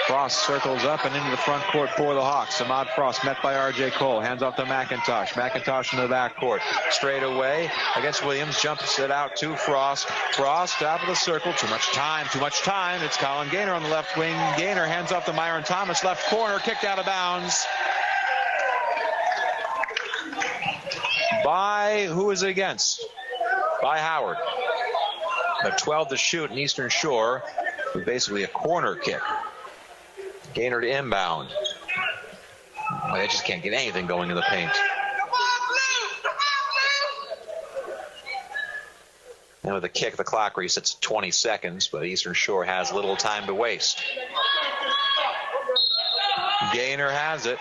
Frost circles up and into the front court for the Hawks. Ahmad Frost met by R.J. Cole. Hands off to McIntosh. McIntosh in the backcourt. Straight away against Williams. Jumps it out to Frost. Frost out of the circle. Too much time. It's Colin Gaynor on the left wing. Gaynor hands off to Myron Thomas. Left corner. Kicked out of bounds. By, who is it against? By Howard. A 12 to shoot in Eastern Shore with basically a corner kick. Gaynor to inbound. Well, they just can't get anything going in the paint. And with the kick, the clock resets at 20 seconds, but Eastern Shore has little time to waste. Gaynor has it.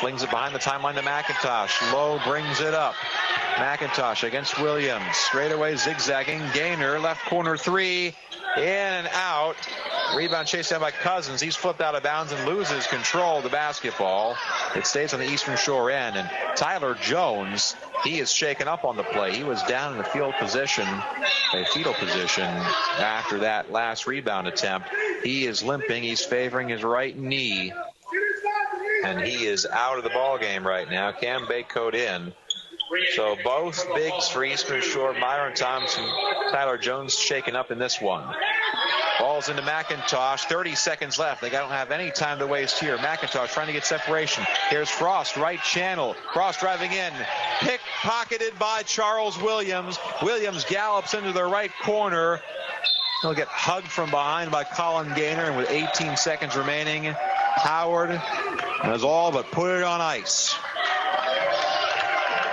Flings it behind the timeline to McIntosh. Lowe brings it up. McIntosh against Williams. Straight away zigzagging. Gaynor, left corner three. In and out. Rebound chased down by Cousins. He's flipped out of bounds and loses control of the basketball. It stays on the Eastern Shore end. And Tyler Jones, he is shaken up on the play. He was down in the fetal position after that last rebound attempt. He is limping. He's favoring his right knee. And he is out of the ball game right now. Cam Baycoat in. So both bigs for Eastern Shore, Myron Thompson, Tyler Jones shaken up in this one. Ball's into McIntosh. 30 seconds left. They don't have any time to waste here. McIntosh trying to get separation. Here's Frost, right channel. Frost driving in. Pickpocketed by Charles Williams. Williams gallops into the right corner. He'll get hugged from behind by Colin Gaynor. And with 18 seconds remaining, Howard has all but put it on ice.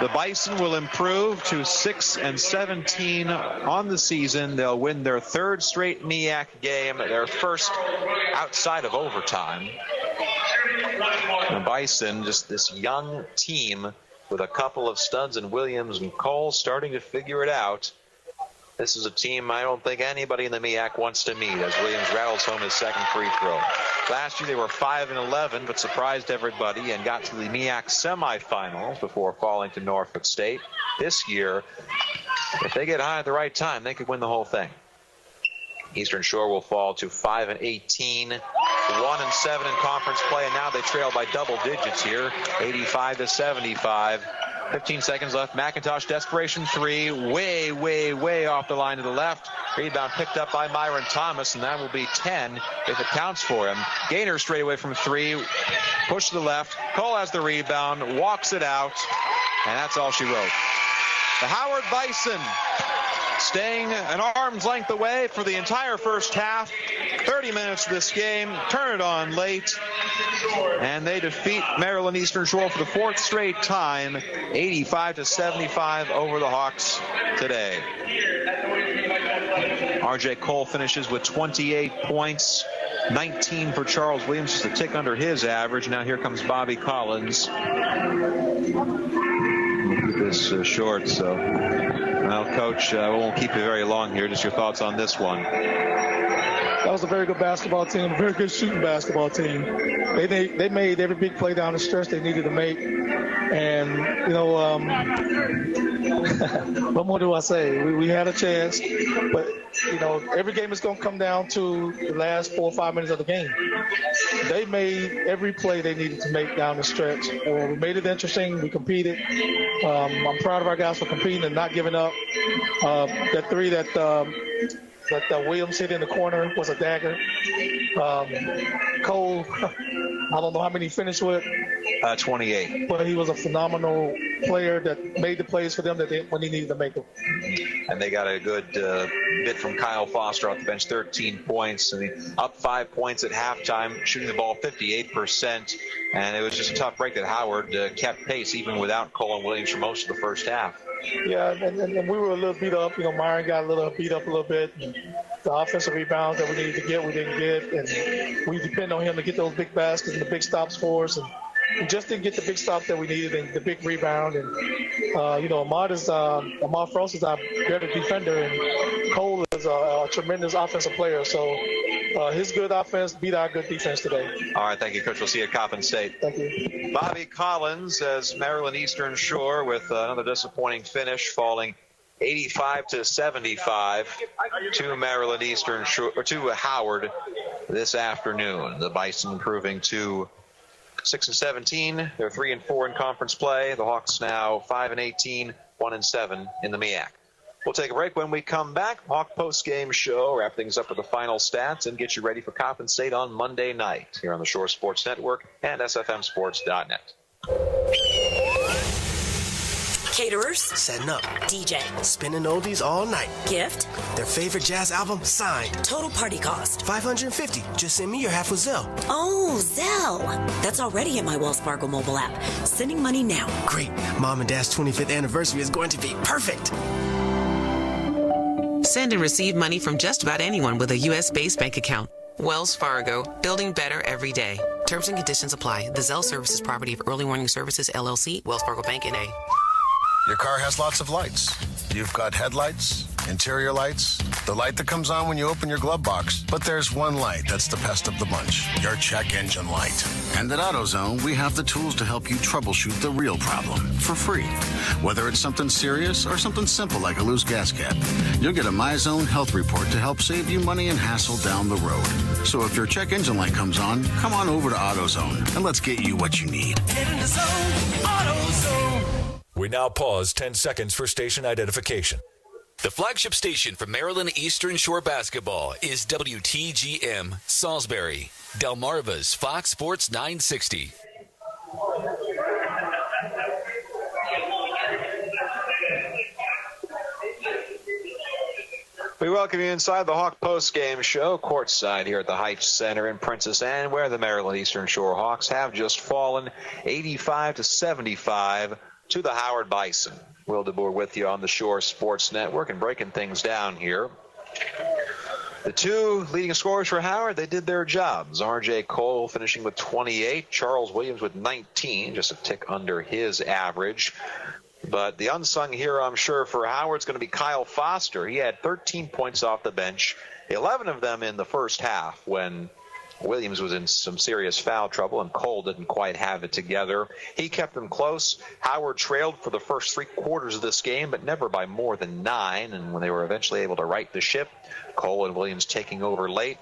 The Bison will improve to 6-17 on the season. They'll win their third straight MEAC game, their first outside of overtime. The Bison, just this young team with a couple of studs in Williams and Cole starting to figure it out. This is a team I don't think anybody in the MEAC wants to meet as Williams rattles home his second free throw. Last year they were 5-11, but surprised everybody and got to the MEAC semifinals before falling to Norfolk State. This year, if they get high at the right time, they could win the whole thing. Eastern Shore will fall to 5-18, 1-7 in conference play, and now they trail by double digits here, 85-75. 15 seconds left. McIntosh, desperation three. Way off the line to the left. Rebound picked up by Myron Thomas, and that will be 10 if it counts for him. Gaynor straight away from three. Push to the left. Cole has the rebound. Walks it out. And that's all she wrote. The Howard Bison staying an arm's length away for the entire first half. 30 minutes of this game. Turn it on late. And they defeat Maryland Eastern Shore for the fourth straight time, 85-75 over the Hawks today. R.J. Cole finishes with 28 points, 19 for Charles Williams, just a tick under his average. Now here comes Bobby Collins. We'll keep this short, so. Well, Coach, we won't keep you very long here. Just your thoughts on this one. that was a very good basketball team, a very good shooting basketball team. They made every big play down the stretch they needed to make. And, what more do I say? We had a chance, but, every game is going to come down to the last 4 or 5 minutes of the game. They made every play they needed to make down the stretch. We made it interesting. We competed. I'm proud of our guys for competing and not giving up. That three that Williams hit in the corner was a dagger. Cole, I don't know how many he finished with. 28. But he was a phenomenal player that made the plays for them when he needed to make them. And they got a good bit from Kyle Foster off the bench, 13 points. I mean, up 5 points at halftime, shooting the ball 58%. And it was just a tough break that Howard kept pace, even without Cole and Williams for most of the first half. Yeah, and we were a little beat up. Myron got a little beat up a little bit. The offensive rebounds that we needed to get, we didn't get. And we depend on him to get those big baskets and the big stops for us. And we just didn't get the big stop that we needed and the big rebound. And, Ahmad Frost is our better defender, and Cole is a tremendous offensive player. So his good offense beat our good defense today. All right, thank you, Coach. We'll see you at Coppin State. Thank you. Bobby Collins as Maryland Eastern Shore with another disappointing finish, falling 85-75 to Maryland Eastern Shore, or to Howard this afternoon. The Bison improving to 6-17. They're 3-4 in conference play. The Hawks now 5-18, 1-7 in the MEAC. We'll take a break. When we come back, Hawk post-game show, wrap things up with the final stats, and get you ready for Coppin State on Monday night here on the Shore Sports Network and SFMSports.net. Caterers, setting up. DJ, spinning oldies all night. Gift, their favorite jazz album signed. Total party cost $550. Just send me your half with Zelle. Oh, Zelle. That's already in my Wells Fargo mobile app. Sending money now. Great. Mom and Dad's 25th anniversary is going to be perfect. Send and receive money from just about anyone with a U.S.-based bank account. Wells Fargo, building better every day. Terms and conditions apply. The Zelle service is property of Early Warning Services, LLC, Wells Fargo Bank, N.A. Your car has lots of lights. You've got headlights, interior lights, the light that comes on when you open your glove box. But there's one light that's the best of the bunch, your check engine light. And at AutoZone, we have the tools to help you troubleshoot the real problem for free. Whether it's something serious or something simple like a loose gas cap, you'll get a MyZone health report to help save you money and hassle down the road. So if your check engine light comes on, come on over to AutoZone and let's get you what you need. Get in the zone, AutoZone. We now pause 10 seconds for station identification. The flagship station for Maryland Eastern Shore basketball is WTGM Salisbury, Delmarva's Fox Sports 960. We welcome you inside the Hawk post-game show, courtside here at the Hytche Center in Princess Anne, where the Maryland Eastern Shore Hawks have just fallen 85-75 to the Howard Bison. Will DeBoer with you on the Shore Sports Network and breaking things down here. The two leading scorers for Howard, they did their jobs. R.J. Cole finishing with 28, Charles Williams with 19, just a tick under his average. But the unsung hero, I'm sure, for Howard is going to be Kyle Foster. He had 13 points off the bench, 11 of them in the first half when Williams was in some serious foul trouble and Cole didn't quite have it together. He kept them close. Howard trailed for the first 3 quarters of this game, but never by more than 9. And when they were eventually able to right the ship, Cole and Williams taking over late.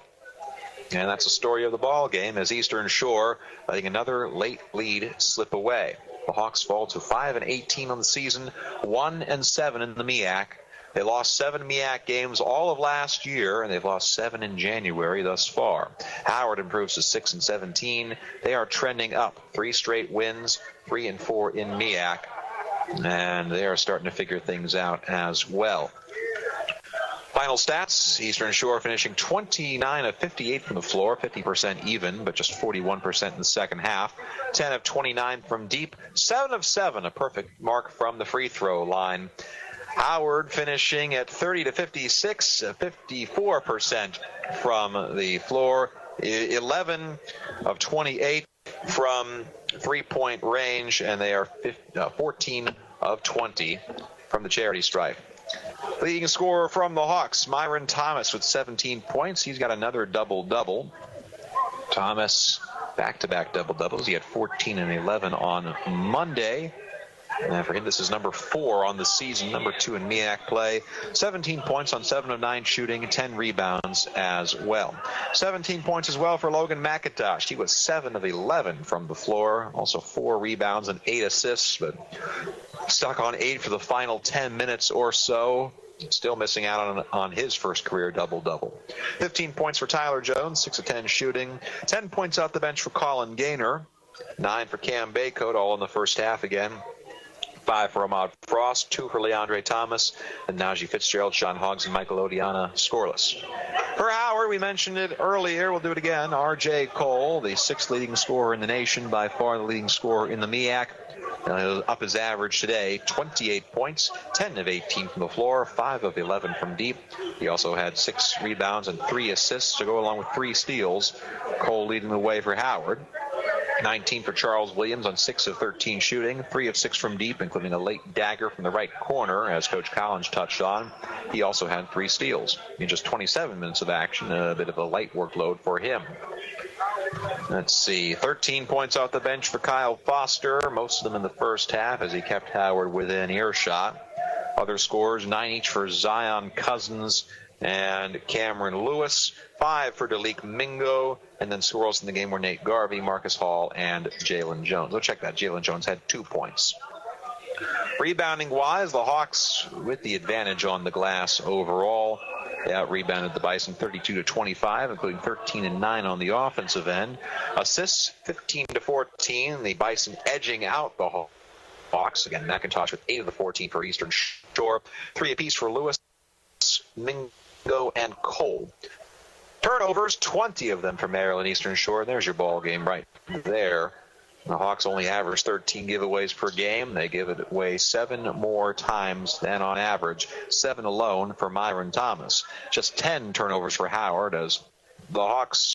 And that's the story of the ball game as Eastern Shore letting another late lead slip away. The Hawks fall to 5-18 on the season, 1-7 in the MEAC. They lost 7 MEAC games all of last year, and they've lost 7 in January thus far. Howard improves to 6-17. They are trending up, 3 straight wins, 3-4 in MEAC, and they are starting to figure things out as well. Final stats, Eastern Shore finishing 29 of 58 from the floor, 50% even, but just 41% in the second half. 10 of 29 from deep, 7 of 7, a perfect mark from the free throw line. Howard finishing at 30 to 56, 54% from the floor, 11 of 28 from three-point range, and they are 14 of 20 from the charity stripe. Leading scorer from the Hawks, Myron Thomas with 17 points. He's got another double-double. Thomas, back-to-back double-doubles. He had 14 and 11 on Monday. And for him, this is number 4 on the season, number 2 in MEAC play. 17 points on 7 of 9 shooting, 10 rebounds as well. 17 points as well for Logan McIntosh. He was 7 of 11 from the floor, also 4 rebounds and 8 assists, but stuck on 8 for the final 10 minutes or so. Still missing out on his first career double-double. 15 points for Tyler Jones, 6 of 10 shooting. 10 points off the bench for Colin Gaynor. 9 for Cam Baycoat, all in the first half again. 5 for Ahmad Frost, 2 for Leandre Thomas, and Najee Fitzgerald, Sean Hoggs, and Michael Odiana scoreless. For Howard, we mentioned it earlier. We'll do it again. R.J. Cole, the 6th leading scorer in the nation, by far the leading scorer in the MEAC. Up his average today, 28 points, 10 of 18 from the floor, 5 of 11 from deep. He also had 6 rebounds and 3 assists to go along with 3 steals. Cole leading the way for Howard. 19 for Charles Williams on 6 of 13 shooting, 3 of 6 from deep, including a late dagger from the right corner, as Coach Collins touched on. He also had 3 steals in just 27 minutes of action, a bit of a light workload for him. Let's see, 13 points off the bench for Kyle Foster, most of them in the first half as he kept Howard within earshot. Other scores, 9 each for Zion Cousins and Cameron Lewis, 5 for Dalik Mingo, and then scores in the game were Nate Garvey, Marcus Hall, and Jalen Jones. We'll check that. Jalen Jones had 2 points. Rebounding-wise, the Hawks with the advantage on the glass overall. They out-rebounded the Bison 32-25, including 13 and 9 on the offensive end. Assists, 15-14. The Bison edging out the Hawks. Again, McIntosh with 8 of the 14 for Eastern Shore. 3 apiece for Lewis, Mingo, and Cole. Turnovers, 20 of them for Maryland Eastern Shore. There's your ball game right there. The Hawks only average 13 giveaways per game. They give it away 7 more times than on average, 7 alone for Myron Thomas. Just 10 turnovers for Howard, as the Hawks